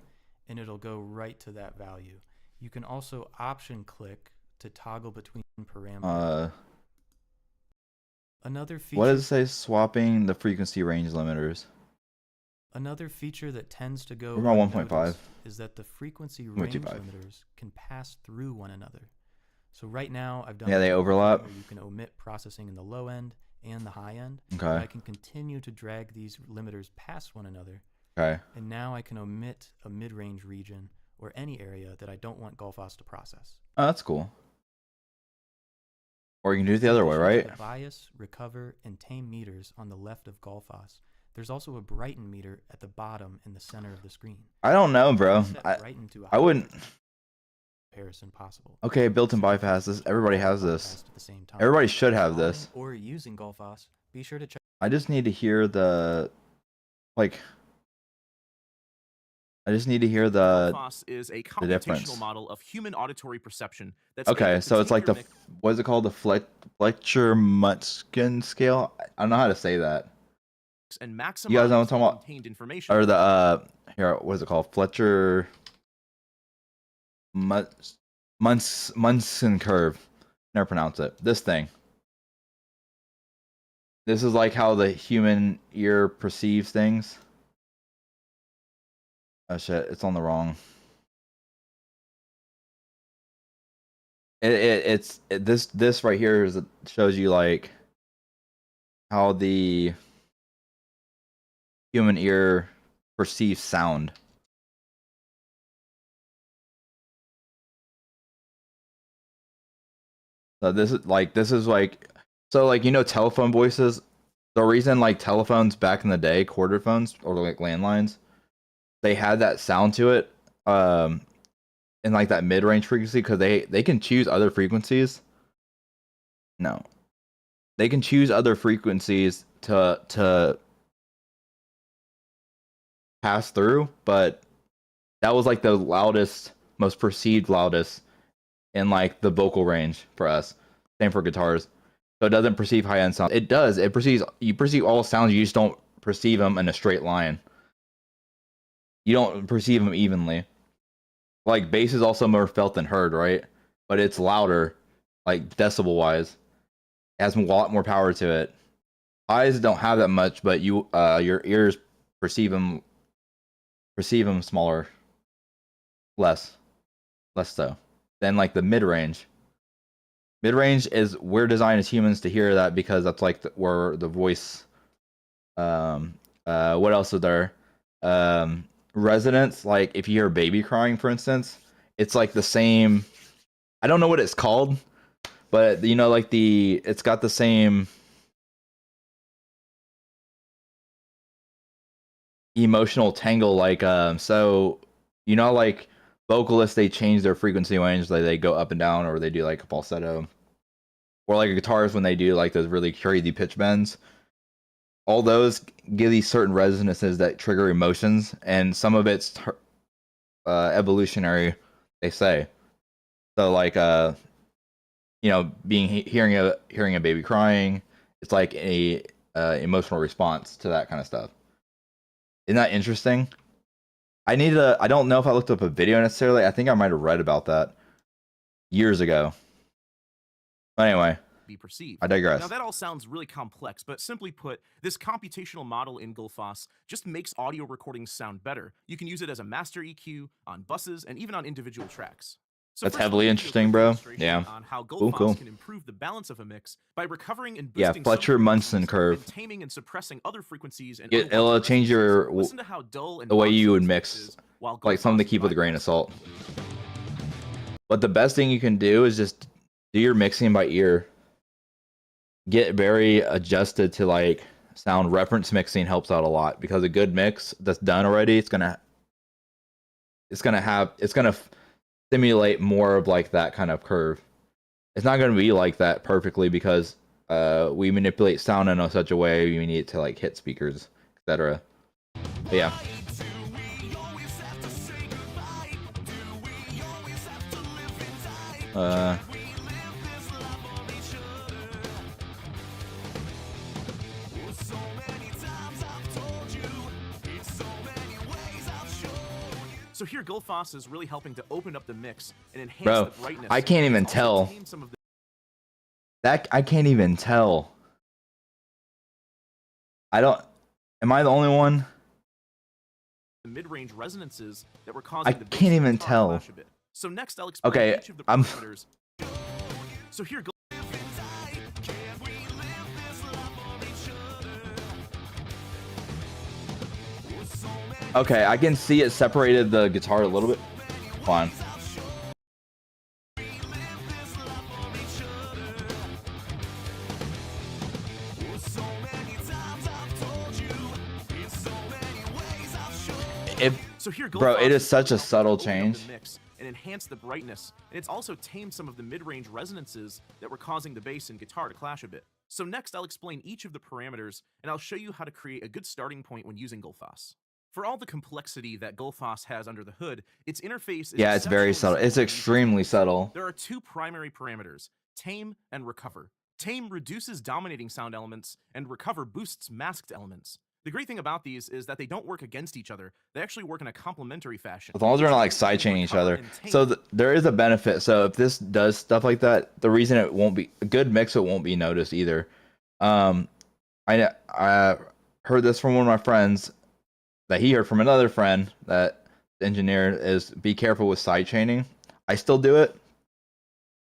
and it'll go right to that value. You can also option click to toggle between parameters. Another feature. What does it say? Swapping the frequency range limiters. Another feature that tends to go about 1.5 is that the frequency range limiters can pass through one another. So right now I've done they overlap. Where you can omit processing in the low end and the high end. Okay. I can continue to drag these limiters past one another. Okay. And now I can omit a mid-range region or any area that I don't want Golfos to process. Oh, that's cool. Or you can do it the other way, right? The bias, recover, and tame meters on the left of Golfos. There's also a brighten meter at the bottom in the center of the screen. I don't know, bro. I wouldn't. Comparison possible. Okay, built-in bypasses. Everybody has this. Everybody should have this. Or using Golfos. Be sure to check. I just need to hear the, like. I just need to hear the. Golfos is a the difference. computational model of human auditory perception. That's okay, so it's like the what is it called? The Fletcher-Mutzkin scale. I don't know how to say that. And maximize you guys know what I'm talking contained information. Or the here, what is it called? Fletcher. Munson curve. Never pronounce it. This thing. This is like how the human ear perceives things. Oh shit! It's on the wrong. This right here shows you like how the human ear perceives sound. So this is like telephone voices. The reason like telephones back in the day, quarter phones or like landlines, they had that sound to it, in like that mid-range frequency because they can choose other frequencies. No, they can choose other frequencies to pass through, but that was like the loudest, most perceived loudest in like the vocal range for us. Same for guitars. So it doesn't perceive high end sound. It does. It perceives, you perceive all sounds. You just don't perceive them in a straight line. You don't perceive them evenly. Like bass is also more felt than heard, right? But it's louder, like decibel wise. It has a lot more power to it. Highs don't have that much, but your ears perceive them smaller, less so. Then like the mid range. Mid range is we're designed as humans to hear that because that's like where the voice. What else is there? Resonance. Like if you hear a baby crying, for instance, it's like the same. I don't know what it's called, but you know, like it's got the same emotional tangle. Like so you know, like vocalists, they change their frequency range, like they go up and down, or they do like a falsetto, or like a guitarist when they do like those really crazy pitch bends. All those give these certain resonances that trigger emotions, and some of it's evolutionary, they say. So like you know, hearing a baby crying, it's like a emotional response to that kind of stuff. Isn't that interesting? I don't know if I looked up a video necessarily. I think I might have read about that years ago. But anyway, be perceived. I digress. Now that all sounds really complex, but simply put, this computational model in Gullfoss just makes audio recordings sound better. You can use it as a master EQ on buses and even on individual tracks. So that's heavily interesting, bro. Yeah. On how cool. can improve the balance of a mix by recovering and boosting. Yeah, Fletcher-Munson curve. And taming and suppressing other frequencies and it'll change the way you would mix, like something to keep with a grain of salt. But the best thing you can do is just do your mixing by ear. Get very adjusted to like sound. Reference mixing helps out a lot because a good mix that's done already, it's gonna simulate more of like that kind of curve. It's not gonna be like that perfectly because we manipulate sound in such a way you need to like hit speakers, etc. But yeah. So here, Gullfoss is really helping to open up the mix and enhance the brightness. I can't even tell. I can't even tell. Am I the only one? The mid-range resonances that were causing I can't even tell. So next, I'll explain each of the parameters. So here, okay, I can see it separated the guitar a little bit. Fine. Bro, it is such a subtle change. And enhance the brightness, and it's also tamed some of the mid-range resonances that were causing the bass and guitar to clash a bit. So next, I'll explain each of the parameters, and I'll show you how to create a good starting point when using Gullfoss. For all the complexity that Gullfoss has under the hood, its interface is it's very subtle. It's extremely subtle. There are two primary parameters, tame and recover. Tame reduces dominating sound elements, and recover boosts masked elements. The great thing about these is that they don't work against each other. They actually work in a complementary fashion. As long as they're not like sidechaining each other. So there is a benefit. So if this does stuff like that, the reason it won't be a good mix, it won't be noticed either. I heard this from one of my friends that he heard from another friend that the engineer is be careful with sidechaining. I still do it,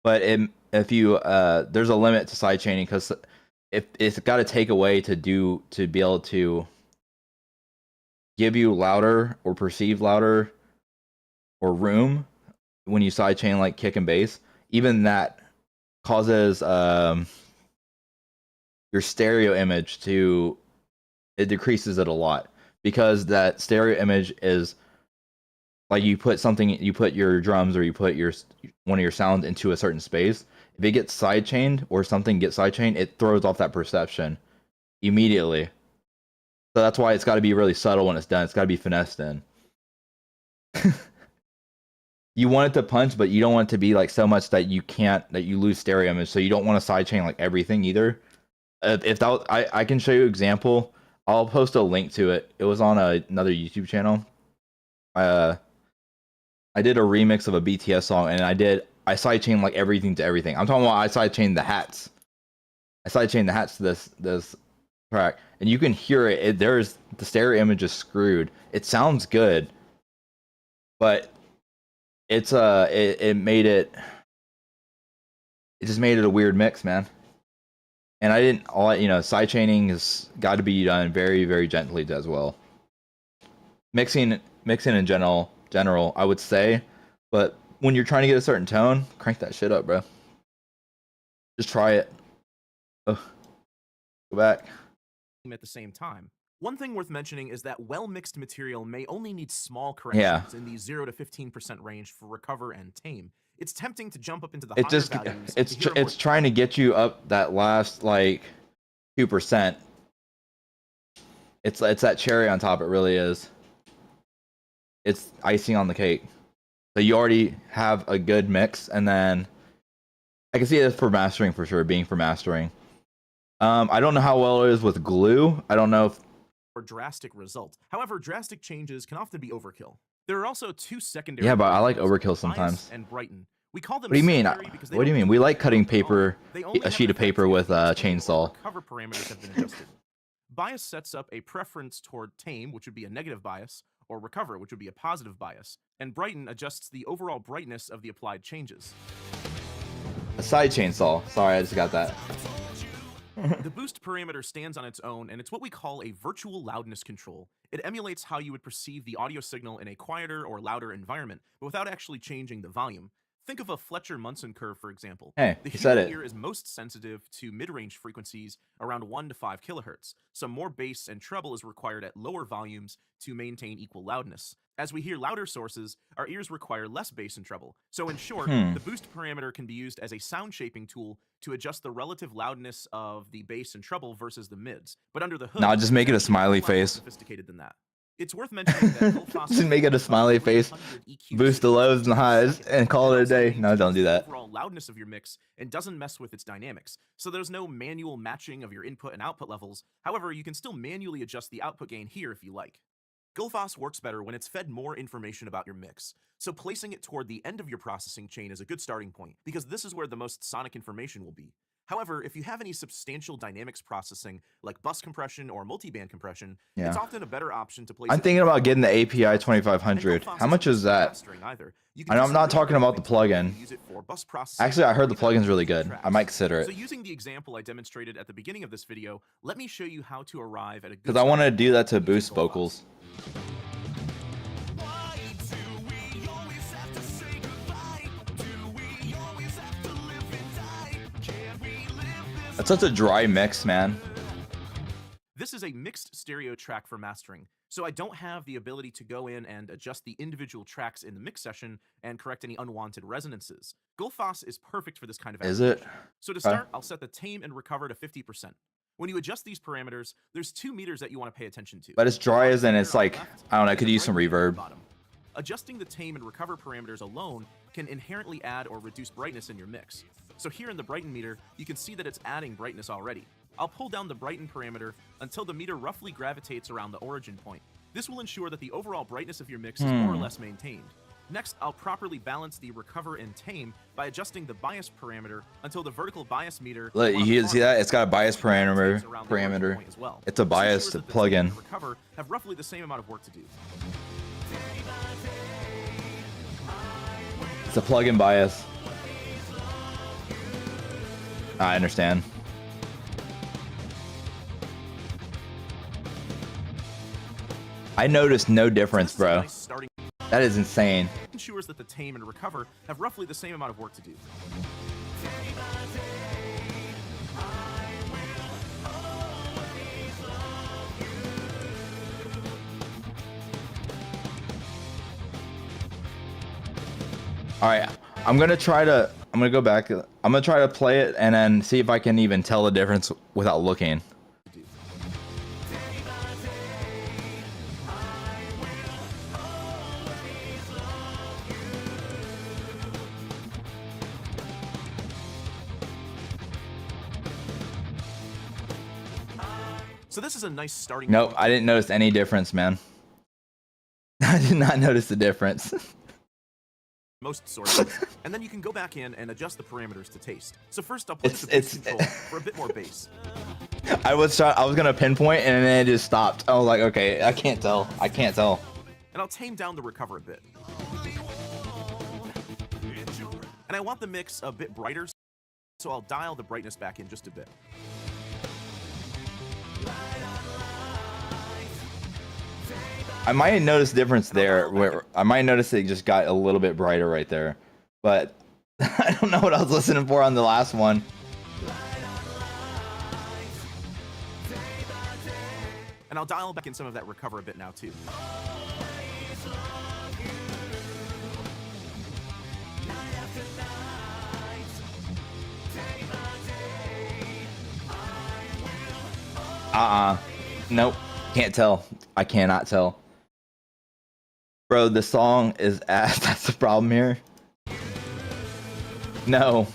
but if you there's a limit to sidechaining because if it's got to take away to be able to give you louder or perceive louder or room when you sidechain like kick and bass, even that causes your stereo image it decreases it a lot because that stereo image is like you put your drums or you put one of your sounds into a certain space. If it gets sidechained or something gets sidechained, it throws off that perception immediately. So that's why it's got to be really subtle when it's done. It's got to be finessed in. you want it to punch, but you don't want it to be like so much that you lose stereo image. So you don't want to sidechain like everything either. If that was, I can show you an example. I'll post a link to it. It was on another YouTube channel. I did a remix of a BTS song, and I sidechained like everything to everything. I'm talking about I sidechained the hats. I sidechained the hats to this track, and you can hear it. There's the stereo image is screwed. It sounds good, but it's it made it. It just made it a weird mix, man. And I didn't sidechaining has got to be done very, very gently as well. Mixing in general, I would say, but when you're trying to get a certain tone, crank that shit up, bro. Just try it. Oh, go back. At the same time. One thing worth mentioning is that well-mixed material may only need small corrections in the 0 to 15% range for recover and tame. It's tempting to jump up into the higher values. It's trying to get you up that last like 2%. It's that cherry on top. It really is. It's icing on the cake. So you already have a good mix, and then I can see it for mastering for sure. Being for mastering. I don't know how well it is with glue. I don't know if or drastic result. However, drastic changes can often be overkill. There are also two secondary. Yeah, but I like overkill sometimes. And brighten. We call them. What do you mean? What do you mean? We like cutting paper, a sheet of paper with a chainsaw. Cover parameters have been adjusted. Bias sets up a preference toward tame, which would be a negative bias, or recover, which would be a positive bias, and brighten adjusts the overall brightness of the applied changes. A side chainsaw. Sorry, I just got that. The boost parameter stands on its own, and it's what we call a virtual loudness control. It emulates how you would perceive the audio signal in a quieter or louder environment, but without actually changing the volume. Think of a Fletcher-Munson curve, for example. Hey, the he said it. ear is most sensitive to mid-range frequencies around 1 to 5 kilohertz, so more bass and treble is required at lower volumes to maintain equal loudness. As we hear louder sources, our ears require less bass and treble. So in short, the boost parameter can be used as a sound shaping tool to adjust the relative loudness of the bass and treble versus the mids. But under the hood, no, just make it a smiley face. Sophisticated than that. It's worth mentioning that just make it a smiley face, boost the lows and highs, and call it a day. No, don't do that. Overall loudness of your mix and doesn't mess with its dynamics. So there's no manual matching of your input and output levels. However, you can still manually adjust the output gain here if you like. Gullfoss works better when it's fed more information about your mix, so placing it toward the end of your processing chain is a good starting point, because this is where the most sonic information will be. However, if you have any substantial dynamics processing, like bus compression or multiband compression, it's often a better option to place. I'm thinking about getting the API 2500. How much is that? I know I'm not talking about the plugin. Actually, I heard the plugin's really good. I might consider it. So using the example I demonstrated at the beginning of this video, let me show you how to arrive at a good. Because I want to do that to boost vocals. That's such a dry mix, man. This is a mixed stereo track for mastering, so I don't have the ability to go in and adjust the individual tracks in the mix session and correct any unwanted resonances. Gullfoss is perfect for this kind of application. Is it? So to start, I'll set the tame and recover to 50%. When you adjust these parameters, there's 2 meters that you want to pay attention to. But it's dry as in it's like, I don't know, I could use some reverb. Adjusting the tame and recover parameters alone can inherently add or reduce brightness in your mix. So here in the brighten meter, you can see that it's adding brightness already. I'll pull down the brighten parameter until the meter roughly gravitates around the origin point. This will ensure that the overall brightness of your mix is more or less maintained. Next, I'll properly balance the recover and tame by adjusting the bias parameter until the vertical bias meter. Look, you see that? It's got a bias parameter. As well. It's a bias plugin. Recover have roughly the same amount of work to do. It's a plugin bias. I understand. I noticed no difference, bro. That is insane. Ensures that the tame and recover have roughly the same amount of work to do. All right, I'm gonna go back. I'm gonna try to play it and then see if I can even tell the difference without looking. So this is a nice starting Nope, point. I didn't notice any difference, man. I did not notice the difference. Most sources, and then you can go back in and adjust the parameters to taste. So first, I'll place the boost control for a bit more bass. I was gonna pinpoint and then it just stopped. I was like, okay, I can't tell. I can't tell. And I'll tame down the recover a bit. And I want the mix a bit brighter, so I'll dial the brightness back in just a bit. I might notice difference there. Where I might notice it just got a little bit brighter right there, but I don't know what I was listening for on the last one. And I'll dial back in some of that recover a bit now too. Nope. Can't tell. I cannot tell. Bro, the song is ass. That's the problem here. No.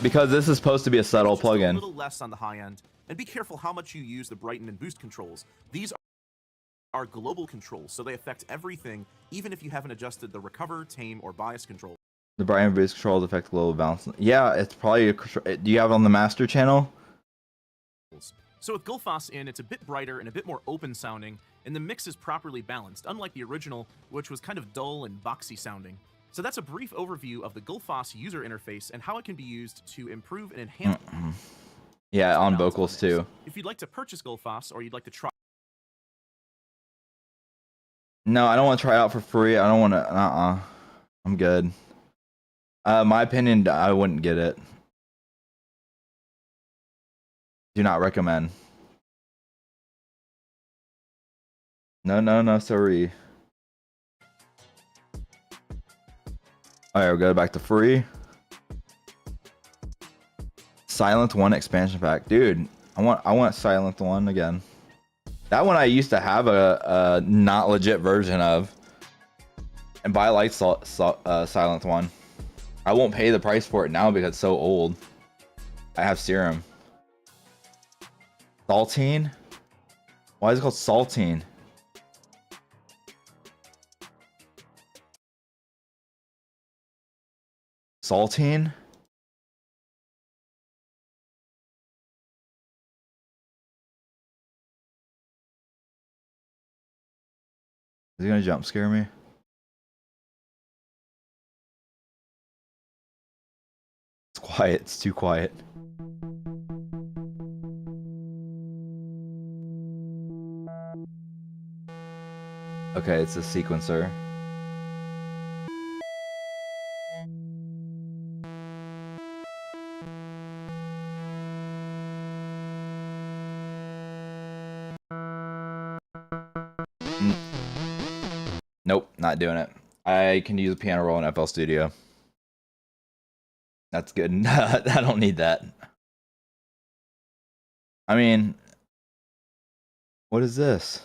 Because this is supposed to be a subtle plugin. A little less on the high end. And be careful how much you use the brighten and boost controls. These are global controls, so they affect everything, even if you haven't adjusted the recover, tame, or bias control. The brighten and boost controls affect global balance. Yeah, it's probably do you have it on the master channel? So with Gullfoss in, it's a bit brighter and a bit more open sounding, and the mix is properly balanced, unlike the original, which was kind of dull and boxy sounding. So that's a brief overview of the Gullfoss user interface and how it can be used to improve and enhance. Yeah, on vocals too. If you'd like to purchase Gullfoss or you'd like to try. No, I don't want to try out for free. I don't want to. I'm good. My opinion, I wouldn't get it. Do not recommend. No, sorry. Alright, we'll go back to free. Silent 1 expansion pack. Dude, I want Silent 1 again. That one I used to have a not legit version of. And I like Silent 1. I won't pay the price for it now because it's so old. I have Serum. Saltine? Why is it called Saltine? Saltine? Is he gonna jump scare me? It's quiet. It's too quiet. Okay, it's a sequencer. Nope, not doing it. I can use a piano roll in FL Studio. That's good. I don't need that. I mean, what is this?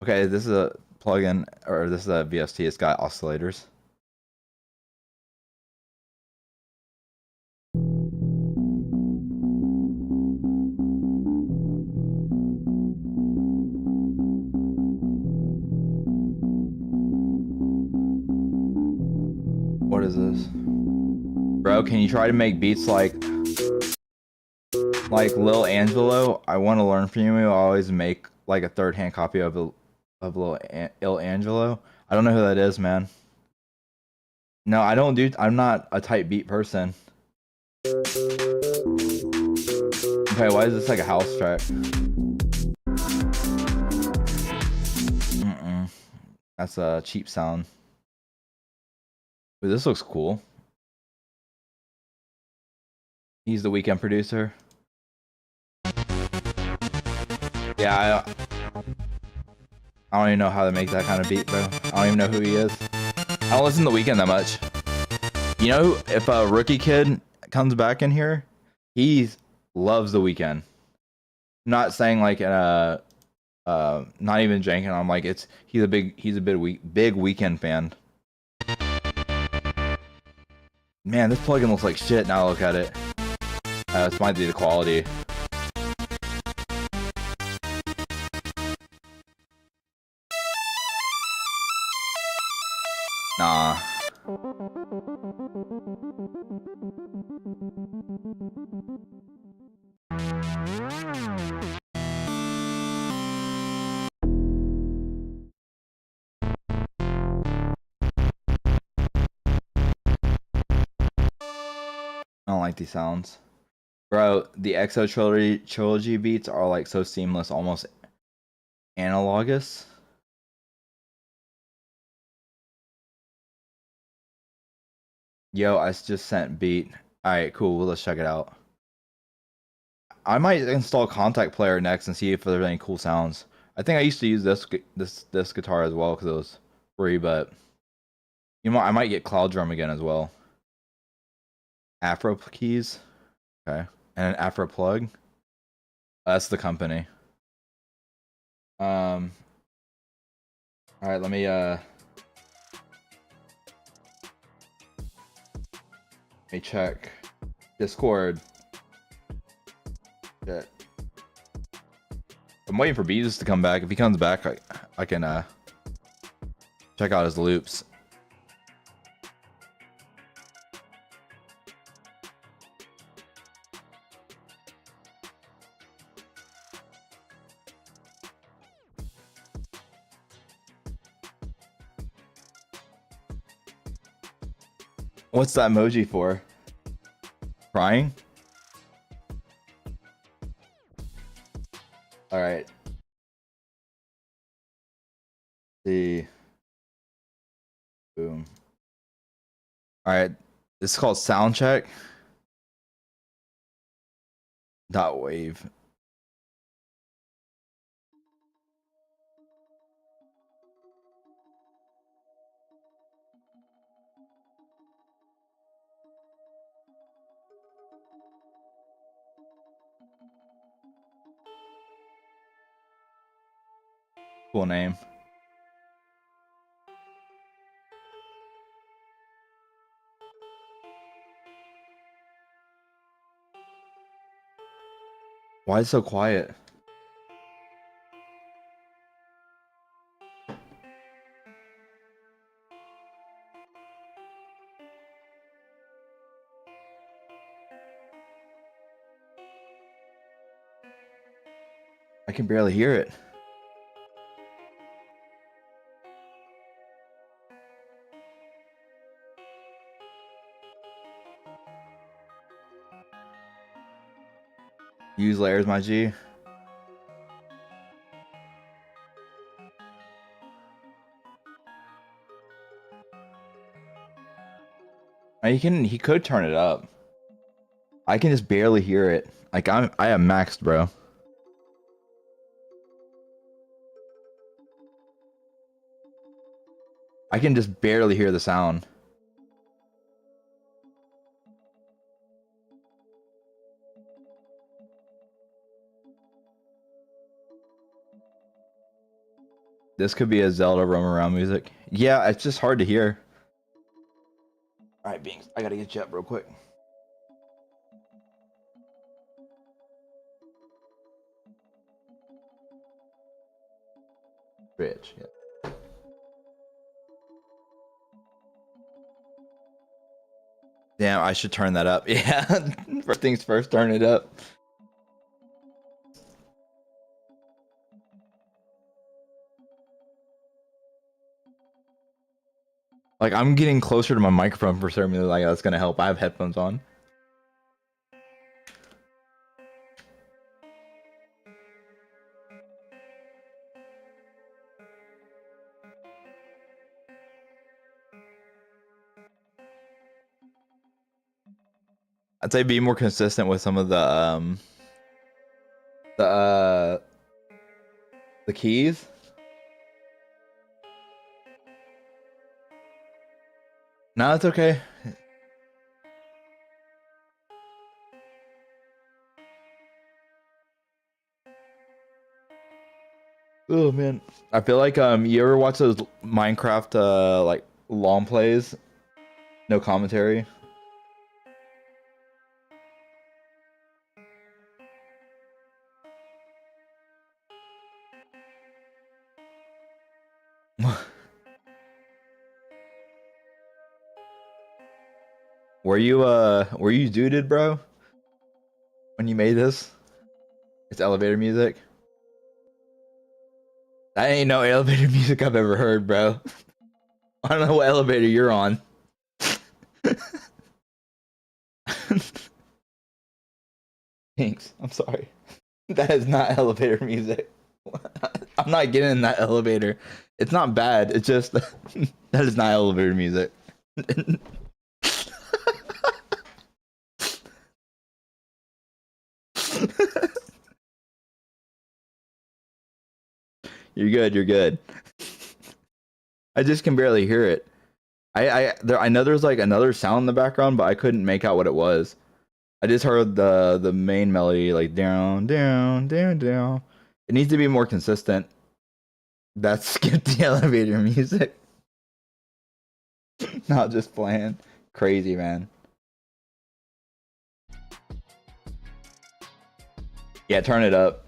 Okay, this is a plugin, or this is a VST. It's got oscillators. What is this? Bro, can you try to make beats like Lil Angelo? I want to learn from you. I always make like a third-hand copy of Lil Angelo. I don't know who that is, man. No, I don't do. I'm not a type beat person. Okay, why is this like a house track? That's a cheap sound. Ooh, this looks cool. He's the weekend producer. Yeah, I don't even know how to make that kind of beat, bro. I don't even know who he is. I don't listen to The Weeknd that much. You know, if a rookie kid comes back in here, he loves The Weeknd. I'm not saying like not even janking. I'm like he's a big Weeknd fan. Man, this plugin looks like shit now I look at it. This might be the quality. Nah. I don't like these sounds. Bro, the EXO trilogy beats are like so seamless, almost analogous. Yo, I just sent beat. Alright, cool. Well, let's check it out. I might install Contact Player next and see if there's any cool sounds. I think I used to use this guitar as well because it was free, but you know, I might get Cloud Drum again as well. Afro keys, okay, and an Afro plug. That's the company. All right, let me check Discord. Shit. I'm waiting for Beezus to come back. If he comes back, I can check out his loops. What's that emoji for? Crying? All right. See. Boom. All right. This is called sound check. Dot wave. Cool name. Why is it so quiet? I can barely hear it. Use layers, my G. He could turn it up. I can just barely hear it. Like I am maxed, bro. I can just barely hear the sound. This could be a Zelda roam around music. Yeah, it's just hard to hear. All right, Beans, I gotta get you up real quick. Rich, yeah. Damn, I should turn that up. Yeah, first things first, turn it up. Like I'm getting closer to my microphone for certain reason. Like that's gonna help. I have headphones on. I'd say be more consistent with some of the uh the keys. No, it's okay. Oh man, I feel like you ever watch those Minecraft like long plays, no commentary? were you zooted, bro? When you made this? It's elevator music. That ain't no elevator music I've ever heard, bro. I don't know what elevator you're on. Thanks. I'm sorry. That is not elevator music. I'm not getting in that elevator. It's not bad. It's just that is not elevator music. You're good. You're good. I just can barely hear it. I know there's like another sound in the background, but I couldn't make out what it was. I just heard the main melody like down, down, down, down. It needs to be more consistent. That's skip the elevator music. Not just playing. Crazy, man. Yeah, turn it up.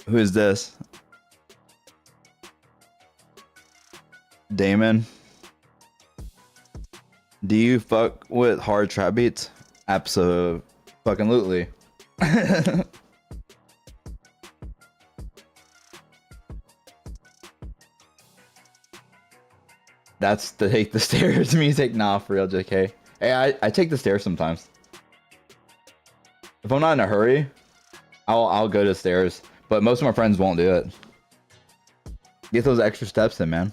Who is this? Damon? Do you fuck with hard trap beats? Absolutely. That's the take the stairs music. Nah, for real, JK. Hey, I take the stairs sometimes. If I'm not in a hurry, I'll go to the stairs. But most of my friends won't do it. Get those extra steps in, man.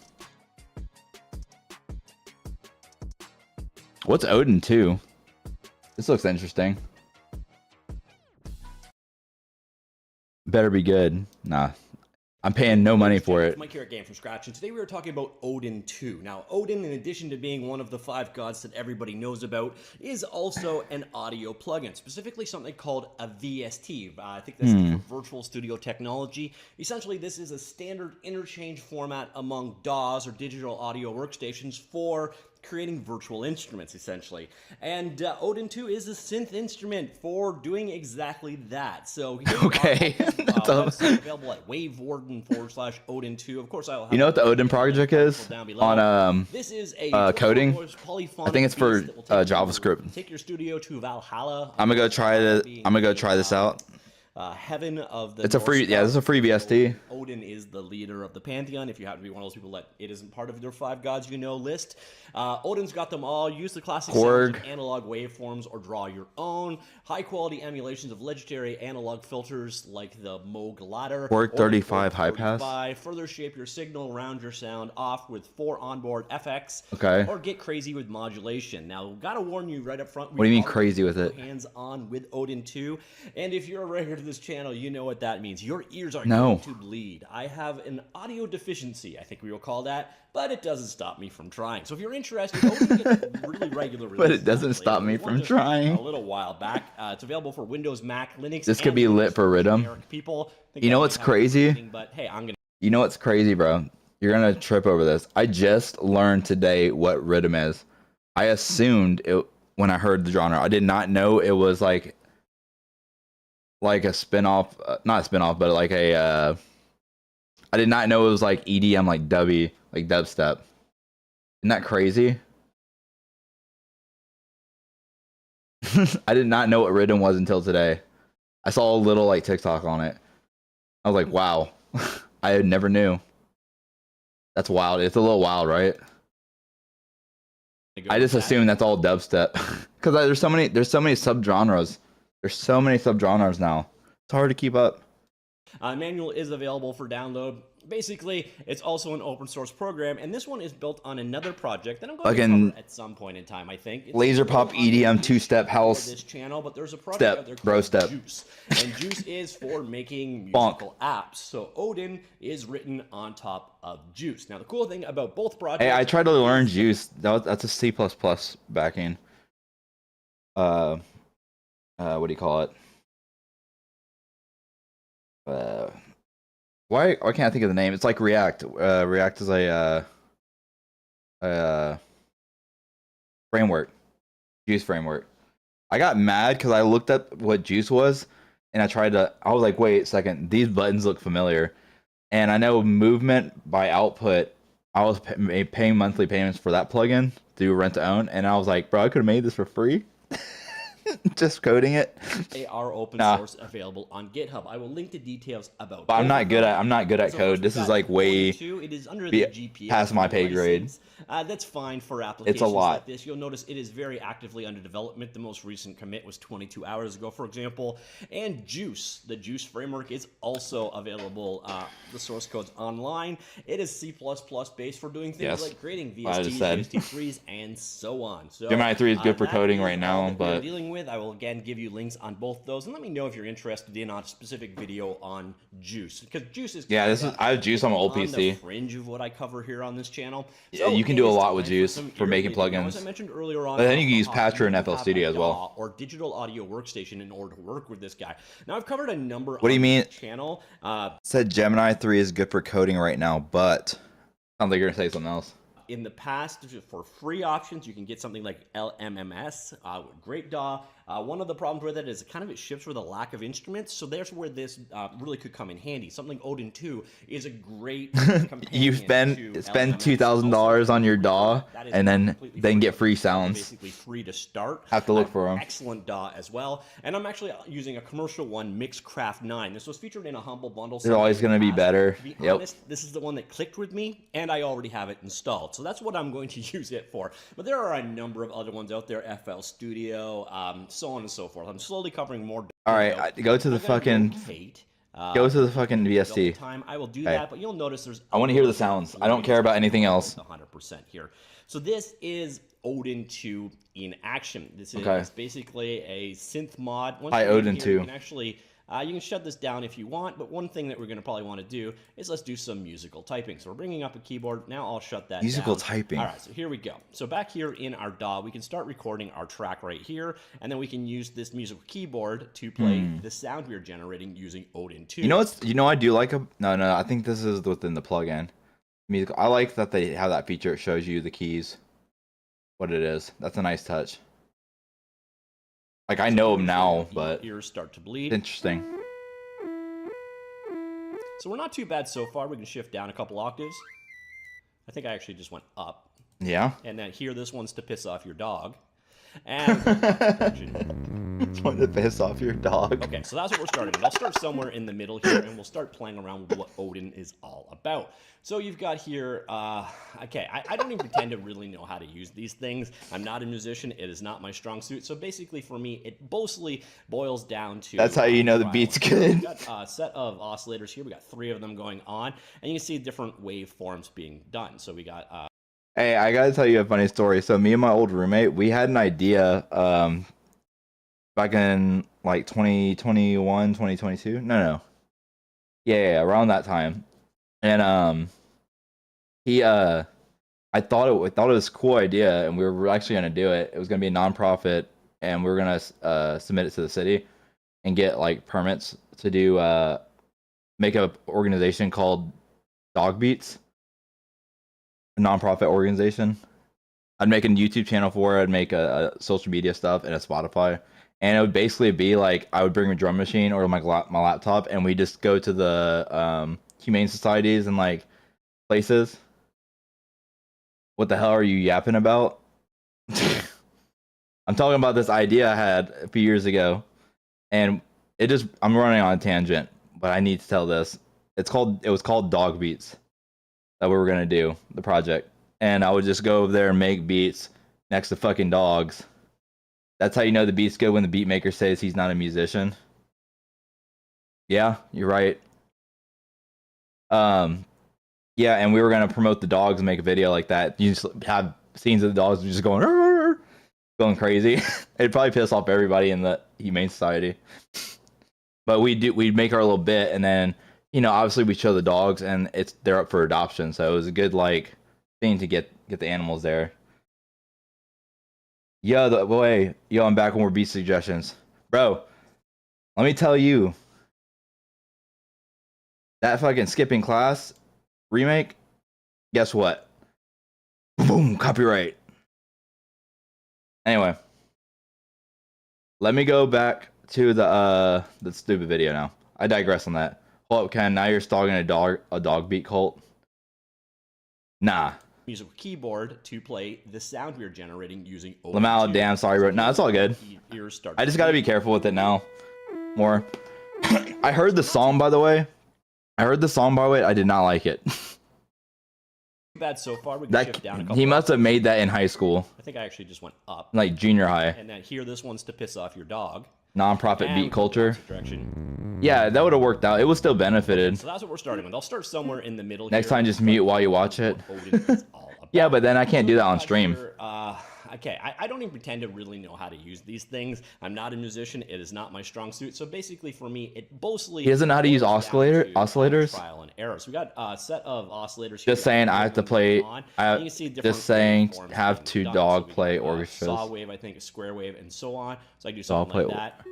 What's Odin 2? This looks interesting. Better be good. Nah. I'm paying no money for it. Mike here at Game from Scratch, and today we are talking about Odin 2. Now, Odin, in addition to being one of the 5 gods that everybody knows about, is also an audio plugin, specifically something called a VST. I think that's for Virtual Studio Technology. Essentially, this is a standard interchange format among DAWs, or digital audio workstations, for creating virtual instruments, essentially. And Odin 2 is a synth instrument for doing exactly that. So okay. Website available at wavewarden/Odin 2. Of course, I'll have, you know what the Odin project is on this is a coding? I think it's for JavaScript. Take your studio to Valhalla. I'm gonna go try this out. Heaven of the It's a free, yeah, this is a free VST. Odin is the leader of the pantheon. If you happen to be one of those people that it isn't part of their 5 gods you know list, Odin's got them all. Use the classic sounds of analog waveforms or draw your own. High quality emulations of legendary analog filters like the Moog ladder. Korg 35 high pass. Further shape your signal, round your sound off with 4 onboard FX. Okay. Or get crazy with modulation. Now, gotta warn you right up front. What do you mean crazy with it? Hands on with Odin 2, and if you're a regular this channel, you know what that means. Your ears are going to bleed. I have an audio deficiency, I think we will call that, but it doesn't stop me from trying. So if you're interested, really regular releases. But it doesn't stop me from trying. A little while back. It's available for Windows, Mac, Linux. This could be lit for Rhythm. You know what's crazy? But hey, you know what's crazy, bro? You're gonna trip over this. I just learned today what Rhythm is. I assumed it when I heard the genre. I did not know it was like a spin-off, not a spin-off, but like a I did not know it was like EDM, like dubby, like dubstep. Isn't that crazy? I did not know what Rhythm was until today. I saw a little like TikTok on it. I was like, wow. I never knew. That's wild. It's a little wild, right? I just assume that's all dubstep because there's so many subgenres. There's so many subgenres now. It's hard to keep up. Manual is available for download. Basically, it's also an open source program, and this one is built on another project that I'm going to cover at some point in time, I think. It's Laser Pop EDM 2-step house. This channel, but there's a project out there called Juice. And Juice is for making musical apps. So Odin is written on top of Juice. Now, the cool thing about both projects... Hey, I tried to learn Juice. That's a C++ backing. What do you call it? Why can't I think of the name? It's like React. React is a framework. Juice framework. I got mad because I looked up what Juice was, and I was like, wait a second, these buttons look familiar. And I know movement by output, I was paying monthly payments for that plugin through rent to own, and I was like, bro, I could have made this for free. Just coding it. They are open source, available on GitHub. I will link the details about. But I'm not good at code. This is like way it is under the GPS past my pay grade. That's fine for applications it's a lot. like this. You'll notice it is very actively under development. The most recent commit was 22 hours ago, for example. And Juice, the Juice framework, is also available. The source code's online. It is C++ based for doing things like creating VSTs, VST3s, and so on. So Gemini 3 is good for coding right now, but dealing with, I will again give you links on both those, and let me know if you're interested in a specific video on Juice, because Juice is I have Juice on my old PC. The fringe of what I cover here on this channel. So you can do a lot with Juice for making plugins. As I mentioned earlier on, but then you can use Patcher and FL Studio as well, or digital audio workstation in order to work with this guy. Now I've covered a number. What do you mean? Channel said Gemini 3 is good for coding right now, but sounds like you're gonna say something else. In the past, for free options, you can get something like LMMS, great DAW. One of the problems with it is it ships with a lack of instruments, so there's where this really could come in handy. Something Odin 2 is a great companion. You spend $2,000 on your DAW and then get free sounds. Basically free to start. Have to look for them. Excellent DAW as well. And I'm actually using a commercial one, Mixcraft 9. This was featured in a Humble Bundle. They're always going to be better. To be honest, this is the one that clicked with me, and I already have it installed. So that's what I'm going to use it for. But there are a number of other ones out there, FL Studio, so on and so forth. I'm slowly covering more. All right, go to the fucking VST. Time. I will do that, but you'll notice there's. I want to hear the sounds. I don't care about anything else. 100% here. So this is Odin 2 in action. This is basically a synth mod. Hi, Odin 2. You can actually. You can shut this down if you want, but one thing that we're going to probably want to do is let's do some musical typing. So we're bringing up a keyboard. Now I'll shut that down. Musical typing. All right, so here we go. So back here in our DAW, we can start recording our track right here, and then we can use this musical keyboard to play the sound we're generating using Odin 2. I do like I think this is within the plugin. Musical. I like that they have that feature. It shows you the keys, what it is. That's a nice touch. Like, I know them now, but ears start to bleed. Interesting. So we're not too bad so far. We can shift down a couple octaves. I think I actually just went up. Yeah. And then here, this one's to piss off your dog. And it's one to piss off your dog. Okay, so that's what we're starting with. I'll start somewhere in the middle here, and we'll start playing around with what Odin is all about. So you've got here, okay, I don't even pretend to really know how to use these things. I'm not a musician. It is not my strong suit. So basically for me, it mostly boils down to... That's how you know the beat's good. We've got a set of oscillators here. We got 3 of them going on, and you can see different waveforms being done. So we got... Hey, I gotta tell you a funny story. So me and my old roommate, we had an idea back in like 2021, 2022. No. Yeah, around that time. And I thought it was a cool idea, and we were actually gonna do it. It was gonna be a nonprofit, and we were gonna submit it to the city and get like permits to do make a organization called Dog Beats. A nonprofit organization. I'd make a YouTube channel for it. I'd make a social media stuff and a Spotify, and it would basically be like I would bring a drum machine or my laptop, and we just go to the humane societies and like places. What the hell are you yapping about? I'm talking about this idea I had a few years ago, and I'm running on a tangent, but I need to tell this. It was called Dog Beats. That we were gonna do the project, and I would just go over there and make beats next to fucking dogs. That's how you know the beat's good, when the beat maker says he's not a musician. Yeah, you're right. Yeah, and we were gonna promote the dogs and make a video like that. You just have scenes of the dogs just going crazy. It'd probably piss off everybody in the Humane Society. But we'd make our little bit, and then, you know, obviously we show the dogs, and they're up for adoption, so it was a good like thing to get the animals there. I'm back with more beat suggestions, bro. Let me tell you, that fucking skipping class remake. Guess what? Boom, copyright. Anyway, let me go back to the stupid video now. I digress on that. Hold up, Ken. Now you're stalking a dog beat cult. Nah. Musical keyboard to play the sound we're generating using Lamau, damn, sorry, bro. No, it's all good. I just got to be careful with it now. More. I heard the song, by the way. I did not like it. Bad so far. We can shift down a couple. He must have made that in high school. I think I actually just went up. Like junior high. And then here, this one's to piss off your dog. Non-profit beat culture. Direction. Yeah, that would have worked out. It was still benefited. So that's what we're starting with. I'll start somewhere in the middle. Next time, just mute while you watch it. Yeah, but then I can't do that on stream. Okay, I don't even pretend to really know how to use these things. I'm not a musician. It is not my strong suit. So basically, for me, it mostly... He doesn't know how to use oscillators? Trial and error. So we got a set of oscillators here. Just saying, I have to play... Just saying, have to dog play orchestras. Saw wave, I think, a square wave, and so on. So I do something like that.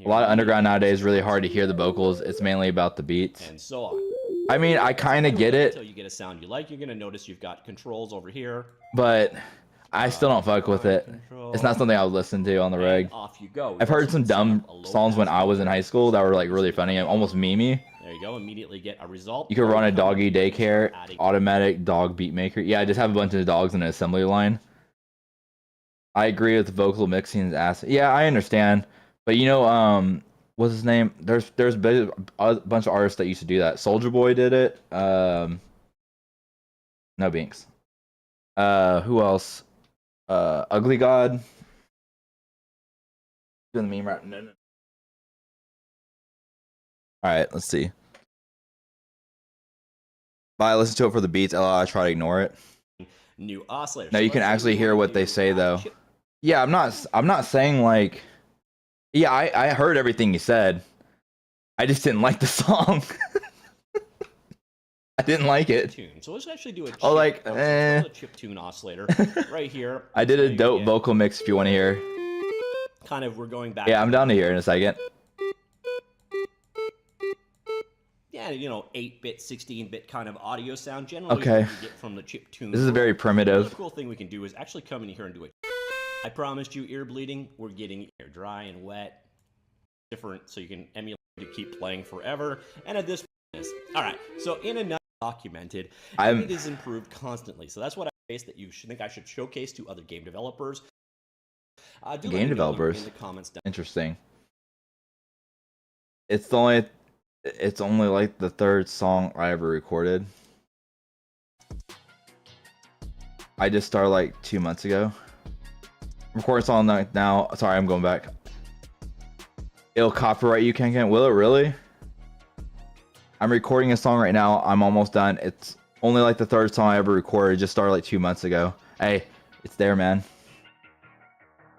A lot of underground nowadays is really hard to hear the vocals. It's mainly about the beats. And so on. I mean, I kind of get it. Until you get a sound you like, you're going to notice you've got controls over here. But I still don't fuck with it. It's not something I would listen to on the reg. Off you go. I've heard some dumb songs when I was in high school that were like really funny and almost memey. There you go. Immediately get a result. You could run a doggy daycare, automatic dog beat maker. Yeah, just have a bunch of dogs in an assembly line. I agree with the vocal mixing ass. Yeah, I understand. But you know, what's his name? There's a bunch of artists that used to do that. Soldier Boy did it. No Binks. Who else? Ugly God. Doing the meme right. No. All right, let's see. But I listen to it for the beats. I try to ignore it. New oscillator. Now you can actually hear what they say though. Yeah, I'm not saying like. Yeah, I heard everything you said. I just didn't like the song. I didn't like it. So let's actually do a chip, chip tune oscillator right here. I did a dope vocal mix if you want to hear. Kind of, we're going back. Yeah, I'm down to hear in a second. Yeah, you know, 8-bit, 16-bit kind of audio sound. Generally, okay. You get from the chip tune. This is very primitive. The cool thing we can do is actually come in here and do it. I promised you ear bleeding. We're getting ear dry and wet. Different, so you can emulate to keep playing forever. And at this point, all right. So in a documented, it is improved constantly. So that's what I face that you should think I should showcase to other game developers. Game developers. In the comments down. Interesting. It's only like the third song I ever recorded. I just started like 2 months ago. Recording song now. Sorry, I'm going back. It'll copyright you, KenKen. Will it really? I'm recording a song right now. I'm almost done. It's only like the third song I ever recorded. It just started like 2 months ago. Hey, it's there, man.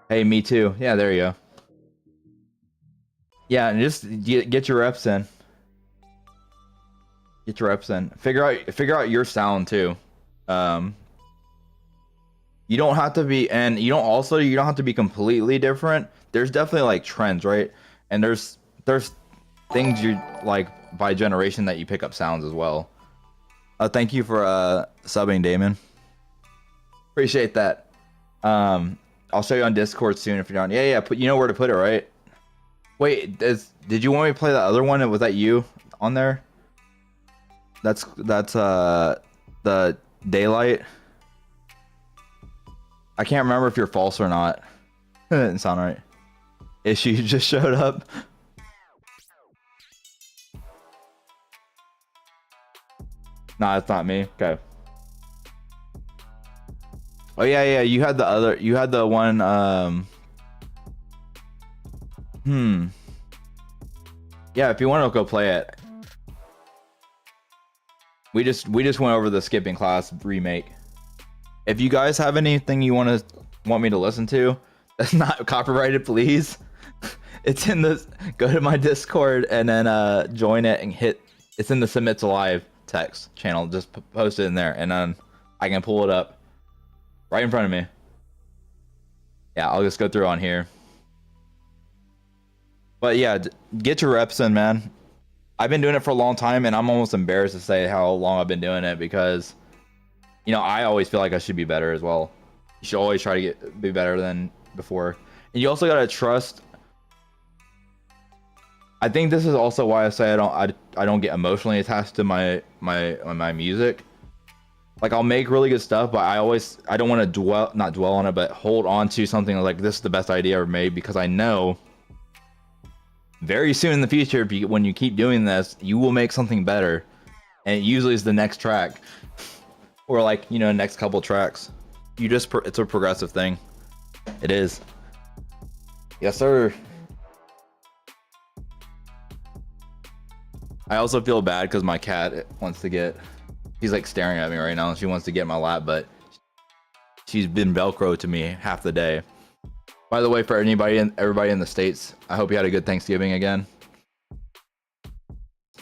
Hey, me too. Yeah, there you go. Yeah, and just get your reps in. Get your reps in. Figure out your sound too. You don't have to be, and you don't have to be completely different. There's definitely like trends, right? And there's things you like by generation that you pick up sounds as well. Thank you for subbing, Damon. Appreciate that. I'll show you on Discord soon if you're down. Yeah. You know where to put it, right? Wait, did you want me to play the other one? Was that you on there? That's the Daylight. I can't remember if you're false or not. That didn't sound right. Issue just showed up. Nah, it's not me. Okay. Oh yeah. You had the one. Yeah, if you want to go play it. We just went over the skipping class remake. If you guys have anything you want me to listen to that's not copyrighted, please. It's in this. Go to my Discord and then join it and hit. It's in the submit to live text channel. Just post it in there and then I can pull it up right in front of me. Yeah, I'll just go through on here. But yeah, get your reps in, man. I've been doing it for a long time and I'm almost embarrassed to say how long I've been doing it because, you know, I always feel like I should be better as well. You should always try to be better than before. And you also got to trust I think this is also why I say I don't get emotionally attached to my music. Like, I'll make really good stuff, but I don't want to not dwell on it, but hold on to something like this is the best idea ever made, because I know very soon in the future, when you keep doing this, you will make something better, and it usually is the next track, or like, you know, next couple tracks. It's a progressive thing. It is. Yes, sir. I also feel bad because my cat wants to get. She's like staring at me right now. She wants to get in my lap, but she's been Velcro to me half the day. By the way, for everybody in the States, I hope you had a good Thanksgiving again.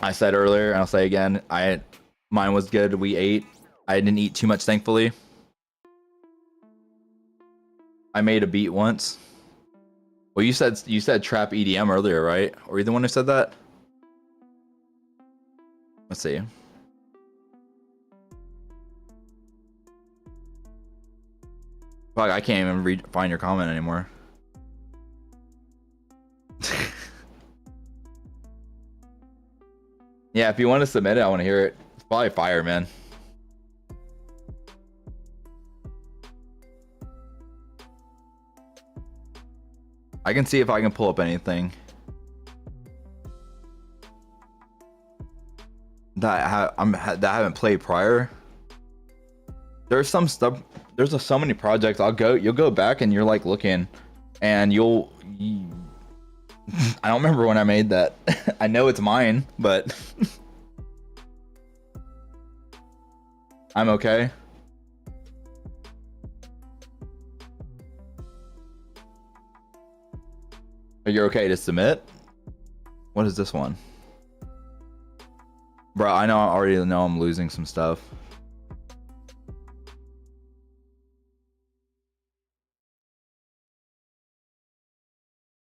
I said earlier, and I'll say again, mine was good. We ate. I didn't eat too much, thankfully. I made a beat once. Well, you said trap EDM earlier, right? Were you the one who said that? Let's see. Fuck, I can't even find your comment anymore. Yeah, if you want to submit it, I want to hear it. It's probably fire, man. I can see if I can pull up anything that that I haven't played prior. There's some stuff. There's so many projects. You'll go back and you're like looking, and I don't remember when I made that. I know it's mine, but I'm okay. Are you okay to submit? What is this one? Bro, I already know I'm losing some stuff.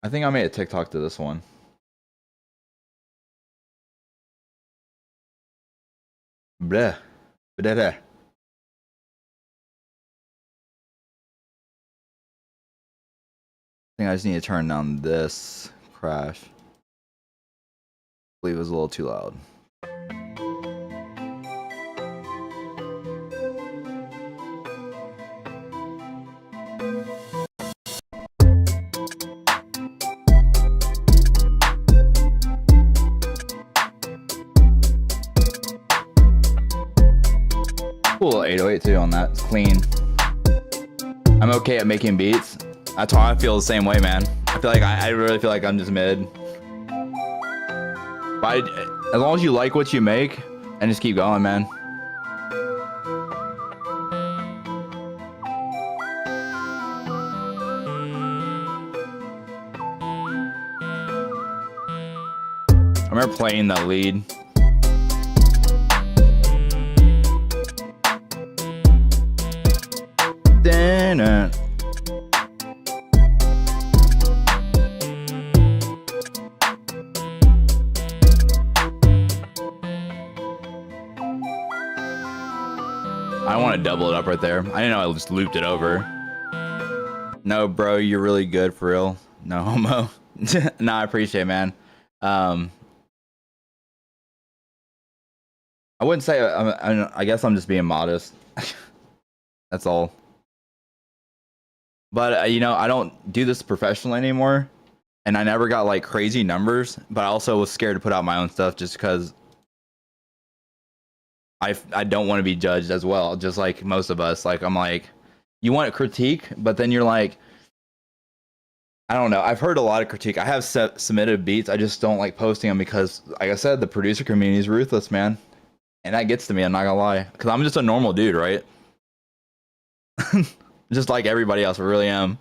I think I made a TikTok to this one. Bleh. Bleh. I think I just need to turn down this crash. I believe it was a little too loud. Cool 808 too on that. It's clean. I'm okay at making beats. That's how I feel the same way, man. I feel like I really feel like I'm just mid. But as long as you like what you make and just keep going, man. I remember playing that lead. Dinner. I want to double it up right there. I didn't know I just looped it over. No, bro, you're really good for real. No homo. No, I appreciate it, man. I wouldn't say. I guess I'm just being modest. That's all. But you know, I don't do this professionally anymore, and I never got like crazy numbers. But I also was scared to put out my own stuff just because I don't want to be judged as well. Just like most of us, like I'm like, you want a critique, but then you're like, I don't know. I've heard a lot of critique. I have submitted beats. I just don't like posting them because, like I said, the producer community is ruthless, man, and that gets to me. I'm not gonna lie, because I'm just a normal dude, right? Just like everybody else, I really am.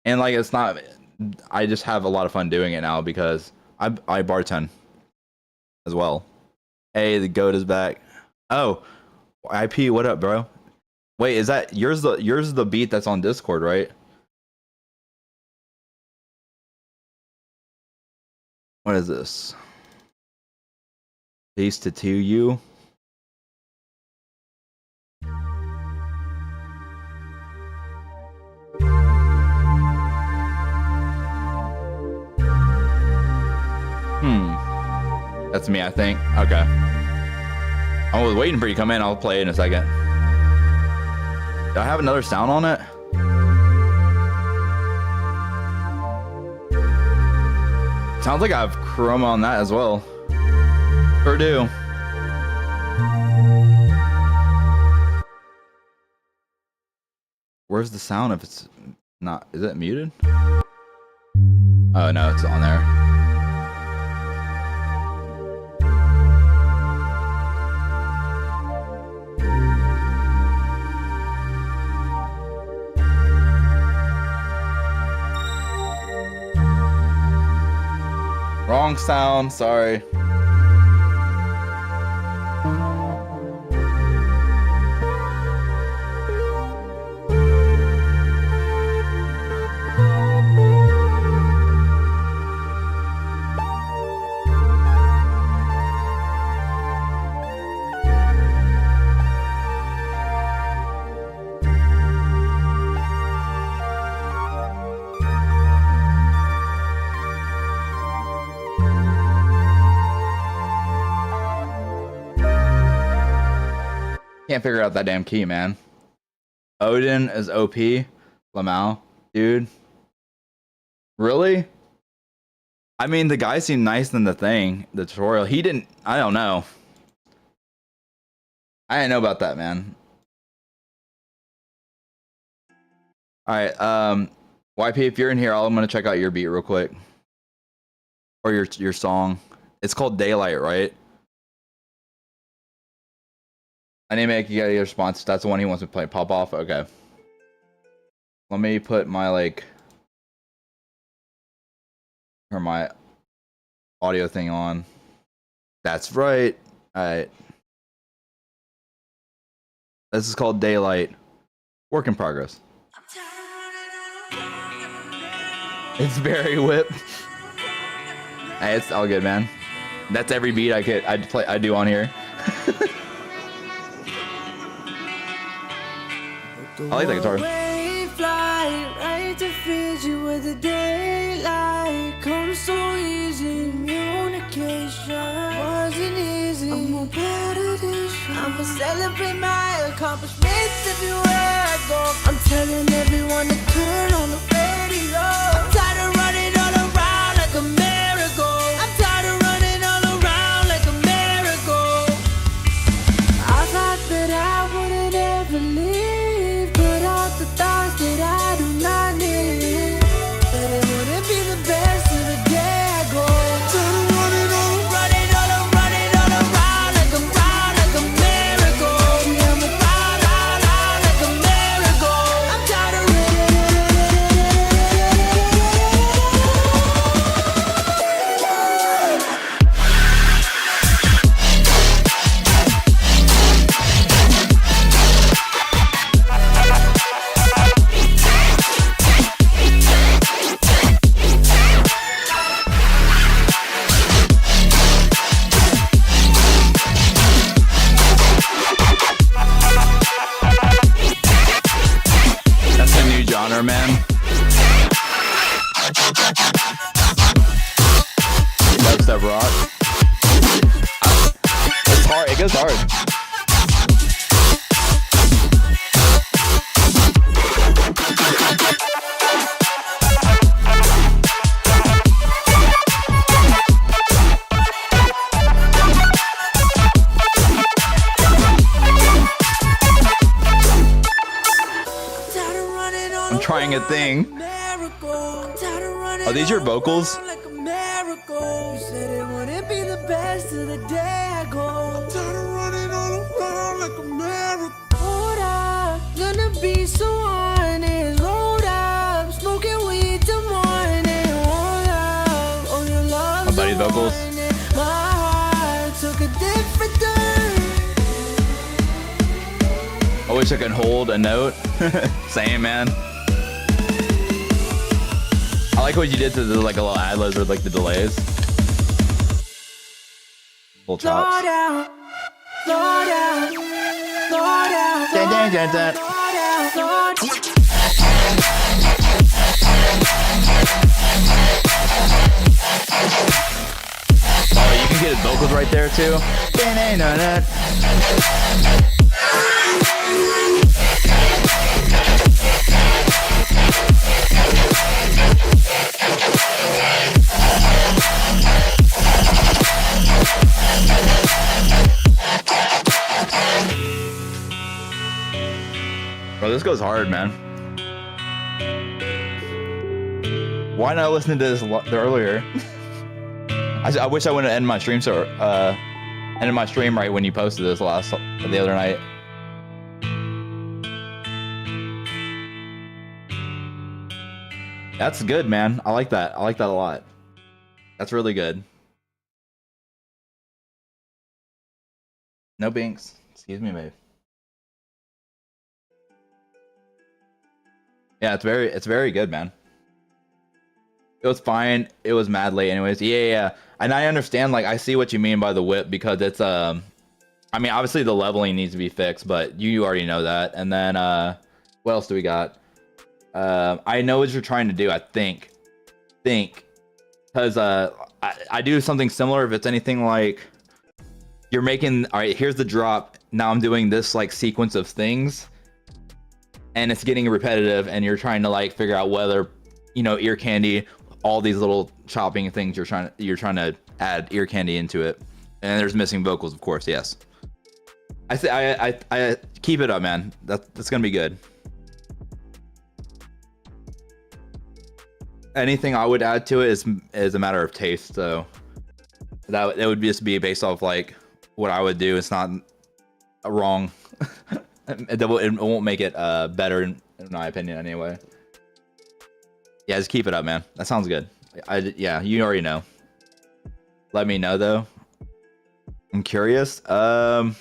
And like, it's not, I just have a lot of fun doing it now because I bartend as well. Hey, the goat is back. Oh, IP, what up, bro? Wait, is that yours? The beat that's on Discord, right? What is this? Peace to you. That's me, I think. Okay. I was waiting for you to come in. I'll play it in a second. Do I have another sound on it? Sounds like I have chroma on that as well. Sure do. Where's the sound if it's not? Is it muted? Oh no, it's on there. Wrong sound, sorry. Can't figure out that damn key, man. Odin is OP. Lamau, dude. Really? I mean, the guy seemed nice in the thing, the tutorial. He didn't. I don't know. I didn't know about that, man. All right, YP, if you're in here, I'm gonna check out your beat real quick, or your song. It's called Daylight, right? I need to make you get a response. That's the one he wants to play. Pop off. Okay. Let me put my my audio thing on. That's right. All right. This is called Daylight. Work in progress. It's very whip. Hey, it's all good, man. That's every beat I do on here. I like that guitar. Fly right to feed you with the daylight. Comes so easy. Communication wasn't easy. I'm a better edition. I'ma celebrate my accomplishments everywhere I go. I'm telling everyone to turn on the radio. I'm tired of running all around like a merry-go. I'm tired of running all around like a merry-go. I thought that I wouldn't ever leave. The thoughts that I do not need, but it wouldn't be the best of the day I go. Running all around like a merry-go. Yeah, I'm round like a merry-go. I'm tired of man. Dubstep rock. It's hard. It goes hard. I'm trying a thing. Are these your vocals? My buddy's vocals. I wish I could hold a note. Same, man. I like what you did to the a little ad-libs or the delays. Little chops. Dun, dun, dun, dun. Oh, you can get his vocals right there too. Bro, this goes hard, man. Why not listen to this earlier? I wish I wouldn't end my stream ended my stream right when you posted this the other night. That's good, man. I like that. I like that a lot. That's really good. No binks. Excuse me, babe. Yeah, it's very good, man. It was fine. It was mad late anyways. Yeah. And I understand, like, I see what you mean by the whip, because it's, I mean, obviously the leveling needs to be fixed, but you already know that. And then, what else do we got? I know what you're trying to do, I think. Because, I do something similar if it's anything like, you're making, all right, here's the drop. Now I'm doing this, like, sequence of things. And it's getting repetitive, and you're trying to, like, figure out whether, you know, ear candy, all these little chopping things you're trying to add ear candy into it. And there's missing vocals, of course. Yes. I keep it up, man. That's gonna be good. Anything I would add to it is a matter of taste. So that would just be based off like what I would do. It's not wrong. It won't make it better in my opinion anyway. Yeah, just keep it up, man. That sounds good. Yeah, you already know. Let me know though. I'm curious. I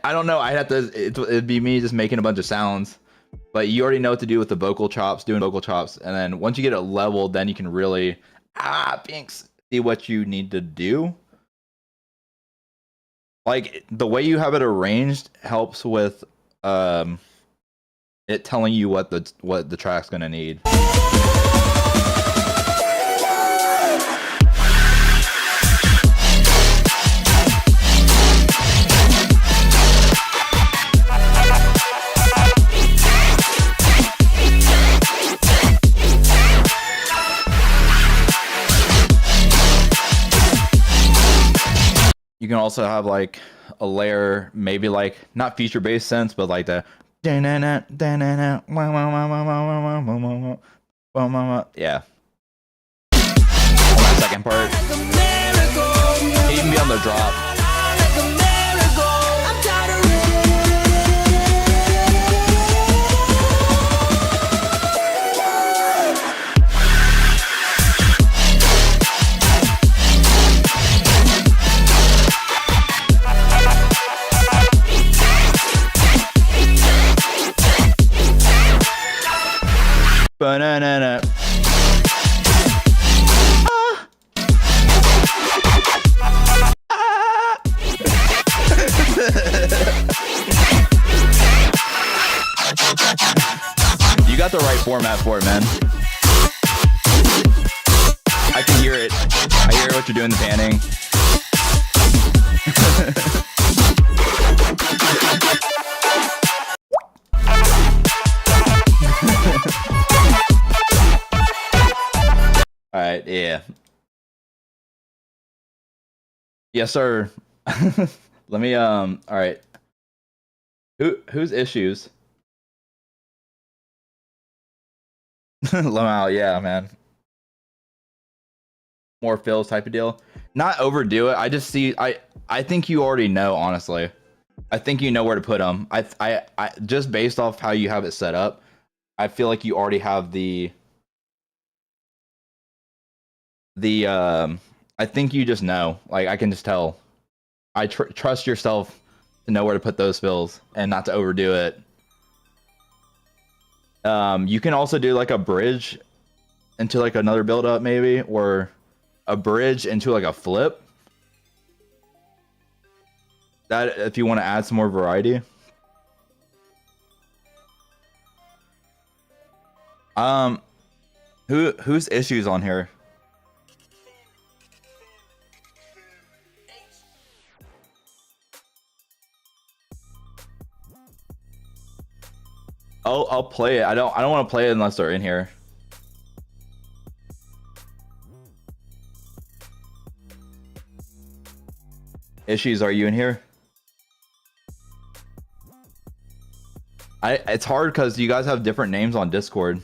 don't know. I'd have to. It'd be me just making a bunch of sounds. But you already know what to do with the vocal chops, doing vocal chops, and then once you get it leveled, then you can really see what you need to do. Like the way you have it arranged helps with it telling you what the track's gonna need. You can also have like a layer, maybe like not feature based sense, but like the yeah. On that second part. It even be on the drop. Banana. You got the right format for it, man. I can hear it. I hear what you're doing, the panning. All right, yeah. Yes, sir. Let me all right. Whose issues? Lamau, yeah, man. More fills type of deal. Not overdo it. I just see I think you already know, honestly. I think you know where to put them. I just based off how you have it set up, I feel like you already have the I think you just know. Like I can just tell. I trust yourself to know where to put those fills and not to overdo it. You can also do like a bridge into like another build up maybe, or a bridge into like a flip. That if you want to add some more variety. Whose issues on here? I'll play it. I don't want to play it unless they're in here. Issues, are you in here? It's hard because you guys have different names on Discord.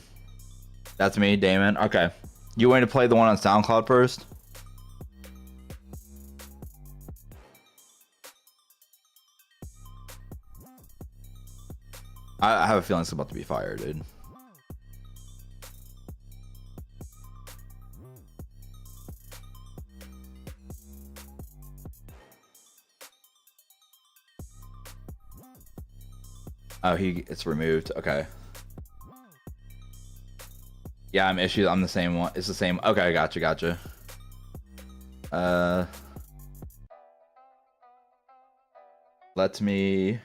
That's me, Damon. Okay. You want to play the one on SoundCloud first? I have a feeling it's about to be fire, dude. Oh, it's removed. Okay. Yeah, I'm issued. I'm the same one. It's the same. Okay, gotcha. Let me.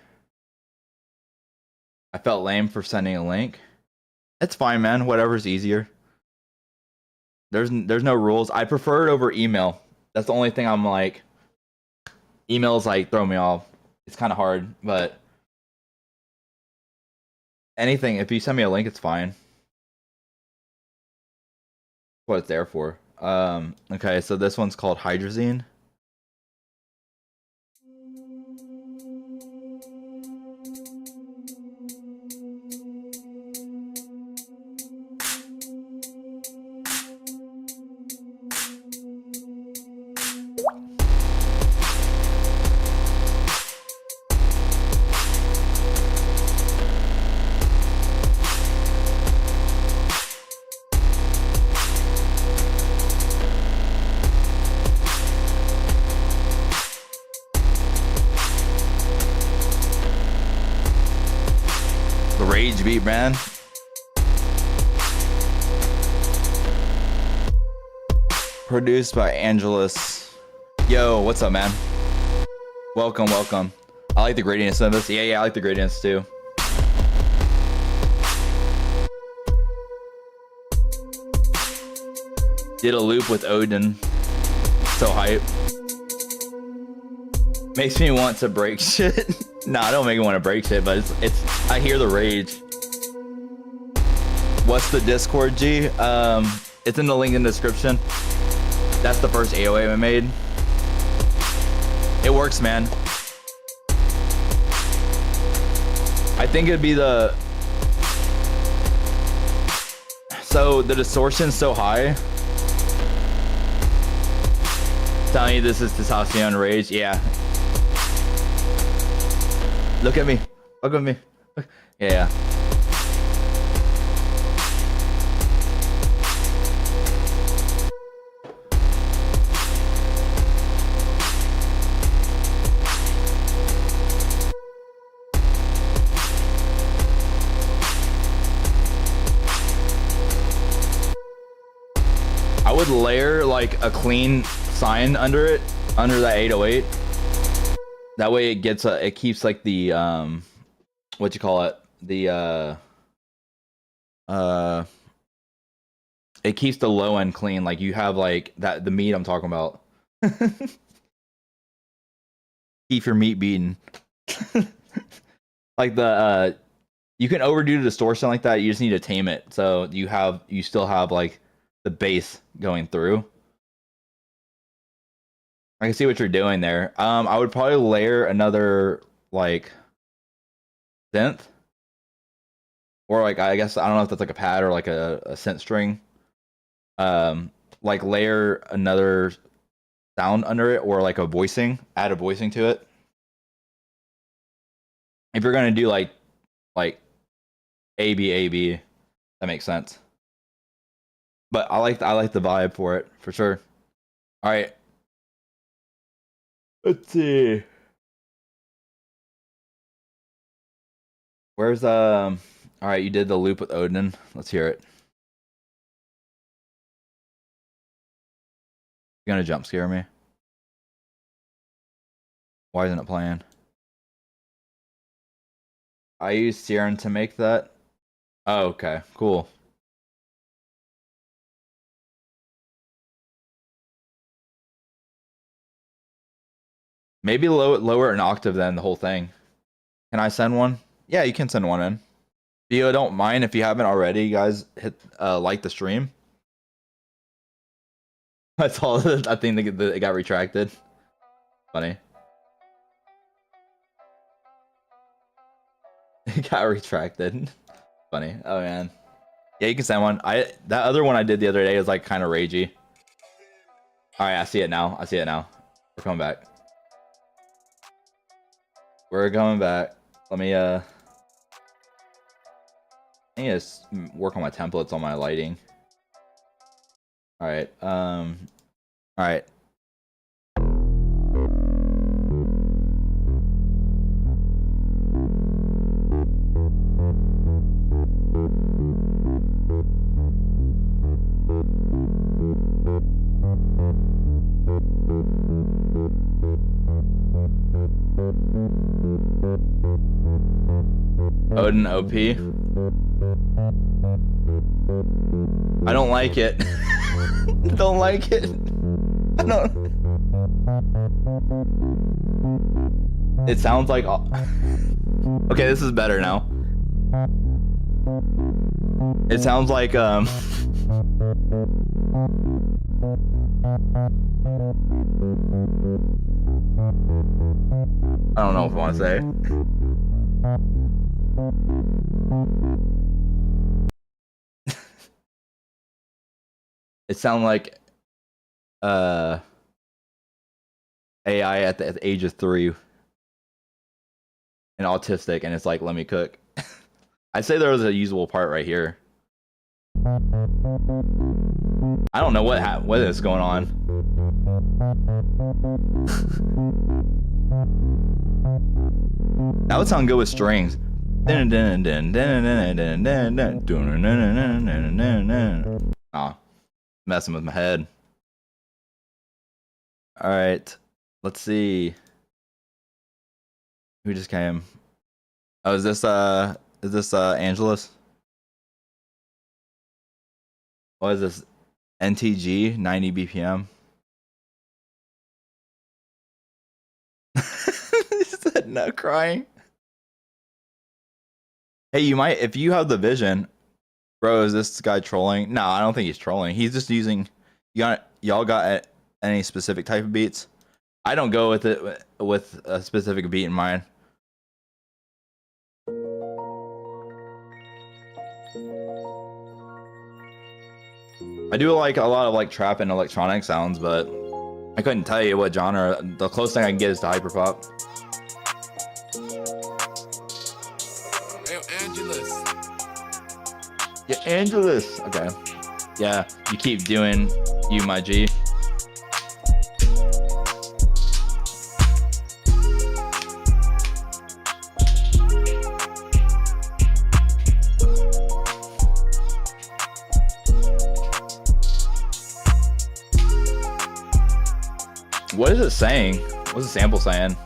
I felt lame for sending a link. It's fine, man. Whatever's easier. There's no rules. I prefer it over email. That's the only thing I'm like. Emails like throw me off. It's kind of hard, but anything. If you send me a link, it's fine. What it's there for. Okay, so this one's called Hydrazine. Rage beat, man. Produced by Angelus. Yo, what's up, man? Welcome. I like the gradients of this. Yeah, I like the gradients too. Did a loop with Odin. So hype. Makes me want to break shit. Nah, I don't make me want to break shit, but it's I hear the rage. What's the Discord, G? It's in the link in the description. That's the first AOA I made. It works, man. I think it'd be the... So, the distortion's so high. Telling you this is testosterone rage, yeah. Look at me. Look at me. Yeah. I would layer like a clean sign under it, under that 808. That way it gets it keeps like the what you call it, the it keeps the low end clean. Like you have like that, the meat I'm talking about. Keep your meat beaten. Like the you can overdo the distortion like that. You just need to tame it so you still have like the bass going through. I can see what you're doing there. I would probably layer another like synth, or like I guess I don't know if that's like a pad or like a synth string. Like layer another sound under it, or like a voicing. Add a voicing to it. If you're gonna do like A B, that makes sense. But I like the vibe for it for sure. All right. Let's see. Where's all right, you did the loop with Odin. Let's hear it. You're gonna jump scare me. Why isn't it playing? I used Siren to make that. Oh, okay, cool. Maybe lower an octave then the whole thing. Can I send one? Yeah, you can send one in. If you don't mind, if you haven't already, guys, hit like the stream. I saw that. I think it got retracted. Funny. It got retracted. Funny. Oh man. Yeah, you can send one. That other one I did the other day is like kind of ragey. All right, I see it now. I see it now. We're coming back. We're coming back. Let me I need to work on my templates on my lighting. All right. All right. Odin OP. I don't like it. Don't like it. I don't. It sounds like. Okay, this is better now. It sounds like I don't know if I want to say. It sounds like AI at the age of 3 and autistic, and it's like, let me cook. I'd say there was a usable part right here. I don't know what is going on. That would sound good with strings. Aw, messing with my head. All right, let's see. Who just came? Oh, is this Angelus? What is this? NTG 90 BPM. He said no crying. Hey, you might, if you have the vision, bro. Is this guy trolling? No, I don't think he's trolling. He's just using. Y'all got any specific type of beats? I don't go with it with a specific beat in mind. I do like a lot of like trap and electronic sounds, but I couldn't tell you what genre. The closest thing I can get is to hyperpop. Hey, Angelus. Yeah, Angelus. Okay. Yeah, you keep doing you, my G. What is it saying? What's the sample saying?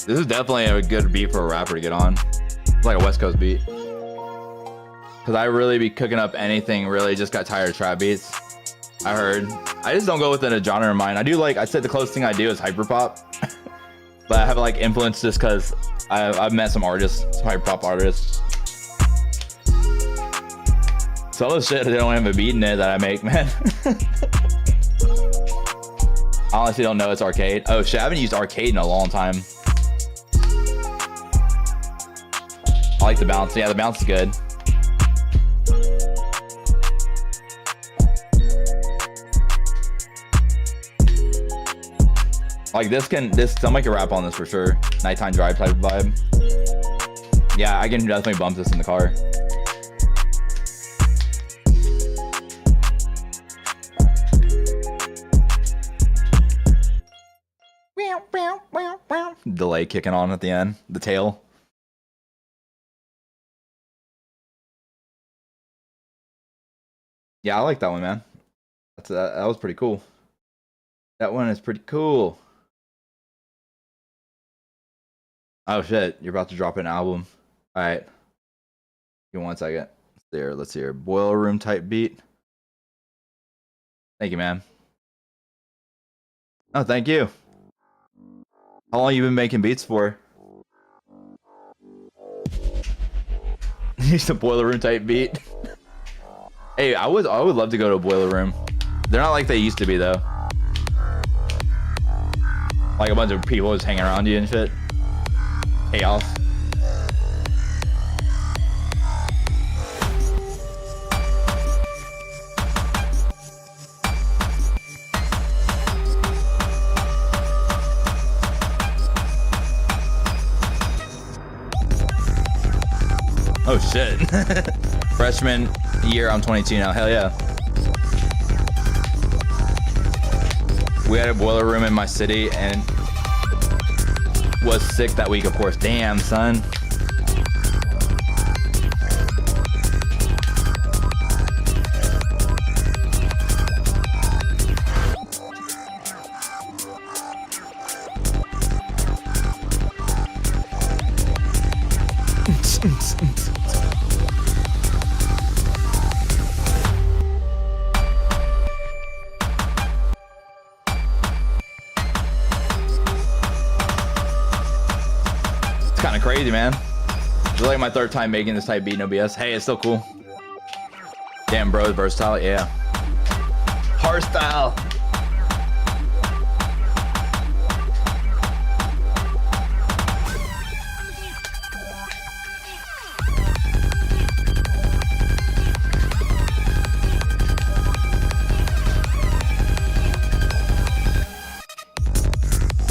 This is definitely a good beat for a rapper to get on. It's like a West Coast beat. Cause I really be cooking up anything, really just got tired of trap beats. I heard. I just don't go within a genre in mind. I do like, I said the closest thing I do is hyperpop. But I have like influence just cause I've met some artists, some hyperpop artists. Some of the shit, they don't have a beat in it that I make, man. I honestly don't know it's arcade. Oh shit, I haven't used arcade in a long time. I like the bounce. Yeah, the bounce is good. Like somebody can rap on this for sure. Nighttime drive type of vibe. Yeah, I can definitely bump this in the car. Delay kicking on at the end. The tail. Yeah, I like that one, man. That was pretty cool. That one is pretty cool. Oh shit, you're about to drop an album. All right. Give me 1 second. Let's hear. Boiler room type beat. Thank you, man. Oh, thank you. How long you been making beats for? Just a boiler room type beat. Hey, I would love to go to a boiler room. They're not like they used to be though. Like a bunch of people just hanging around you and shit. Chaos. Oh shit. Freshman year, I'm 22 now. Hell yeah. We had a boiler room in my city and was sick that week, of course. Damn, son. It's kind of crazy, man. It's like my 3rd time making this type beat, no BS. Hey, it's still cool. Damn, bro, versatile, yeah. Hardstyle.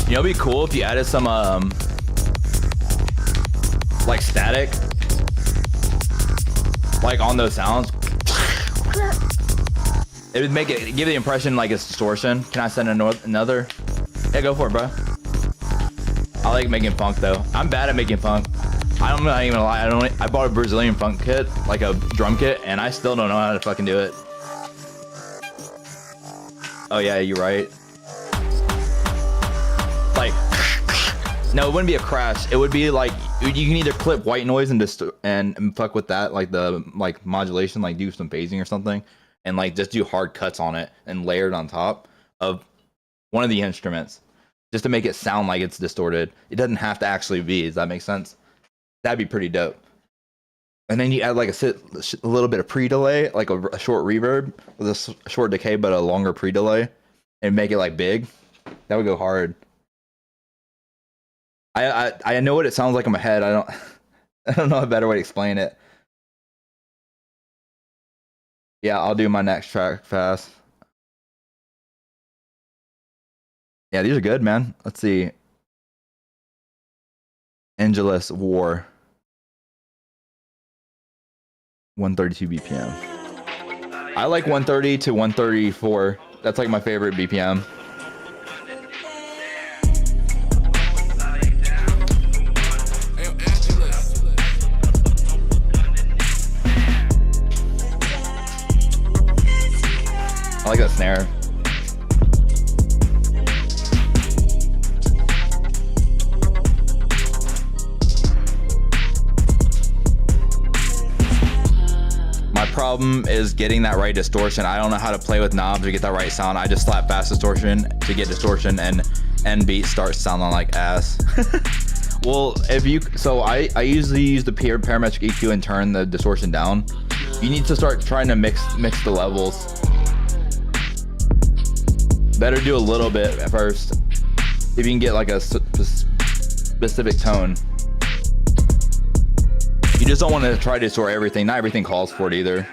You know, it'd be cool if you added some like static, like on those sounds. It would make it give the impression like it's distortion. Can I send another? Yeah, go for it, bro. I like making funk though. I'm bad at making funk. I'm not even gonna lie. I bought a Brazilian funk kit, like a drum kit, and I still don't know how to fucking do it. Oh yeah, you're right. Like, no, it wouldn't be a crash. It would be like you can either clip white noise and fuck with that, like the modulation, like do some phasing or something, and like just do hard cuts on it and layer it on top of one of the instruments, just to make it sound like it's distorted. It doesn't have to actually be. Does that make sense? That'd be pretty dope. And then you add like a little bit of pre-delay, like a short reverb with a short decay but a longer pre-delay, and make it like big. That would go hard. I know what it sounds like in my head. I don't know a better way to explain it. Yeah, I'll do my next track fast. Yeah, these are good, man. Let's see. Angelus War. 132 BPM. I like 130 to 134. That's like my favorite BPM. I like that snare. My problem is getting that right distortion. I don't know how to play with knobs to get that right sound. I just slap fast distortion to get distortion, and end beat starts sounding like ass. Well, I usually use the parametric EQ and turn the distortion down. You need to start trying to mix the levels. Better do a little bit at first if you can get like a specific tone. You just don't want to try to distort everything. Not everything calls for it either.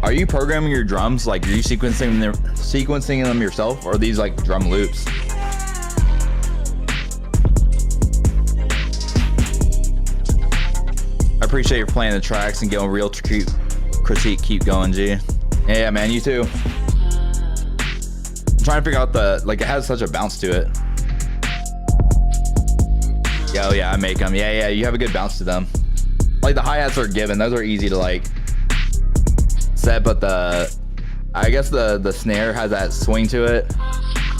Are you programming your drums? Like, are you sequencing them yourself, or are these like drum loops? I appreciate you playing the tracks and getting real critique. Keep going, G. Yeah, man, you too. I'm trying to figure out it has such a bounce to it. Yeah, I make them. Yeah, you have a good bounce to them. Like the hi-hats are given. Those are easy to like set, but I guess the snare has that swing to it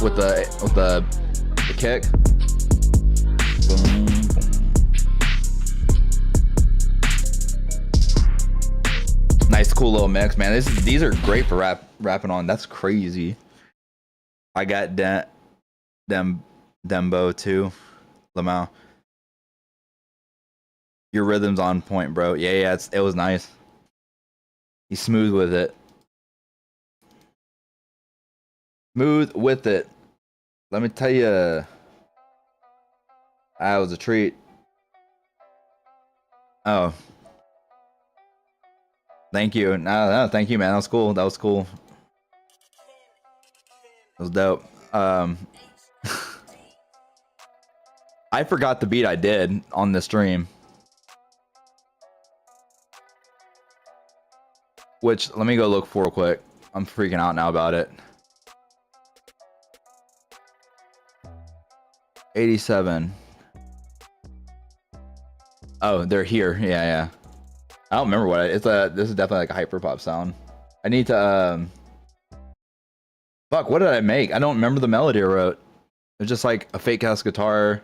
with the kick. Boom, boom. Nice, cool little mix, man. These are great for rapping on. That's crazy. I got Dembo too, Lamau. Your rhythm's on point, bro. Yeah, it was nice. He's smooth with it. Smooth with it. Let me tell you, that was a treat. Oh, thank you. No, thank you, man. That was cool. That was cool. That was dope. I forgot the beat I did on the stream. Which, let me go look for real quick. I'm freaking out now about it. 87. Oh, they're here. Yeah. I don't remember what this is definitely like a hyper pop sound. I need to fuck, what did I make? I don't remember the melody I wrote. It was just like a fake ass guitar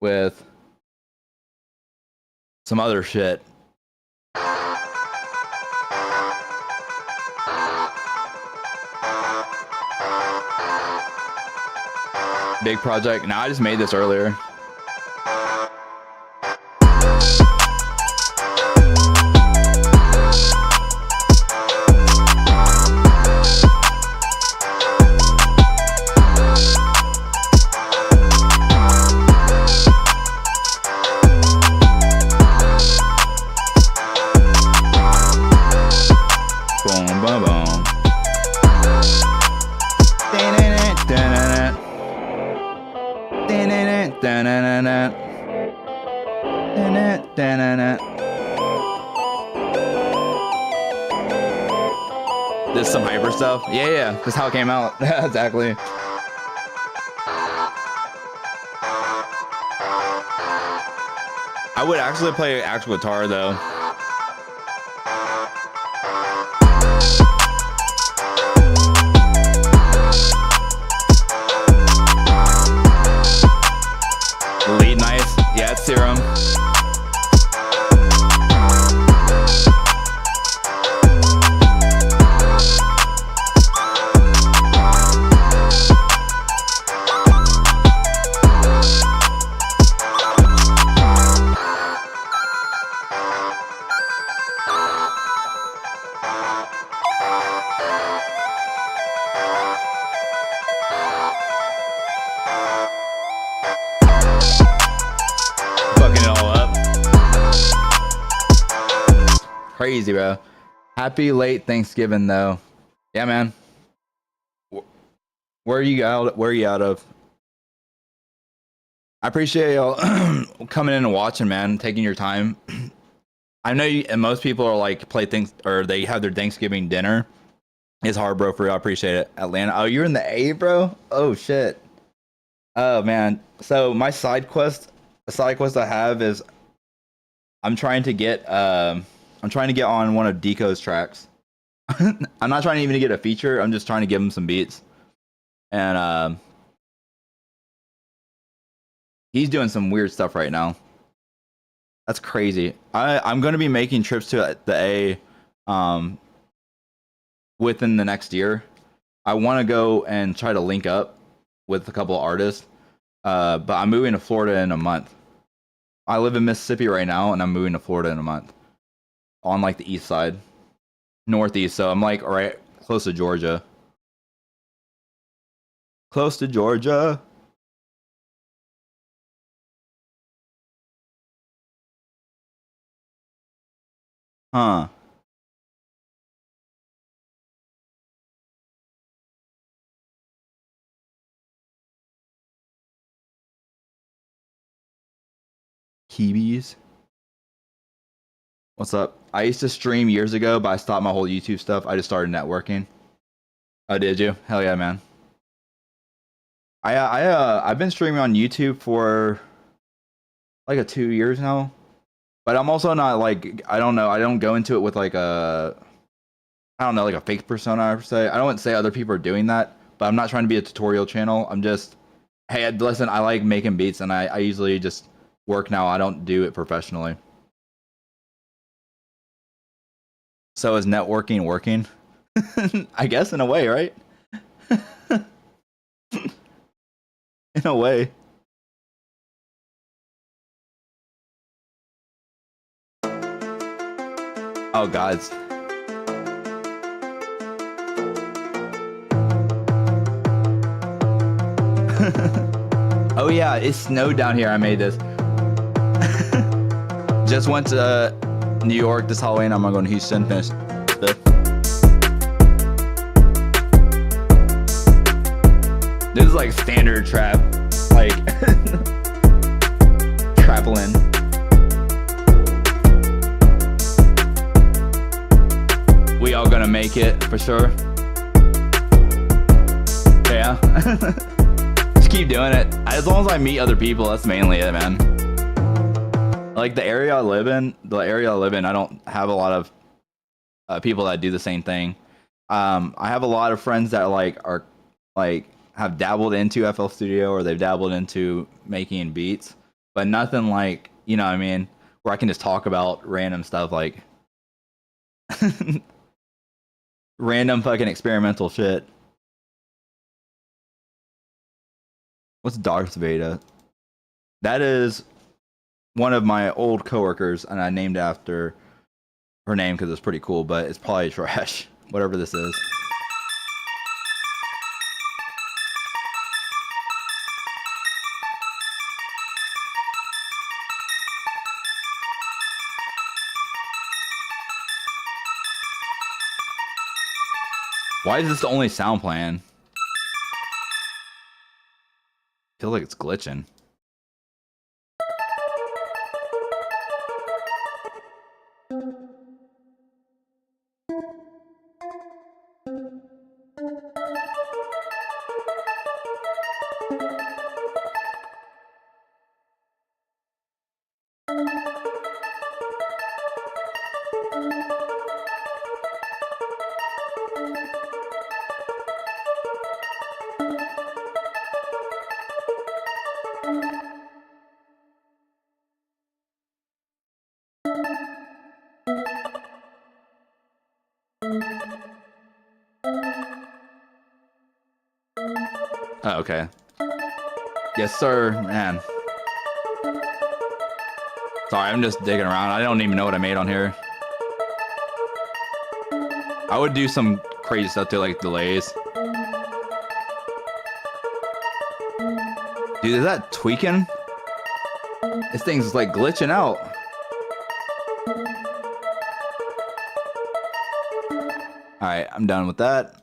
with some other shit. Big project. Nah, I just made this earlier. Boom, boom, boom. This is some hyper stuff. Yeah. This is how it came out. Exactly. I would actually play actual guitar though. Lead nice. Yeah, it's Serum. Fucking it all up. Crazy, bro. Happy late Thanksgiving, though. Yeah, man. Where are you out? Where are you out of? I appreciate y'all coming in and watching, man. Taking your time. I know you, and most people are like play things or they have their Thanksgiving dinner. It's hard, bro. For you, I appreciate it. Atlanta. Oh, you're in the A, bro. Oh shit. Oh man. So my side quest I have is I'm trying to get on one of Deco's tracks. I'm not trying even to get a feature. I'm just trying to give him some beats. And he's doing some weird stuff right now. That's crazy. I'm going to be making trips to the A within the next year. I want to go and try to link up with a couple of artists. But I'm moving to Florida in a month. I live in Mississippi right now, and I'm moving to Florida in a month. On like the east side. Northeast, so I'm like right close to Georgia. Close to Georgia. Huh. Kiwis. What's up? I used to stream years ago, but I stopped my whole YouTube stuff. I just started networking. Oh, did you? Hell yeah, man. I've been streaming on YouTube for like 2 years now. But I'm also not like, I don't know, I don't go into it with like a I don't know, like a fake persona per se. I don't say other people are doing that, but I'm not trying to be a tutorial channel. I'm just, hey, listen, I like making beats, and I usually just work now. I don't do it professionally. So is networking working? I guess in a way, right? In a way. Oh, gods. Oh yeah, it snowed down here. I made this. Just went to New York this Halloween. I'm gonna go to Houston. Finish this. This is like standard trap, like traveling. We all gonna make it for sure. Yeah. Just keep doing it. As long as I meet other people, that's mainly it, man. Like the area I live in, I don't have a lot of people that do the same thing. I have a lot of friends that are have dabbled into FL Studio, or they've dabbled into making beats, but nothing like, you know what I mean, where I can just talk about random stuff, like random fucking experimental shit. What's Darth Vader? That is one of my old coworkers, and I named after her name because it's pretty cool, but it's probably trash, whatever this is. Why is this the only sound plan? I feel like it's glitching. Oh, okay. Yes, sir, man. Sorry, I'm just digging around. I don't even know what I made on here. I would do some crazy stuff too, like delays. Dude, is that tweaking? This thing's like glitching out. Alright, I'm done with that.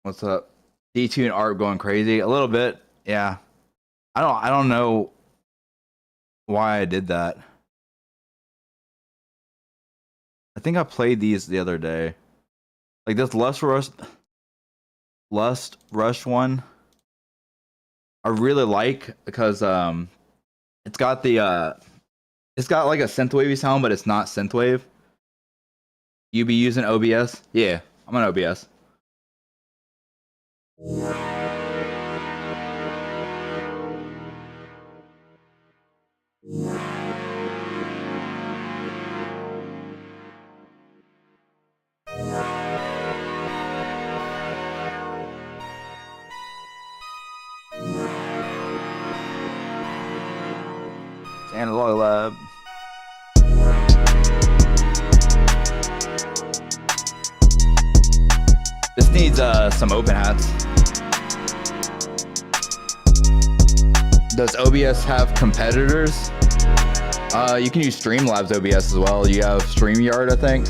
What's up? D2 and art going crazy a little bit. Yeah. I don't know why I did that. I think I played these the other day. Like this Lust Rush one. I really like because it's got the it's got like a synthwavy sound, but it's not synthwave. You be using OBS? Yeah, I'm on OBS. Analog Lab. This needs some open hats. Does OBS have competitors? You can use Streamlabs OBS as well. You have StreamYard, I think.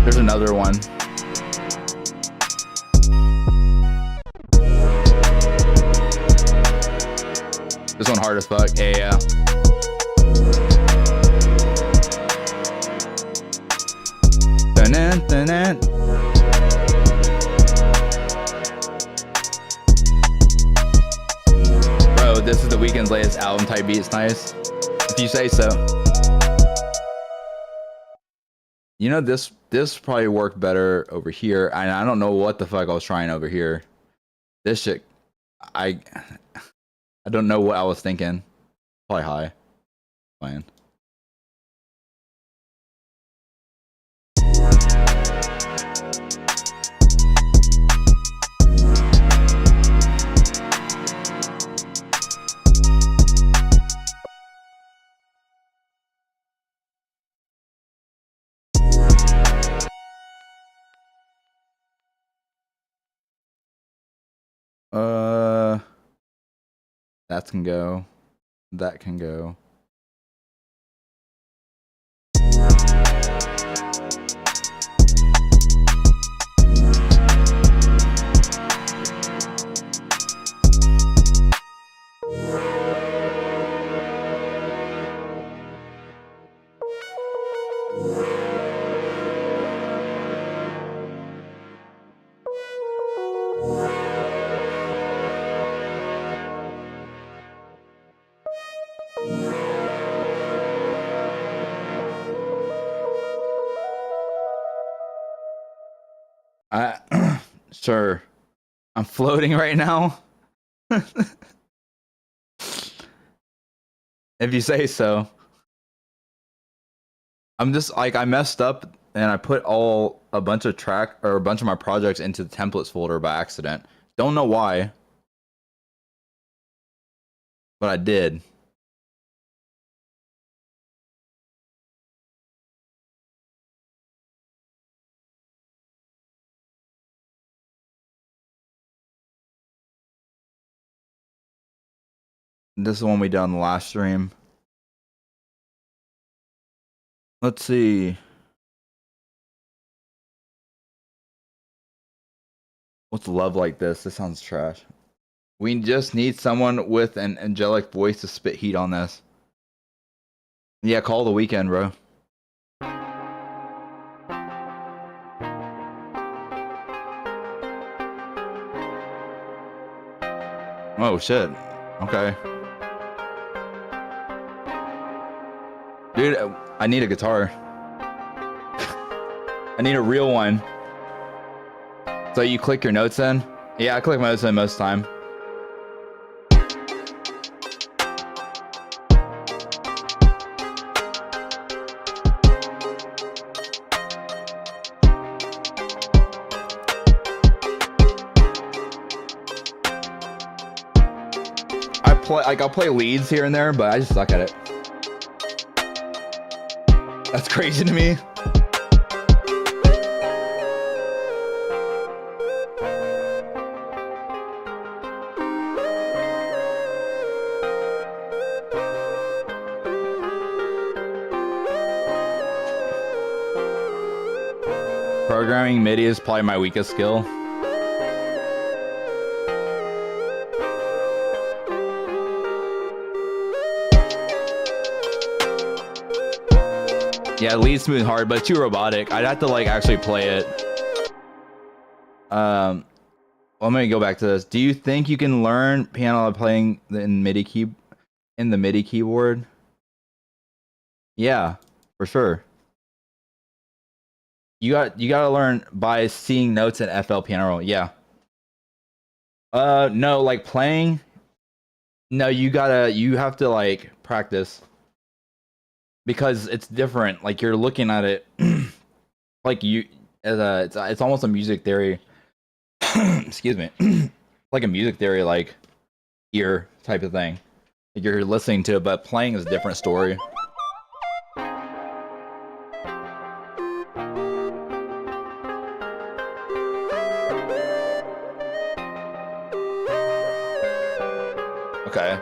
There's another one. This one hard as fuck. Yeah. type beat's nice. If you say so. You know, this probably worked better over here, and I don't know what the fuck I was trying over here. This shit, I don't know what I was thinking. Probably high. Fine. That can go. That can go. Sure. I'm floating right now. If you say so. I'm just like, I messed up and I put a bunch of my projects into the templates folder by accident. Don't know why, but I did. This is the one we did on the last stream. Let's see. What's love like this? This sounds trash. We just need someone with an angelic voice to spit heat on this. Yeah, call the weekend, bro. Oh shit. Okay. Dude, I need a guitar. I need a real one. So you click your notes in? Yeah, I click my notes in most of the time. I'll play leads here and there, but I just suck at it. That's crazy to me. Programming MIDI is probably my weakest skill. Yeah, lead smooth hard, but too robotic. I'd have to like actually play it. Well, I'm gonna go back to this. Do you think you can learn piano playing in the MIDI keyboard? Yeah, for sure. You gotta learn by seeing notes in FL piano roll. Yeah. No, like playing. No, you have to like practice. Because it's different. Like you're looking at it like it's almost a music theory. Excuse me. Like a music theory like ear type of thing. Like you're listening to it, but playing is a different story. Okay.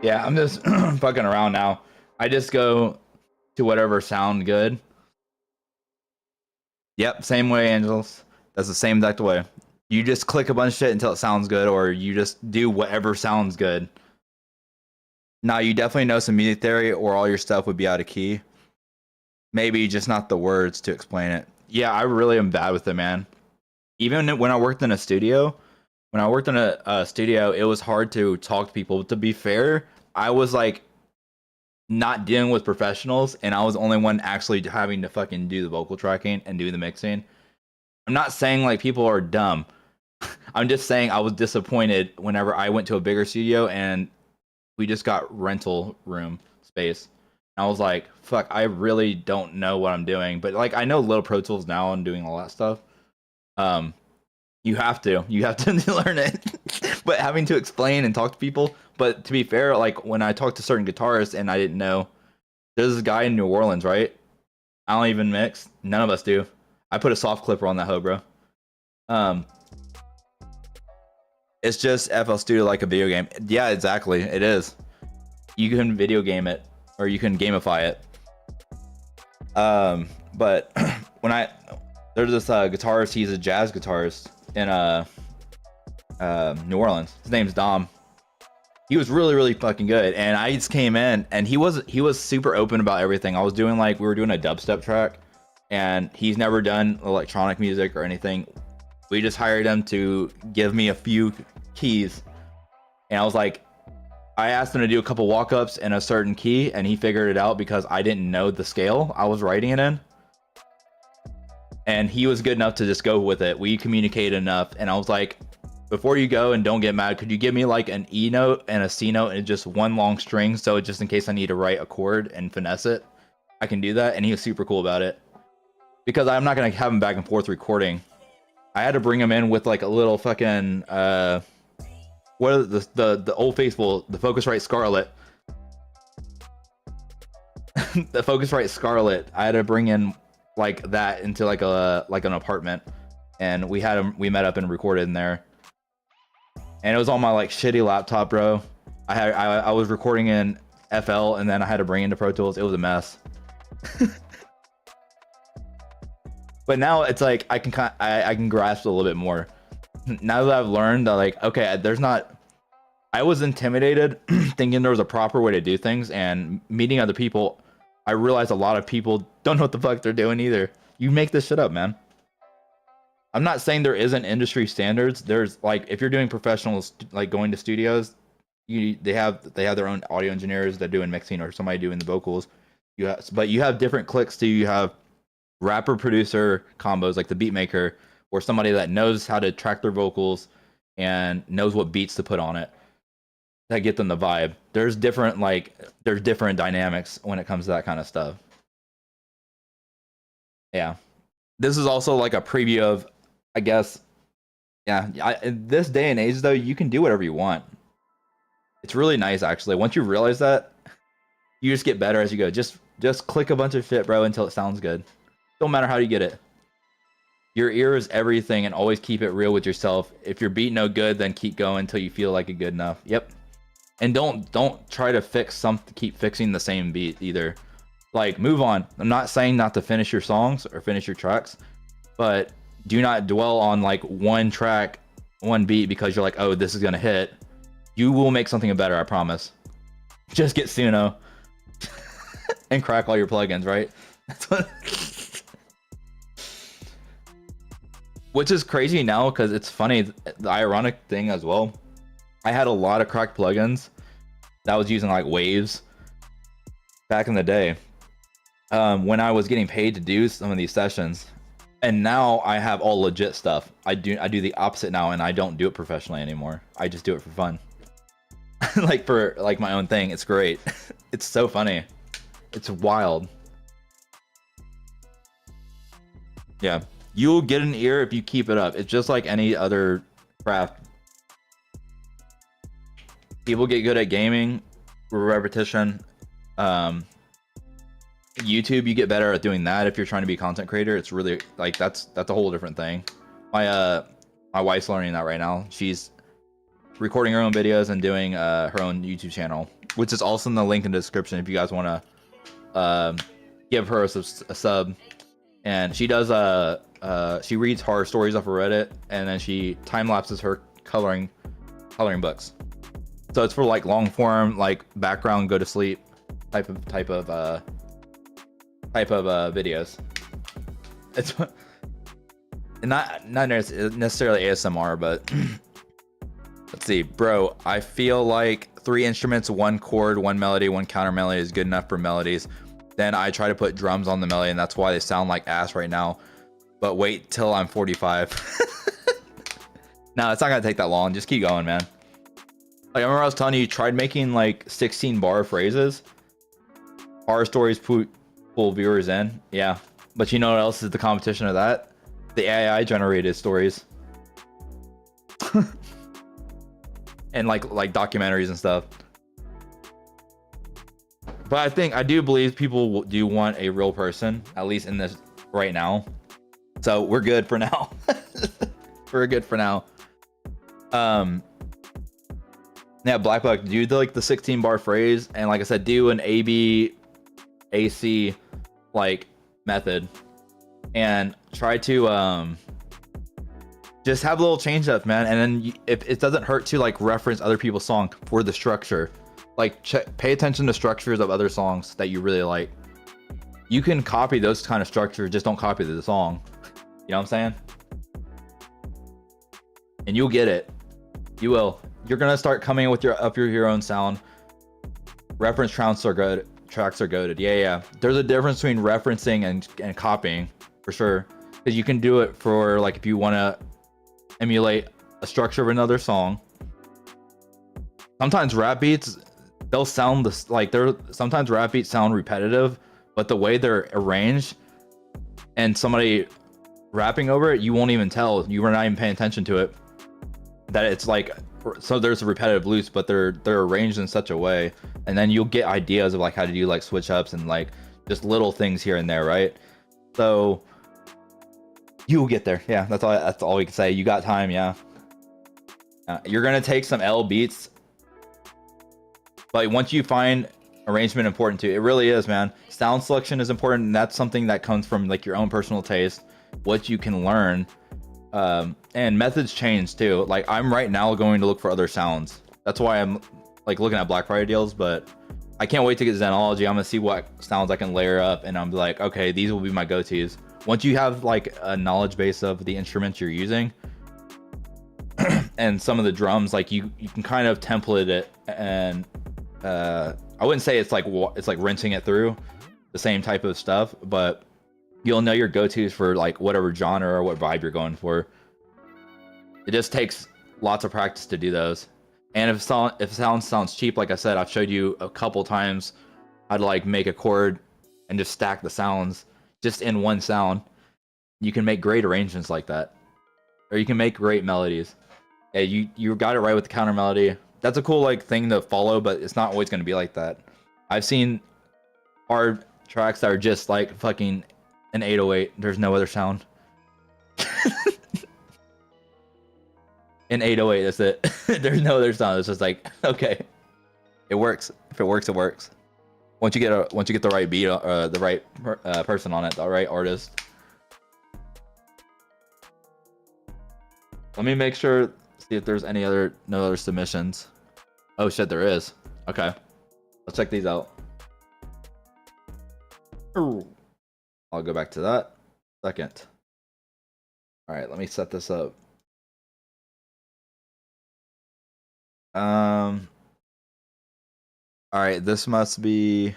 Yeah, I'm just fucking around now. I just go to whatever sound good. Yep, same way, Angels. That's the same exact way. You just click a bunch of shit until it sounds good, or you just do whatever sounds good. Now, you definitely know some music theory, or all your stuff would be out of key. Maybe just not the words to explain it. Yeah, I really am bad with it, man. Even when I worked in a studio, it was hard to talk to people. To be fair, I was like not dealing with professionals, and I was the only one actually having to fucking do the vocal tracking and do the mixing. I'm not saying like people are dumb. I'm just saying I was disappointed whenever I went to a bigger studio and we just got rental room space. And I was like, fuck, I really don't know what I'm doing. But like I know little Pro Tools now and doing all that stuff. You have to learn it. But having to explain and talk to people. But to be fair, like when I talked to certain guitarists and I didn't know, there's this guy in New Orleans, right? I don't even mix. None of us do. I put a soft clipper on that hoe, bro. It's just FL Studio like a video game. Yeah, exactly. It is. You can video game it, or you can gamify it. But there's this guitarist. He's a jazz guitarist in New Orleans. His name's Dom. He was really, really fucking good. And I just came in, and he was super open about everything. I was doing we were doing a dubstep track, and he's never done electronic music or anything. We just hired him to give me a few keys, and I asked him to do a couple walk-ups in a certain key, and he figured it out because I didn't know the scale I was writing it in. And he was good enough to just go with it. We communicated enough, and I was like, before you go and don't get mad, could you give me like an E note and a C note and just one long string, so just in case I need to write a chord and finesse it, I can do that. And he was super cool about it, because I'm not gonna have him back and forth recording. I had to bring him in with like a little fucking what are the old faithful, the Focusrite Scarlett. The Focusrite Scarlett. I had to bring in like that into like an apartment, and we met up and recorded in there. And it was on my like shitty laptop, bro. I was recording in FL, and then I had to bring into Pro Tools. It was a mess. But now it's like I can grasp it a little bit more. Now that I've learned that, like, okay, I was intimidated thinking there was a proper way to do things, and meeting other people, I realized a lot of people don't know what the fuck they're doing either. You make this shit up, man. I'm not saying there isn't industry standards. There's like, if you're doing professionals, like going to studios, they have their own audio engineers that doing mixing, or somebody doing the vocals. But you have different clicks too. You have rapper producer combos like the beat maker, or somebody that knows how to track their vocals and knows what beats to put on it that get them the vibe. There's different dynamics when it comes to that kind of stuff. Yeah, this is also like a preview of, I guess, yeah, in this day and age though, you can do whatever you want. It's really nice, actually. Once you realize that, you just get better as you go. Just click a bunch of shit, bro, until it sounds good. Don't matter how you get it. Your ear is everything, and always keep it real with yourself. If your beat no good, then keep going until you feel like it's good enough. Yep. And don't try to keep fixing the same beat either. Like, move on. I'm not saying not to finish your songs or finish your tracks, but do not dwell on like one track, one beat, because you're like, oh, this is gonna hit. You will make something better, I promise. Just get Suno and crack all your plugins, right? That's what. Which is crazy now, because it's funny, the ironic thing as well. I had a lot of cracked plugins that I was using like Waves back in the day, when I was getting paid to do some of these sessions, and now I have all legit stuff. I do the opposite now, and I don't do it professionally anymore. I just do it for fun. Like for like my own thing. It's great. It's so funny. It's wild. Yeah. You'll get an ear if you keep it up. It's just like any other craft. People get good at gaming, repetition. YouTube, you get better at doing that if you're trying to be a content creator. It's really like that's a whole different thing. My wife's learning that right now. She's recording her own videos and doing her own YouTube channel which is also in the link in the description if you guys want to give her a sub. And she does she reads horror stories off of Reddit, and then she time lapses her coloring books. So it's for like long form, like background, go to sleep type of videos. It's not necessarily ASMR, but let's see, bro. I feel like 3 instruments, 1 chord, 1 melody, 1 counter melody is good enough for melodies. Then I try to put drums on the melody, and that's why they sound like ass right now. But wait till I'm 45. No, it's not gonna take that long. Just keep going, man. Like I remember I was telling you, tried making like 16 bar phrases. Horror stories pull viewers in. Yeah, but you know what else is the competition of that? The AI generated stories. And like documentaries and stuff. But I do believe people do want a real person, at least in this right now. So we're good for now. We're good for now. Yeah, Black Buck, do the 16 bar phrase, and like I said, do an AB AC like method, and try to just have a little change up, man. And then if it doesn't hurt to like reference other people's song for the structure, like pay attention to structures of other songs that you really like. You can copy those kind of structures, just don't copy the song. You know what I'm saying? And you'll get it. You will. You're gonna start coming in with your own sound. Reference tracks are good. Tracks are goated. Yeah. There's a difference between referencing and copying for sure. Because you can do it for like if you want to emulate a structure of another song. Sometimes rap beats, they'll sound sometimes rap beats sound repetitive, but the way they're arranged and somebody rapping over it, you won't even tell. You were not even paying attention to it. That it's like, so there's a repetitive loops, but they're arranged in such a way, and then you'll get ideas of like how to do like switch ups and like just little things here and there, right? So you'll get there. Yeah, that's all we can say. You got time. Yeah. You're gonna take some L beats, but once you find arrangement important too, it really is, man. Sound selection is important, and that's something that comes from like your own personal taste, what you can learn. And methods change too. Like I'm right now going to look for other sounds. That's why I'm like looking at Black Friday deals, but I can't wait to get Xenology. I'm gonna see what sounds I can layer up, and I'm like, okay, these will be my go-tos. Once you have like a knowledge base of the instruments you're using and some of the drums, like you can kind of template it, and I wouldn't say it's like rinsing it through the same type of stuff, but you'll know your go-tos for like whatever genre or what vibe you're going for. It just takes lots of practice to do those. And if sound sounds cheap, like I said, I've showed you a couple times how to like make a chord and just stack the sounds just in one sound. You can make great arrangements like that, or you can make great melodies. Yeah, you got it right with the counter melody. That's a cool like thing to follow, but it's not always going to be like that. I've seen hard tracks that are just like fucking an 808. There's no other sound. An 808, that's it. There's no other sound. It's just like, okay, it works. If it works, it works. Once you get the right beat, the right person on it, the right artist. Let me make sure, see if there's no other submissions. Oh shit, there is. Okay, let's check these out. Ooh. I'll go back to that second. All right, let me set this up. All right, this must be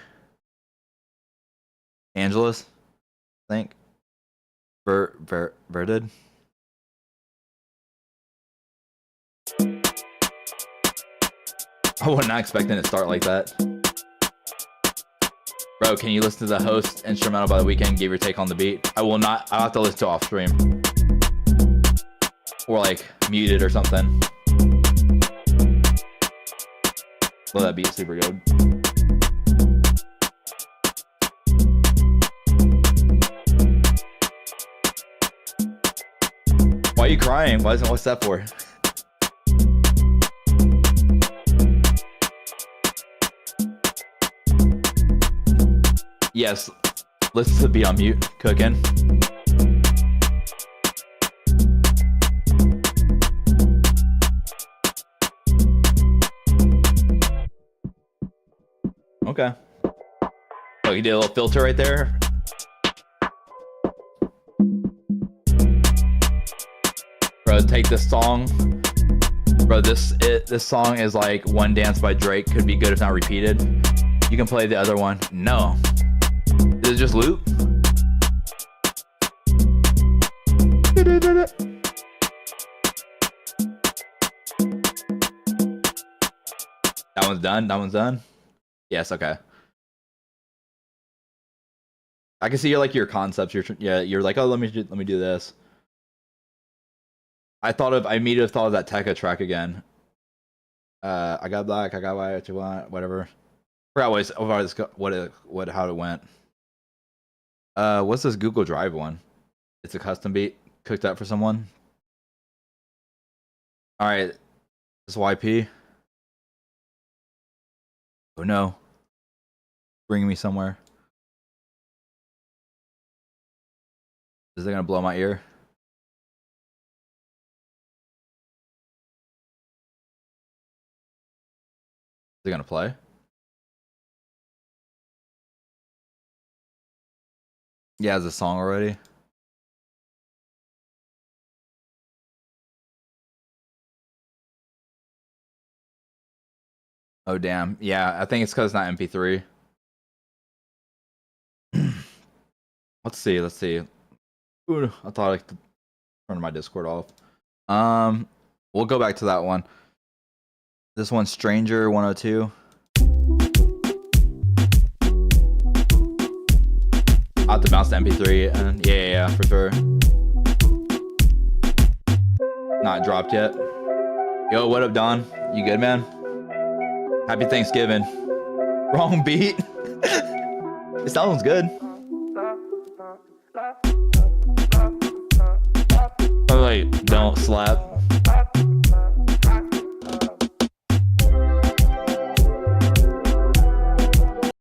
Angelus, I think. Verted. I was not expecting it to start like that. Bro, can you listen to the host instrumental by The Weeknd? Give your take on the beat. I will not. I'll have to listen to off stream. Or like muted or something. Well, that beat's super good. Why are you crying? What's that for? Yes. Listen to the beat on mute. Cooking. Okay. Oh, you did a little filter right there. Bro, take this song. Bro, this song is like One Dance by Drake. Could be good if not repeated. You can play the other one. No. Is it just loop? That one's done. That one's done. Yes. Okay. I can see your concepts. You're like, oh, let me do this. I immediately thought of that Tekka track again. I got black, I got white, what you want, whatever. Forgot how it went. What's this Google Drive one? It's a custom beat cooked up for someone. All right, this YP. Oh no, bring me somewhere. Is it gonna blow my ear? Is it gonna play? Yeah, has a song already. Oh damn. Yeah, I think it's because it's not MP3. Let's see. Ooh, I thought I could turn my Discord off. We'll go back to that one. This one's Stranger 102. I'll have to bounce to MP3 and yeah, for sure. Not dropped yet. Yo, what up, Don? You good, man? Happy Thanksgiving. Wrong beat. This album's good. Oh wait, don't slap.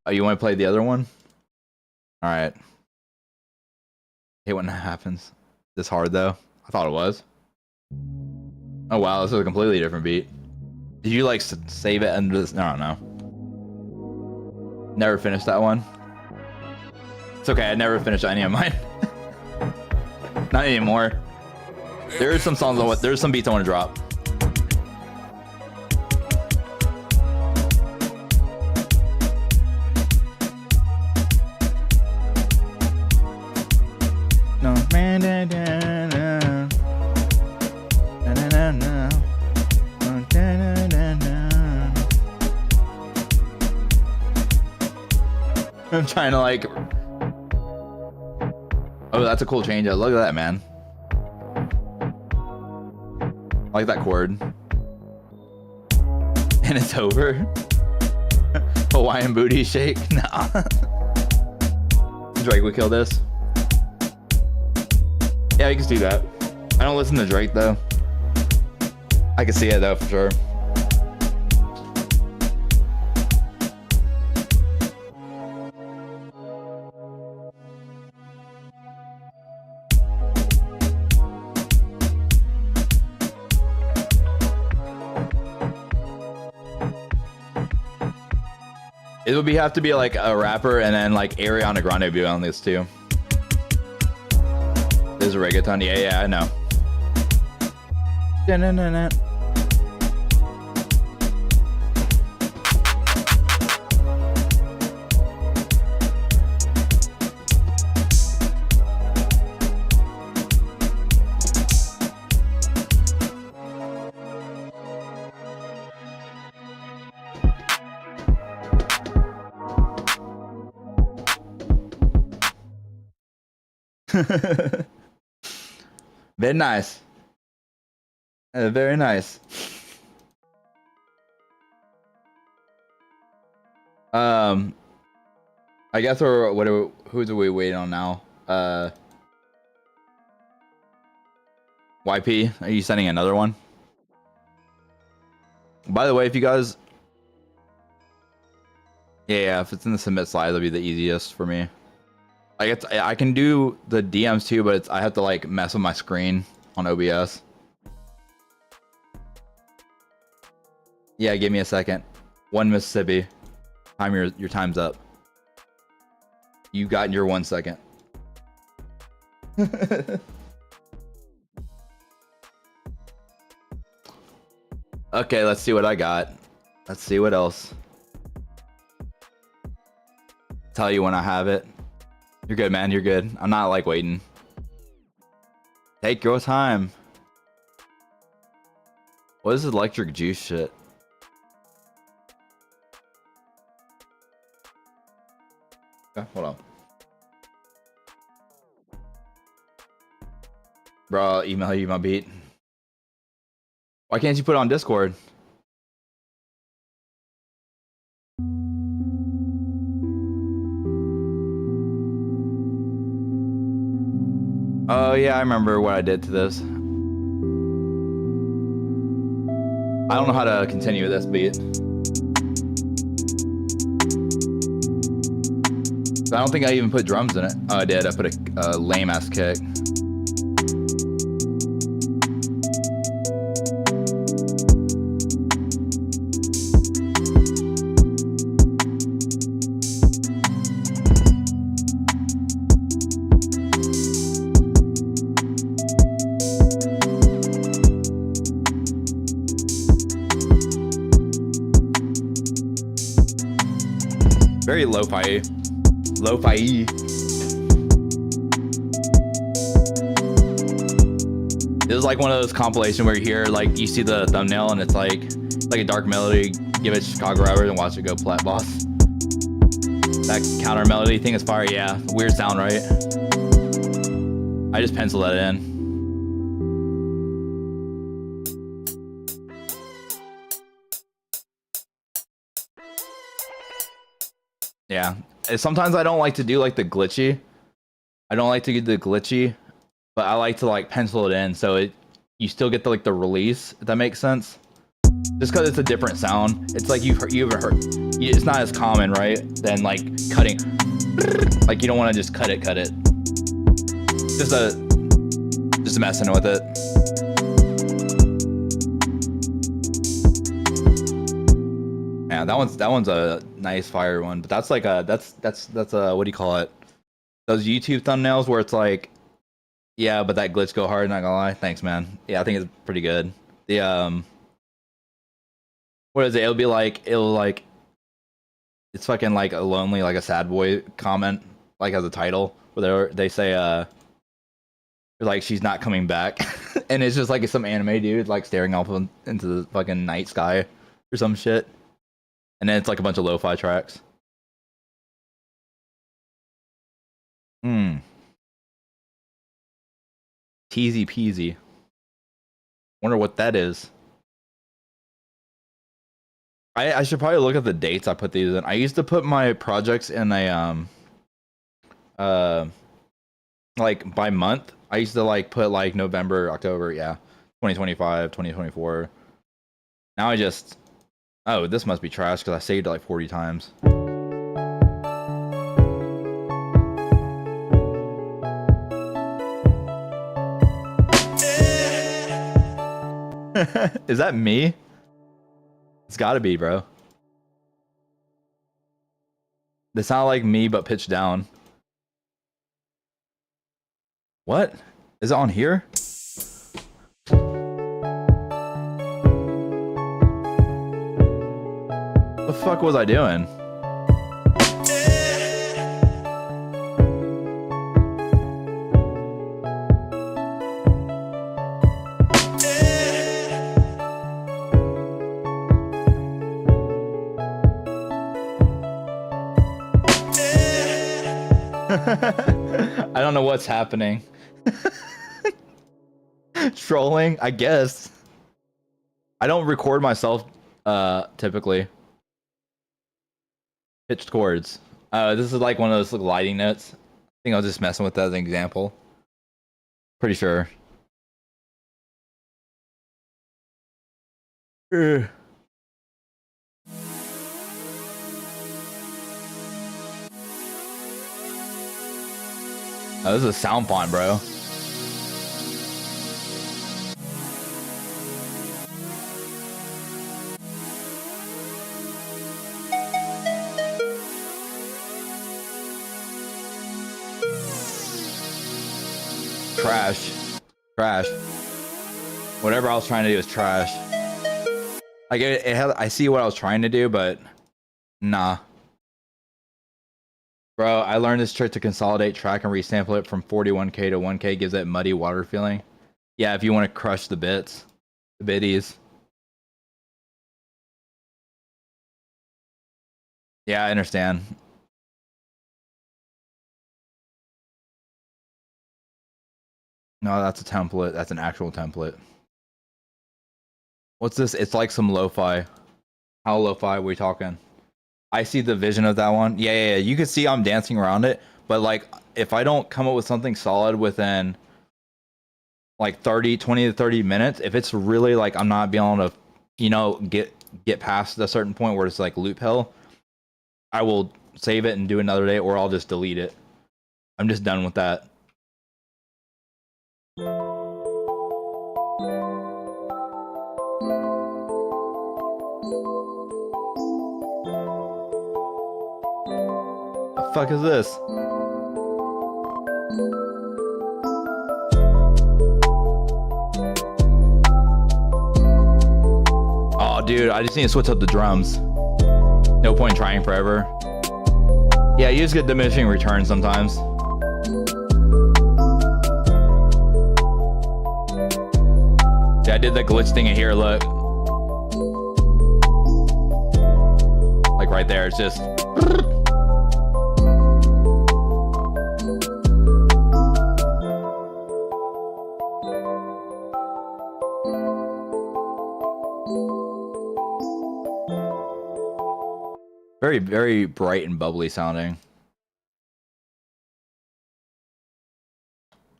Oh, you want to play the other one? All right. Hate when that happens. This hard though. I thought it was. Oh wow, this is a completely different beat. Did you like save it under this? I don't know. Never finished that one. It's okay. I never finished any of mine. Not anymore. There's some songs. There's some beats I want to drop. No. I'm trying to like. Oh, that's a cool change. Look at that, man. I like that chord. And it's over. Hawaiian booty shake. Nah. Drake would kill this. Yeah, you can see that. I don't listen to Drake though. I can see it though for sure. It would have to be like a rapper and then like Ariana Grande would be on this too. There's a reggaeton. Yeah, I know. Da-na-na-na. Very nice. Very nice. I guess who's are we waiting on now? YP, are you sending another one? By the way, if you guys Yeah, if it's in the submit slide, that'll be the easiest for me. Like I can do the DMs too, but I have to like mess with my screen on OBS. Yeah, give me a second. 1 Mississippi. Your time's up. You got your 1 second. Okay, let's see what I got. Let's see what else. Tell you when I have it. You're good, man. You're good. I'm not like waiting. Take your time. What is this electric juice shit? Okay, hold on. Bro, I'll email you my beat. Why can't you put it on Discord? Oh yeah, I remember what I did to this. I don't know how to continue this beat. I don't think I even put drums in it. Oh, I did. I put a lame ass kick. Very lo-fi. Lo-fi. This is like one of those compilations where you hear, like, you see the thumbnail and it's like a dark melody. Give it Chicago Rappers and watch it go plat boss. That counter melody thing is fire. Yeah, weird sound, right? I just penciled that in. Yeah. Sometimes I don't like to do like the glitchy. I don't like to do the glitchy, but I like to like pencil it in so you still get the like the release, if that makes sense. Just because it's a different sound. It's like you've ever heard. It's not as common, right? Than like cutting. Like you don't want to just cut it. Just messing with it. Yeah, that one's a nice fire one, but that's like that's what do you call it? Those YouTube thumbnails where it's like, yeah, but that glitch go hard. Not gonna lie, thanks, man. Yeah, I think it's pretty good. The what is it? It'll like, it's fucking like a lonely, like a sad boy comment, like as a title, where they say like she's not coming back, and it's just like some anime dude like staring off into the fucking night sky or some shit. And then it's like a bunch of lo-fi tracks. Teasy peasy. Wonder what that is. I should probably look at the dates I put these in. I used to put my projects in a like by month. I used to like put like November, October, yeah. 2025, 2024. Now I just, oh, this must be trash because I saved it like 40 times. Is that me? It's gotta be, bro. They sound like me, but pitched down. What? Is it on here? What the fuck was I doing? I don't know what's happening. Trolling, I guess. I don't record myself typically. Pitched chords. This is like one of those lighting notes. I think I was just messing with that as an example. Pretty sure. Oh, this is a sound font, bro. Trash. Trash. Whatever I was trying to do is trash. Like it had, I see what I was trying to do, but nah. Bro, I learned this trick to consolidate track and resample it from 41K to 1K, gives that muddy water feeling. Yeah, if you want to crush the bits. The biddies. Yeah, I understand. No, that's a template. That's an actual template. What's this? It's like some lo-fi. How lo-fi are we talking? I see the vision of that one. Yeah. You can see I'm dancing around it. But like, if I don't come up with something solid within like 20 to 30 minutes, if it's really like I'm not being able to, you know, get past a certain point where it's like loop hell, I will save it and do another day, or I'll just delete it. I'm just done with that. The fuck is this? Oh, dude, I just need to switch up the drums. No point trying forever. Yeah, you just get diminishing returns sometimes. Yeah, I did the glitch thing in here, look. Like right there, it's just... Very, very bright and bubbly sounding.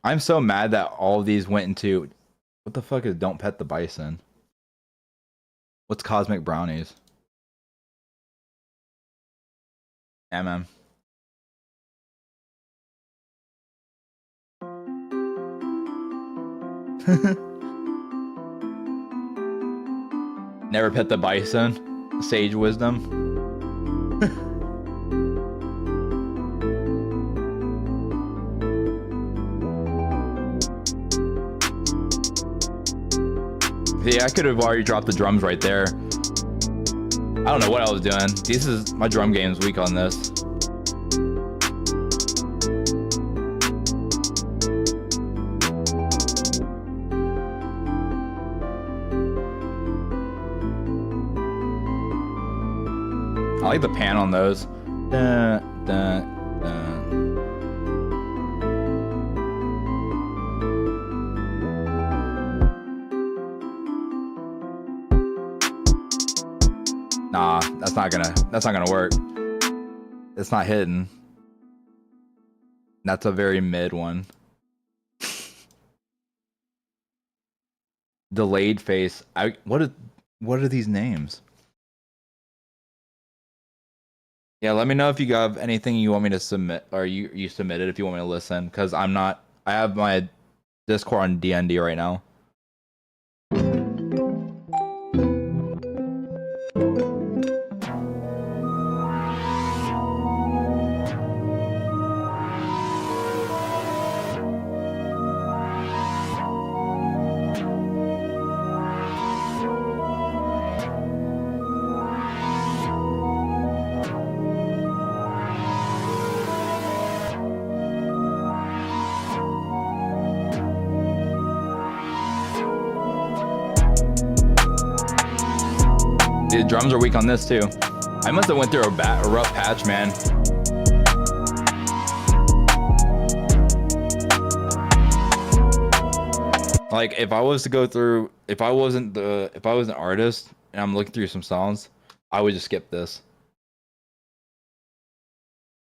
I'm so mad that all of these went into... What the fuck is Don't Pet the Bison? What's Cosmic Brownies? MM. Never pet the bison. Sage wisdom. Yeah, I could have already dropped the drums right there. I don't know what I was doing. This is my drum game's weak on this. I like the pan on those. Dun, dun, dun. Nah, that's not gonna work. It's not hitting. That's a very mid one. Delayed face. What are these names? Yeah, let me know if you have anything you want me to submit, or you submit it if you want me to listen, because I have my Discord on DND right now. The drums are weak on this too. I must have went through a rough patch, man. Like if I was to go through, if I was an artist and I'm looking through some songs, I would just skip this.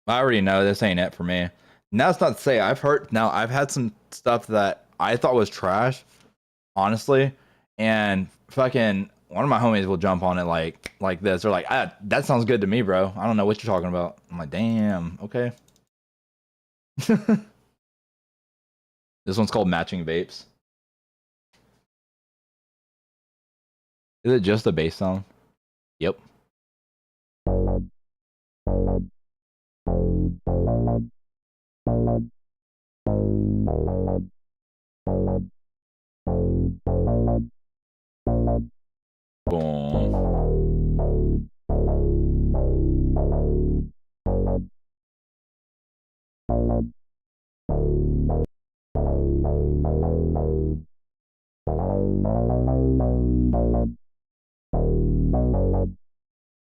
I already know this ain't it for me. And that's not to say I've had some stuff that I thought was trash, honestly, and fucking one of my homies will jump on it like this. They're like, that sounds good to me, bro. I don't know what you're talking about. I'm like, damn, okay. This one's called Matching Vapes. Is it just a bass sound? Yep. Boom.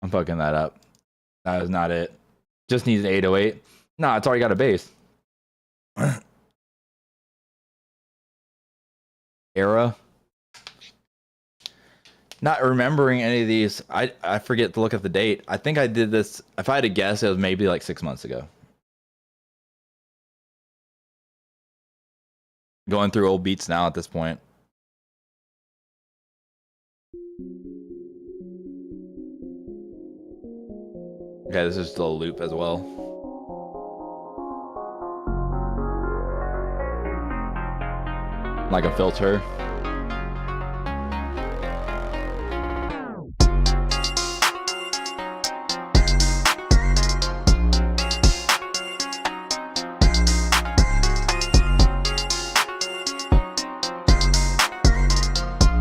I'm fucking that up. That is not it. Just needs an 808. Nah, it's already got a bass. Era. Not remembering any of these. I forget to look at the date. I think I did this. If I had to guess, it was maybe like 6 months ago. Going through old beats now at this point. Okay, this is still a loop as well. Like a filter.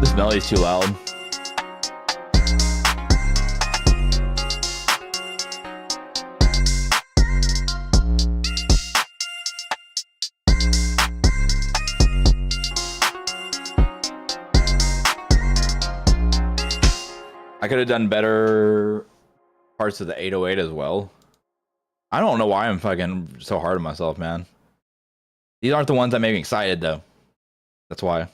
This melody's too loud. I could have done better parts of the 808 as well. I don't know why I'm fucking so hard on myself, man. These aren't the ones that make me excited, though. That's why.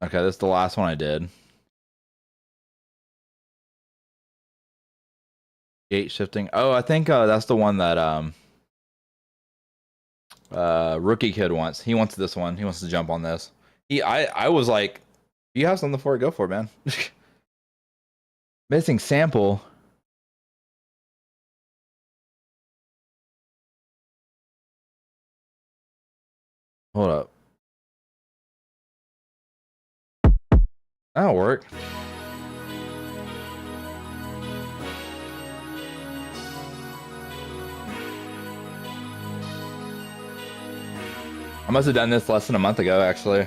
Okay, this is the last one I did. Gate shifting. Oh, I think that's the one that Rookie Kid wants. He wants this one. He wants to jump on this. I was like, you have something for it, go for it, man. Missing sample. Hold up. That'll work. I must have done this less than a month ago, actually.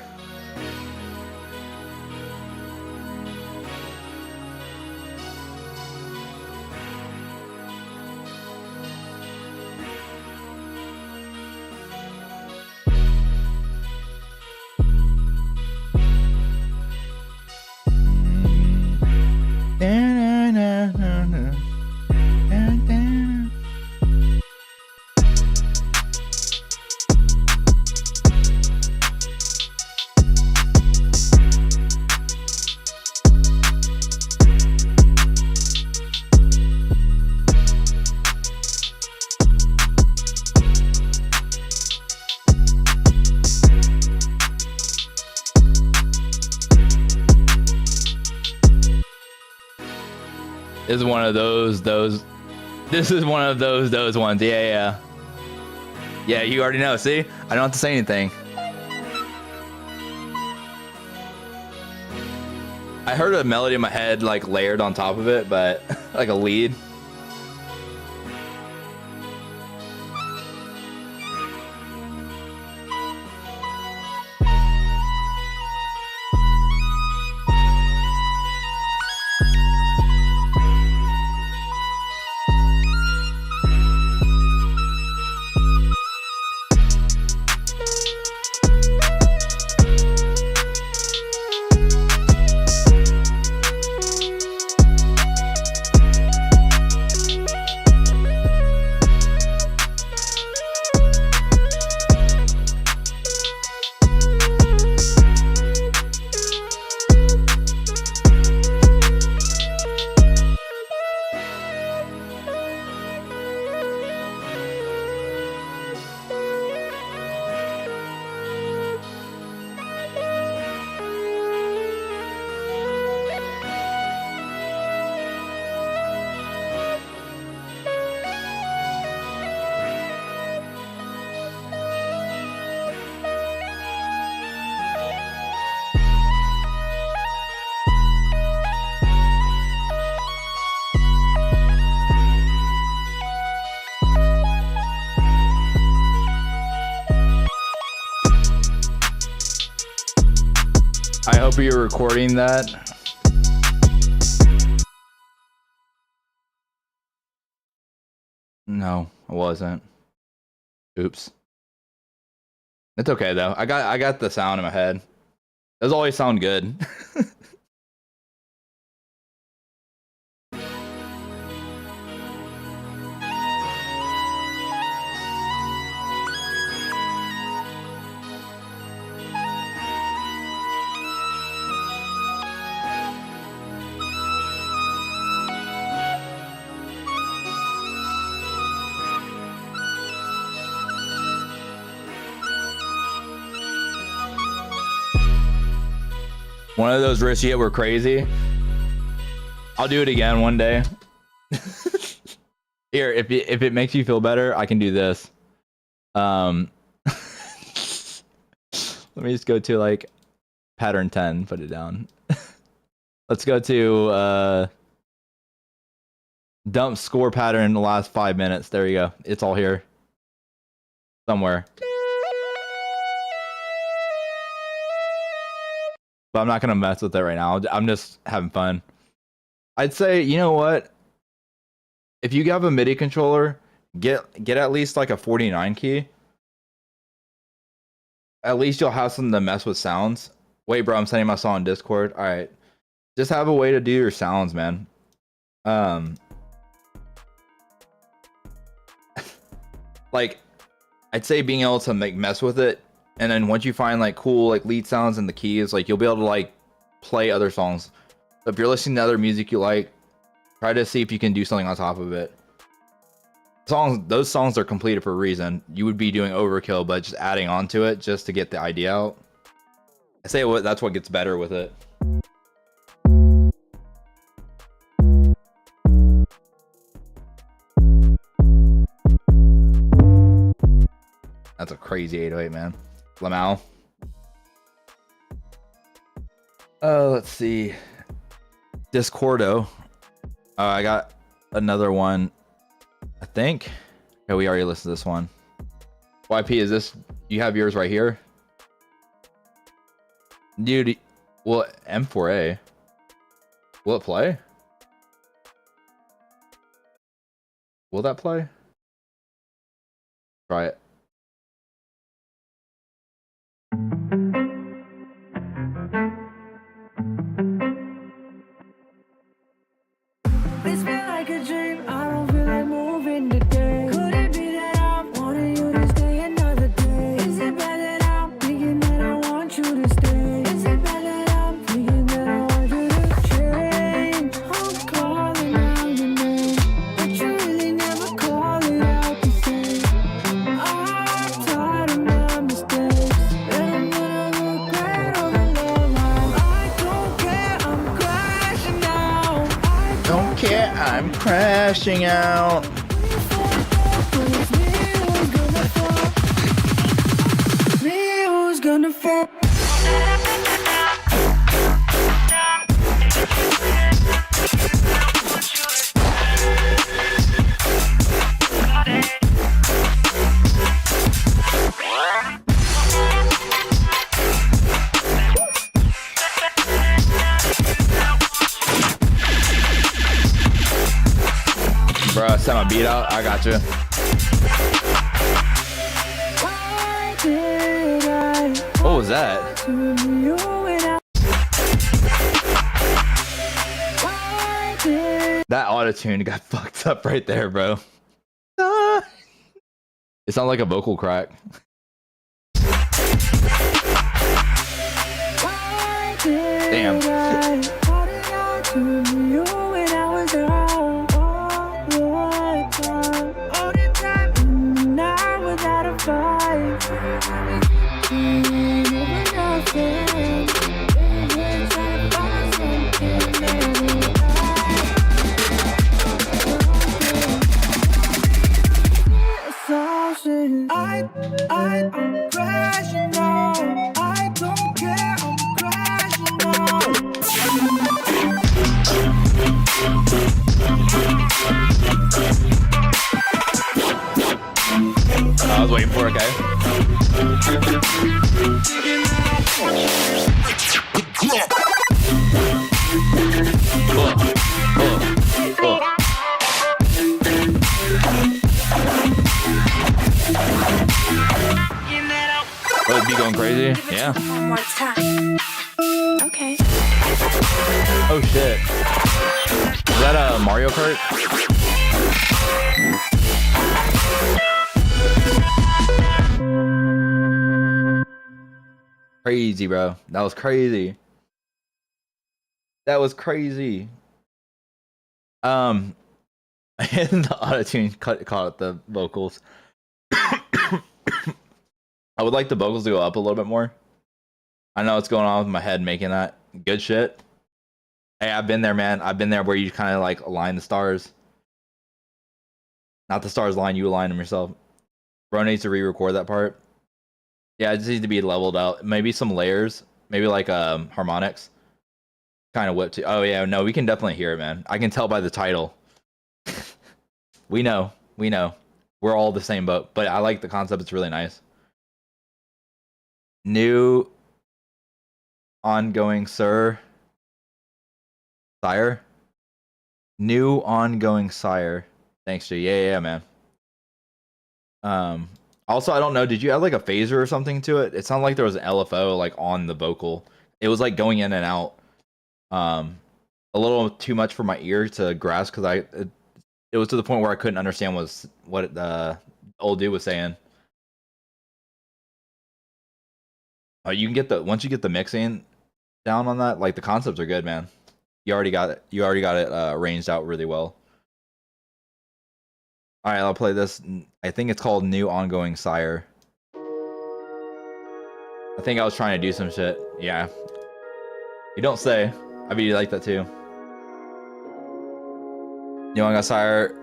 This is one of those. This is one of those ones. Yeah. Yeah, you already know. See? I don't have to say anything. I heard a melody in my head, like, layered on top of it, but like a lead. I hope you're recording that. No, I wasn't. Oops. It's okay though. I got the sound in my head. Those always sound good. One of those risks yet were crazy. I'll do it again one day. Here, if it makes you feel better, I can do this. Let me just go to like pattern 10, put it down. Let's go to dump score pattern in the last 5 minutes. There you go. It's all here. Somewhere. But I'm not gonna mess with it right now. I'm just having fun. I'd say, you know what? If you have a MIDI controller, get at least like a 49 key. At least you'll have something to mess with sounds. Wait, bro, I'm sending my song on Discord. All right, just have a way to do your sounds, man. Like, I'd say being able to mess with it. And then once you find like cool like lead sounds and the keys, like you'll be able to like play other songs. So if you're listening to other music you like, try to see if you can do something on top of it. Those songs are completed for a reason. You would be doing overkill, but just adding on to it just to get the idea out. I say that's what gets better with it. That's a crazy 808, man. Lamau. Let's see. Discordo. I got another one. I think. Okay, we already listened to this one. YP, is this? You have yours right here? Dude, well, M4A. Will it play? Will that play? Try it. This feel like a dream. I don't feel like moving today. Could it be that I'm wanting you to stay another day? Is it bad that I'm thinking that I want you to stay? Is it bad that I'm thinking that I want you to change? I'm calling out your name, but you really never call it out the same. I'm tired of my mistakes, and I'm gonna regret all the love I don't care, I'm crashing now. Don't care, I'm crashing out. Me who's gonna fall? Bro, set my beat out. I got you. What was that? That auto-tune got fucked up right there, bro. It sounds like a vocal crack. Damn. I'm crashing now. I don't care, I'm crashing now. I was waiting for it, okay. Would be going crazy? Yeah. One more time. Okay. Oh shit. Is that a Mario Kart? Crazy, bro. That was crazy. That was crazy. And the auto-tune caught the vocals. I would like the vocals to go up a little bit more. I know what's going on with my head making that. Good shit. Hey, I've been there, man. I've been there where you kind of like align the stars. Not the stars line, you align them yourself. Bro needs to re-record that part. Yeah, it just needs to be leveled out. Maybe some layers. Maybe like harmonics. Kind of whipped to. Oh yeah, no, we can definitely hear it, man. I can tell by the title. We know. We know. We're all the same boat. But I like the concept. It's really nice. New ongoing sire. New ongoing sire. Thanks, G. Yeah, man. Also, I don't know, did you add like a phaser or something to it? It sounded like there was an LFO like on the vocal. It was like going in and out. A little too much for my ear to grasp because it was to the point where I couldn't understand what the old dude was saying. You can get once you get the mixing down on that, like the concepts are good, man. You already got it. You already got it arranged out really well. All right, I'll play this. I think it's called New Ongoing Sire. I think I was trying to do some shit. Yeah. You don't say. I mean, you like that too. New Ongoing Sire.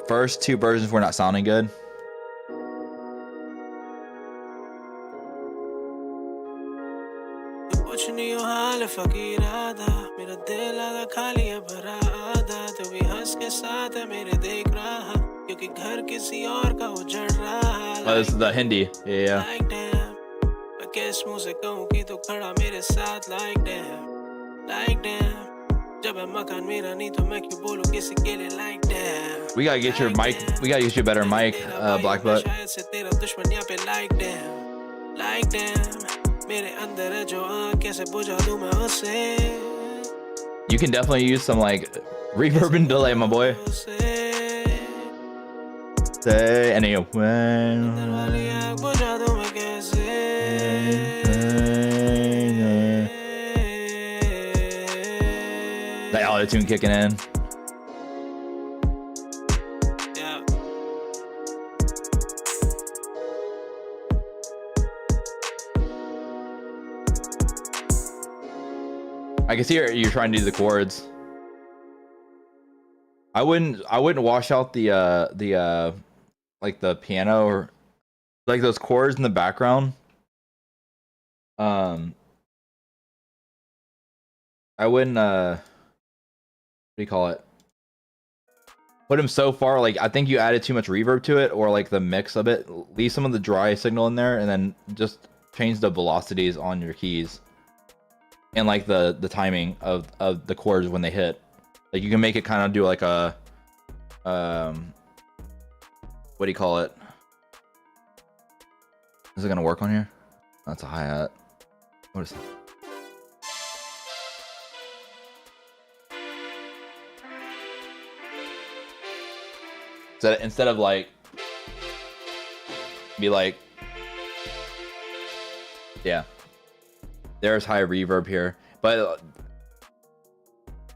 First two versions were not sounding good. Oh, this is the Hindi. Yeah. We gotta get your mic. We gotta get you a better mic, Black Butt. You can definitely use some like reverb and delay, my boy. Say anyway. That auto-tune kicking in. I can see you're trying to do the chords. I wouldn't wash out the like the piano or like those chords in the background. I wouldn't what do you call it? Put them so far, like I think you added too much reverb to it, or like the mix of it. Leave some of the dry signal in there, and then just change the velocities on your keys. And like the timing of the chords when they hit, like you can make it kind of do like a what do you call it? Is it gonna work on here? That's a hi-hat. What is that? So instead of like be like, yeah. There's high reverb here, but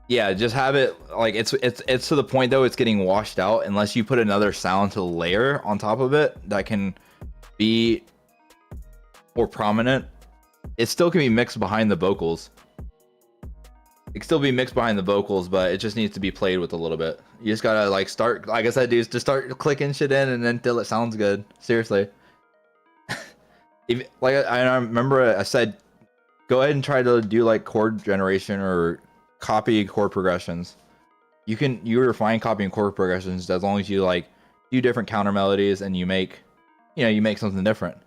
yeah, just have it like it's to the point though it's getting washed out unless you put another sound to layer on top of it that can be more prominent. It still can be mixed behind the vocals. It can still be mixed behind the vocals, but it just needs to be played with a little bit. You just gotta like start, like I said, dude, just start clicking shit in and then till it sounds good. Seriously. Like I remember I said, go ahead and try to do like chord generation or copy chord progressions. You refine copying chord progressions as long as you like few different counter melodies and you make, you make something different.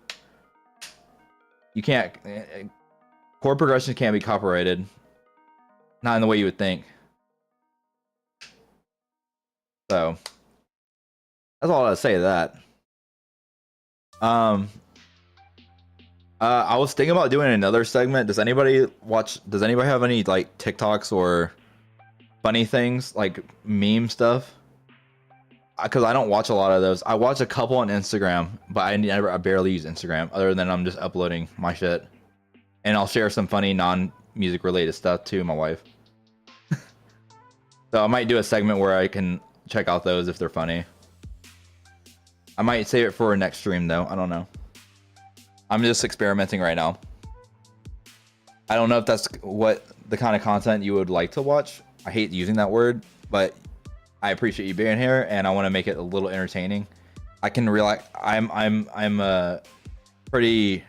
You can't, chord progressions can't be copyrighted. Not in the way you would think. So that's all I have to say to that. I was thinking about doing another segment. Does anybody have any like TikToks or funny things, like meme stuff? Because I don't watch a lot of those. I watch a couple on Instagram, but I barely use Instagram other than I'm just uploading my shit. And I'll share some funny non-music related stuff to my wife. So I might do a segment where I can check out those if they're funny. I might save it for a next stream though. I don't know. I'm just experimenting right now. I don't know if that's what the kind of content you would like to watch. I hate using that word, but I appreciate you being here and I want to make it a little entertaining. I can realize I'm pretty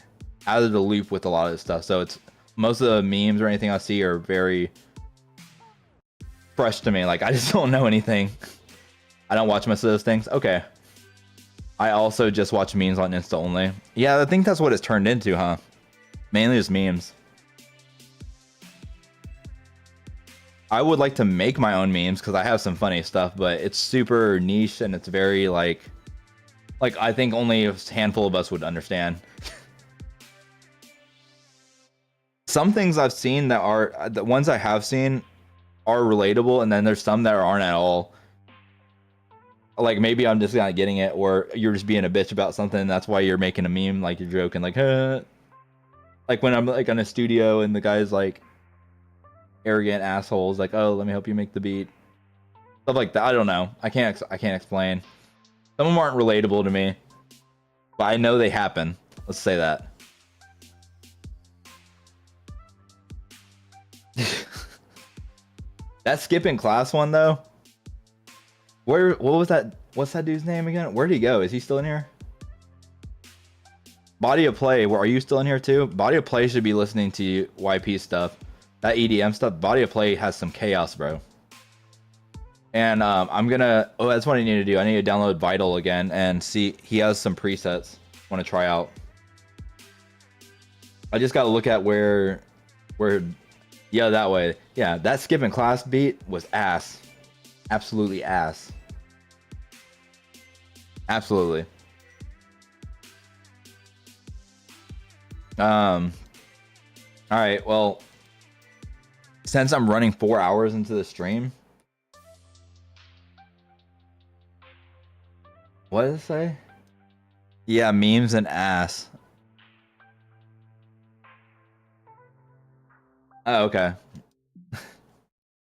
out of the loop with a lot of this stuff. So it's most of the memes or anything I see are very fresh to me. Like I just don't know anything. I don't watch most of those things. Okay. I also just watch memes on Insta only. Yeah, I think that's what it's turned into, huh? Mainly just memes. I would like to make my own memes because I have some funny stuff, but it's super niche and it's very like I think only a handful of us would understand. Some things I've seen that are, the ones I have seen are relatable, and then there's some that aren't at all. Like maybe I'm just not getting it, or you're just being a bitch about something and that's why you're making a meme, like you're joking, like huh. Like when I'm like in a studio and the guy's like arrogant assholes, like, oh, let me help you make the beat, stuff like that. I don't know, I can't explain. Some of them aren't relatable to me, but I know they happen, let's say that. That skipping class one though, what was that? What's that dude's name again? Where'd he go? Is he still in here? Body of Play, are you still in here too? Body of Play should be listening to YP stuff. That EDM stuff, Body of Play has some chaos, bro. And that's what I need to do. I need to download Vital again and see, he has some presets I want to try out. I just got to look at where, yeah, that way. Yeah, that skipping class beat was ass. Absolutely ass. Absolutely. All right, well, since I'm running 4 hours into the stream, what did it say? Yeah, memes and ass. Oh, okay.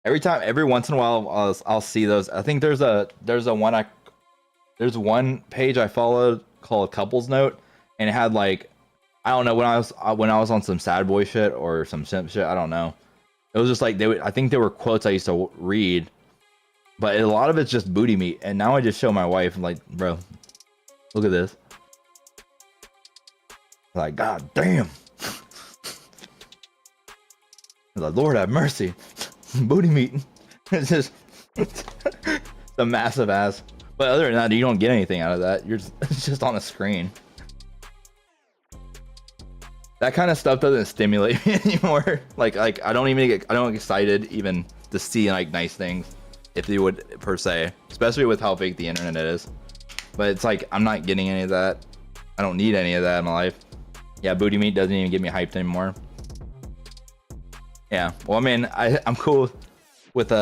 Every once in a while, I'll see those. I think there's one page I followed called Couples Note, and it had like, I don't know, when I was on some sad boy shit or some simp shit, I don't know. It was just like I think there were quotes I used to read, but a lot of it's just booty meat. And now I just show my wife, I'm like, bro, look at this. Like, god damn. Like, Lord have mercy. Booty meat. It's just a massive ass. But other than that, you don't get anything out of that. It's just on a screen. That kind of stuff doesn't stimulate me anymore. Like I don't get excited even to see like nice things, if you would per se, especially with how big the internet is. But it's like I'm not getting any of that. I don't need any of that in my life. Yeah, booty meat doesn't even get me hyped anymore. Yeah, well, I mean, I'm cool with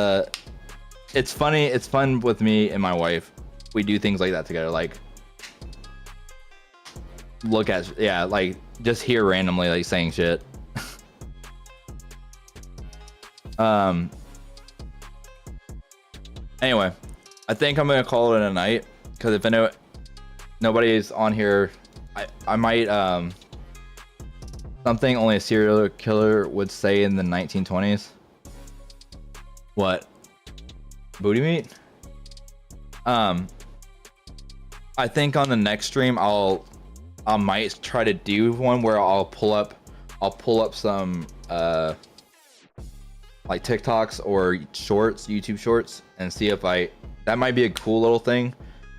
it's funny. It's fun with me and my wife. We do things like that together, like look at, yeah, like just hear randomly like saying shit. Anyway, I think I'm gonna call it a night, because if I know nobody's on here, I might something only a serial killer would say in the 1920s. What? Booty meat? I think on the next stream I might try to do one where I'll pull up some like TikToks or shorts, YouTube shorts, and see if that might be a cool little thing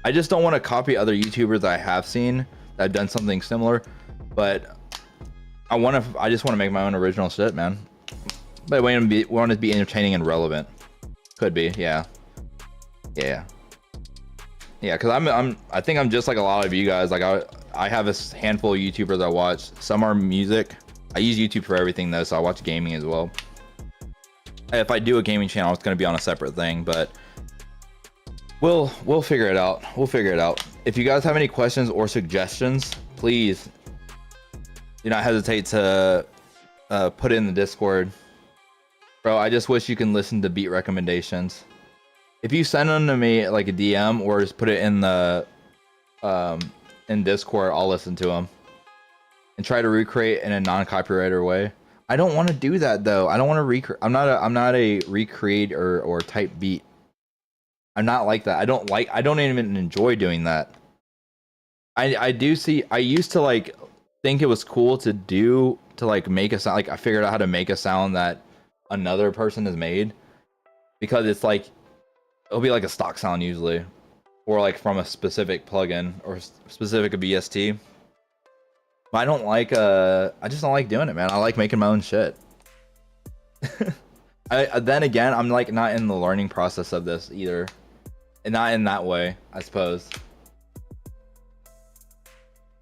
I just don't want to copy other YouTubers that I have seen that have done something similar, but I just want to make my own original shit, man. But we want it to be entertaining and relevant. Could be, yeah. Yeah, because I think I'm just like a lot of you guys. Like I have a handful of YouTubers I watch. Some are music. I use YouTube for everything though, so I watch gaming as well. If I do a gaming channel, it's gonna be on a separate thing, but we'll figure it out. We'll figure it out. If you guys have any questions or suggestions, please do not hesitate to put it in the Discord. Bro, I just wish you can listen to beat recommendations. If you send them to me like a DM or just put it in the in Discord, I'll listen to them and try to recreate in a non-copyrighted way. I don't want to do that though. I don't want to recreate. I'm not a recreate or type beat. I'm not like that. I don't even enjoy doing that. I used to like think it was cool to like make a sound. Like I figured out how to make a sound that another person has made, because it's like it'll be like a stock sound usually, or like from a specific plugin or specific VST. But I don't like I just don't like doing it, man. I like making my own shit. Then again, I'm like not in the learning process of this either, and not in that way, I suppose.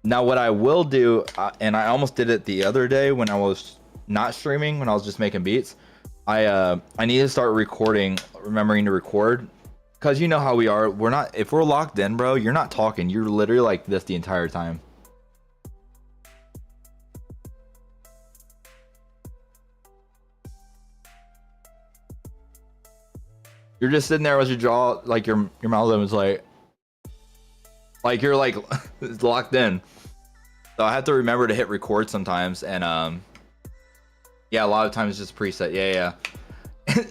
Now what I will do, and I almost did it the other day when I was not streaming, when I was just making beats, I need to start remembering to record, because you know how we are. If we're locked in, bro, you're not talking. You're literally like this the entire time. You're just sitting there with your jaw, like your mouth open, is like you're like locked in. So I have to remember to hit record sometimes, and yeah, a lot of times it's just preset. Yeah.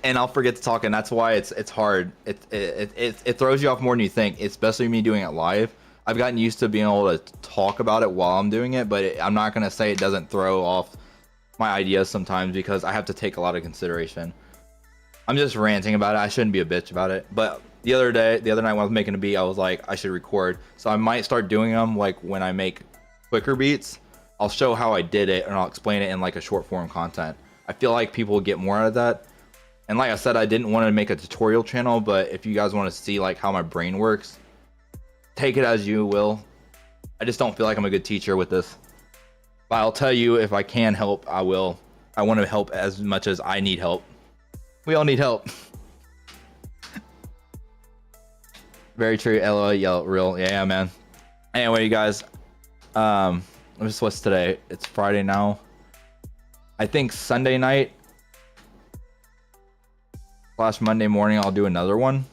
And I'll forget to talk, and that's why it's hard. It throws you off more than you think, especially me doing it live. I've gotten used to being able to talk about it while I'm doing it, but I'm not gonna say it doesn't throw off my ideas sometimes, because I have to take a lot of consideration. I'm just ranting about it. I shouldn't be a bitch about it. But the other night when I was making a beat, I was like, I should record. So I might start doing them like when I make quicker beats. I'll show how I did it, and I'll explain it in like a short form content. I feel like people will get more out of that. And like I said, I didn't want to make a tutorial channel, but if you guys want to see like how my brain works, take it as you will. I just don't feel like I'm a good teacher with this. But I'll tell you, if I can help, I will. I want to help as much as I need help. We all need help. Very true. LOL, yell real. Yeah, man. Anyway, you guys, what's today? It's Friday now. I think Sunday night / Monday morning I'll do another one.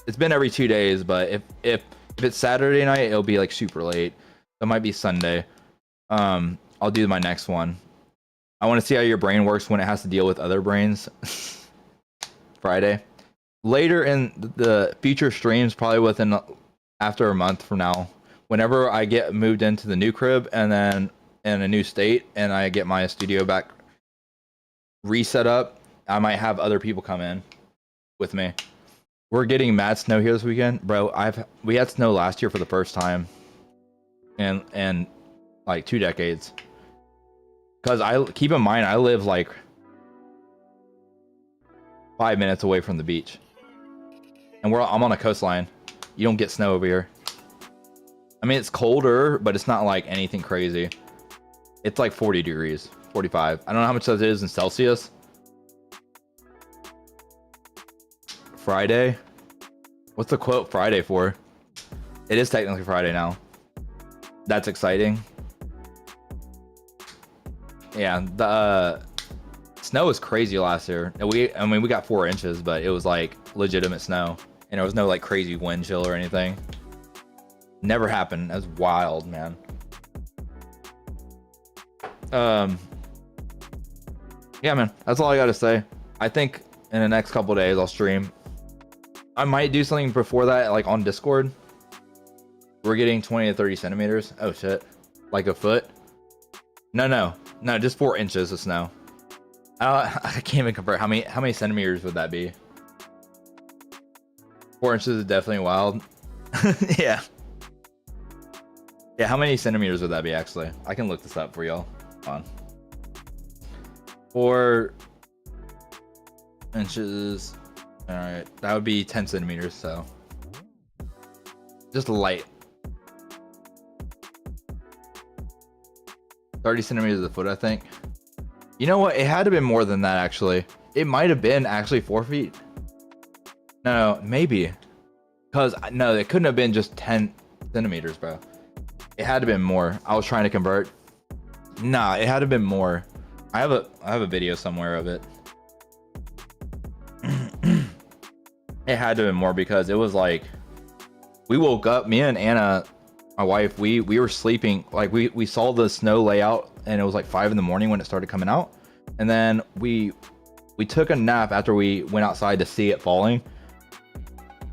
It's been every 2 days, but if it's Saturday night, it'll be like super late. It might be Sunday. I'll do my next one. I want to see how your brain works when it has to deal with other brains. Friday. Later in the future streams, probably after a month from now, whenever I get moved into the new crib and then in a new state, and I get my studio back reset up, I might have other people come in with me. We're getting mad snow here this weekend, bro. We had snow last year for the first time in like 2 decades. Because keep in mind, I live like 5 minutes away from the beach, and I'm on a coastline. You don't get snow over here. I mean, it's colder, but it's not like anything crazy. It's like 40 degrees, 45. I don't know how much that is in Celsius. Friday? What's the quote Friday for? It is technically Friday now. That's exciting. Yeah, the snow was crazy last year. I mean, we got 4 inches, but it was like legitimate snow, and there was no like crazy wind chill or anything. Never happened. That was wild, man. Yeah, man, that's all I gotta say. I think in the next couple days I'll stream. I might do something before that, like on Discord. We're getting 20 to 30 centimeters. Oh shit, like a foot? No, just 4 inches of snow. I can't even compare. How many centimeters would that be? 4 inches is definitely wild. Yeah. Yeah, how many centimeters would that be actually? I can look this up for y'all. Hold on. 4 inches. Alright, that would be 10 centimeters, so. Just light. 30 centimeters a foot, I think. You know what? It had to be more than that, actually. It might have been actually 4 feet. No, maybe. Because, no, it couldn't have been just 10 centimeters, bro. It had to have been more. I was trying to convert. Nah, it had to have been more. I have a video somewhere of it. It had to have been more because it was like, we woke up, me and Anna, my wife, we were sleeping, like we saw the snow layout and it was like 5 in the morning when it started coming out. And then we took a nap after we went outside to see it falling.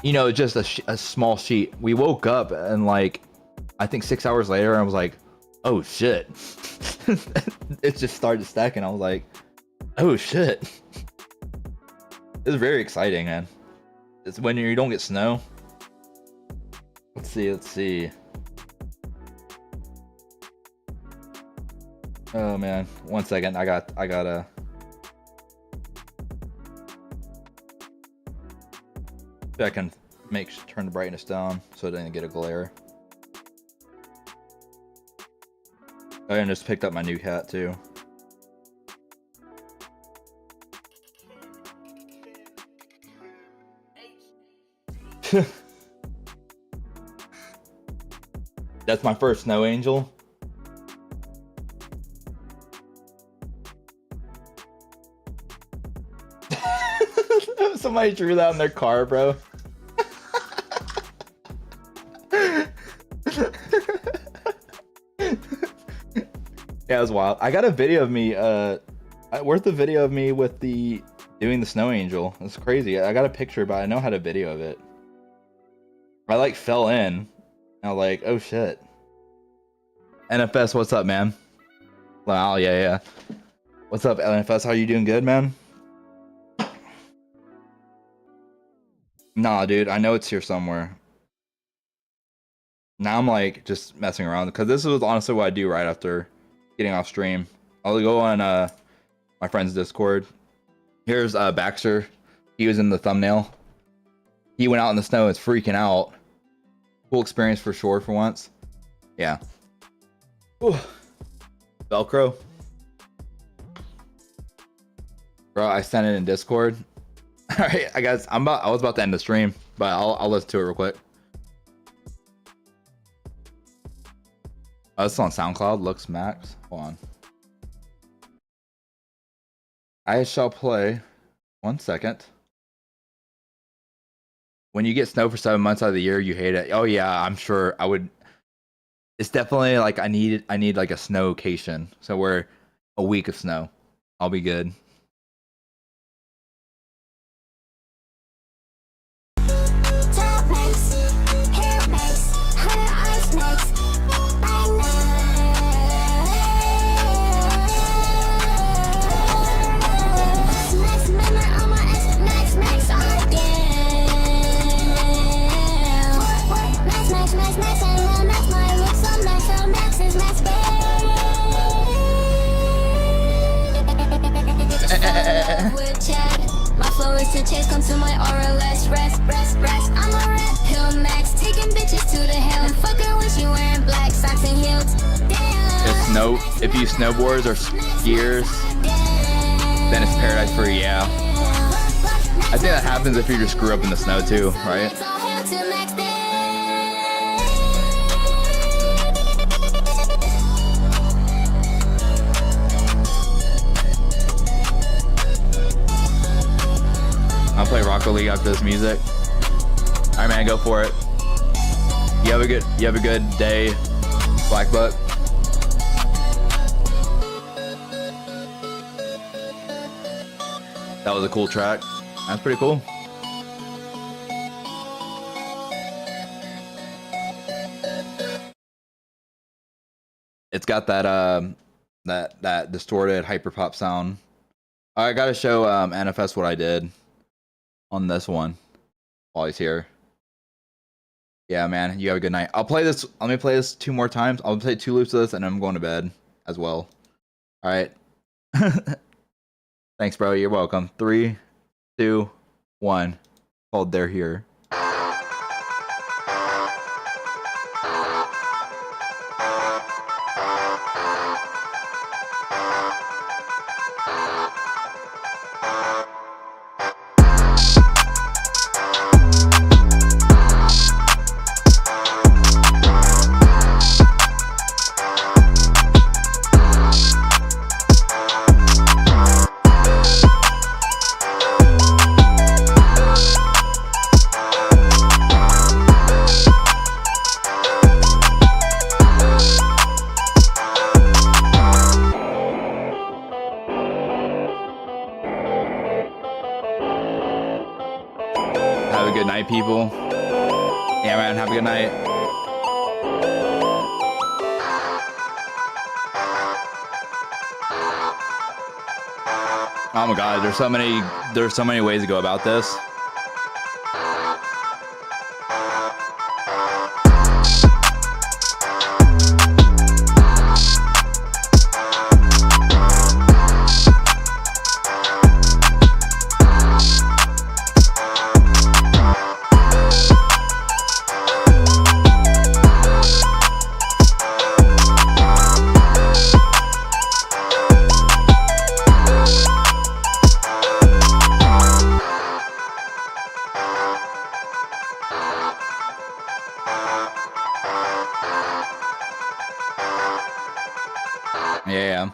You know, just a small sheet. We woke up and like, I think 6 hours later, I was like, oh shit. It just started stacking. I was like, oh shit. It was very exciting, man. It's when you don't get snow. Let's see. Oh man, 1 second. I gotta. I can turn the brightness down so it doesn't get a glare. I just picked up my new cat too. That's my first snow angel. Somebody drew that in their car, bro. Yeah, it was wild. I got a video of me, where's the video of me with doing the snow angel? It's crazy. I got a picture, but I know how to video of it. I like fell in. I was like, oh shit. NFS, what's up, man? Wow, yeah. What's up, NFS? How you doing? Good, man? Nah, dude, I know it's here somewhere. Now I'm like just messing around because this was honestly what I do right after getting off stream. I'll go on my friend's Discord. Here's Baxter. He was in the thumbnail. He went out in the snow. It's freaking out. Cool experience for sure for once. Yeah. Ooh. Velcro. Bro, I sent it in Discord. All right, I guess I was about to end the stream, but I'll listen to it real quick. Oh, it's on SoundCloud. Looks Max. Hold on. I shall play. 1 second. When you get snow for 7 months out of the year, you hate it. Oh yeah, I'm sure I would. It's definitely like I need like a snowcation. So we're a week of snow. I'll be good. My flow is to chase, come to my aura, let's rest. I'm a rap, hill max, taking bitches to the hill. Fucking with you wearing black socks and heels. Damn. If you snowboarders or skiers, then it's paradise for you, yeah. I think that happens if you just grew up in the snow too, right? I'll play Rocket League after this music. All right, man, go for it. You have a good day, Black Buck. That was a cool track. That's pretty cool. It's got that that distorted hyperpop sound. I gotta show NFS what I did on this one while he's here. Yeah, man. You have a good night. I'll play this. Let me play this 2 more times. I'll play 2 loops of this, and I'm going to bed as well. All right. Thanks, bro. You're welcome. 3, 2, 1. Called They're Here. Have a good night, people. Yeah, man. Have a good night. Oh my God, there's so many ways to go about this. Yeah.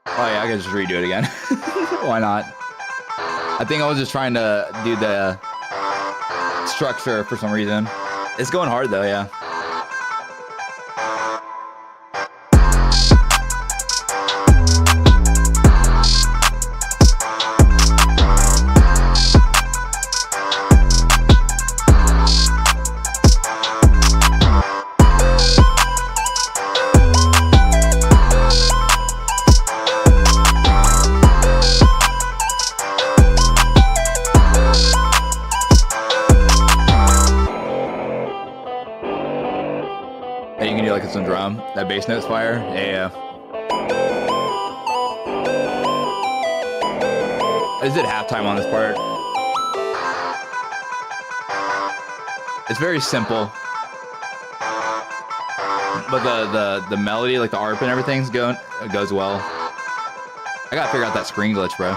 Oh yeah, I can just redo it again. Why not? I think I was just trying to do the structure for some reason. It's going hard though, yeah. Hey, you can do like some drum. That bass note's fire. Yeah. Is it halftime on this part? It's very simple, but the melody, like the ARP and everything's goes well. I gotta figure out that screen glitch, bro.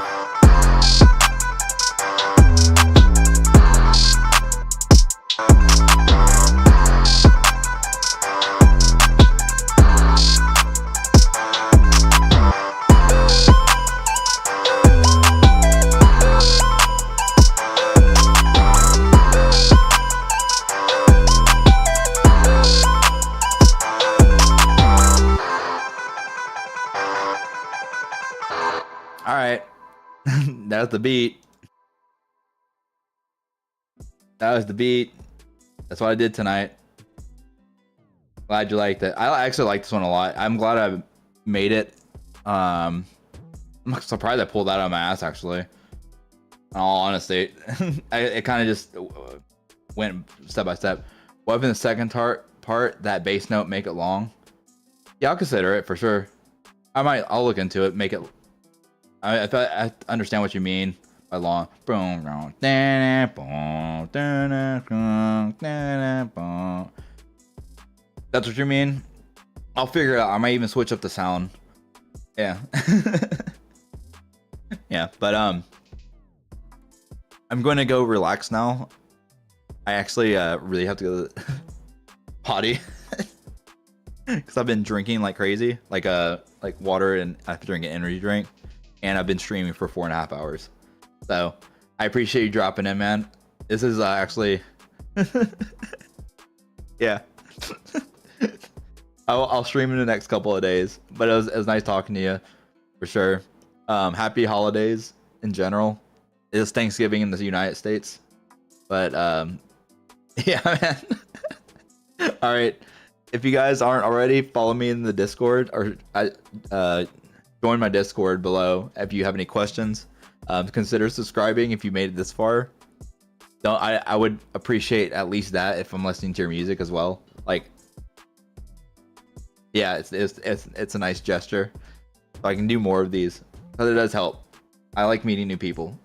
All right, that's the beat. That was the beat. That's what I did tonight. Glad you liked it. I actually like this one a lot. I'm glad I made it. I'm surprised I pulled that out of my ass, actually. In all honesty, it kind of just went step by step. What if in the second part, that bass note, make it long? Yeah, I'll consider it for sure. I'll look into it, make it. I understand what you mean by long. That's what you mean? I'll figure it out. I might even switch up the sound. Yeah. Yeah, but I'm going to go relax now. I actually really have to go to the potty. Because I've been drinking like crazy. Like water, and I have to drink an energy drink. And I've been streaming for 4.5 hours. So I appreciate you dropping in, man. This is actually, yeah. I'll stream in the next couple of days. But it was nice talking to you, for sure. Happy holidays in general. It's Thanksgiving in the United States. But yeah, man. All right. If you guys aren't already, follow me in the Discord, or join my Discord below if you have any questions. Consider subscribing if you made it this far. No, I would appreciate at least that if I'm listening to your music as well. Like, yeah, it's a nice gesture. So I can do more of these because it does help. I like meeting new people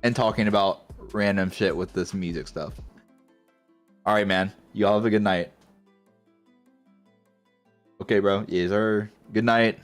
and talking about random shit with this music stuff. All right, man. You all have a good night. Okay, bro. Yes, sir. Good night.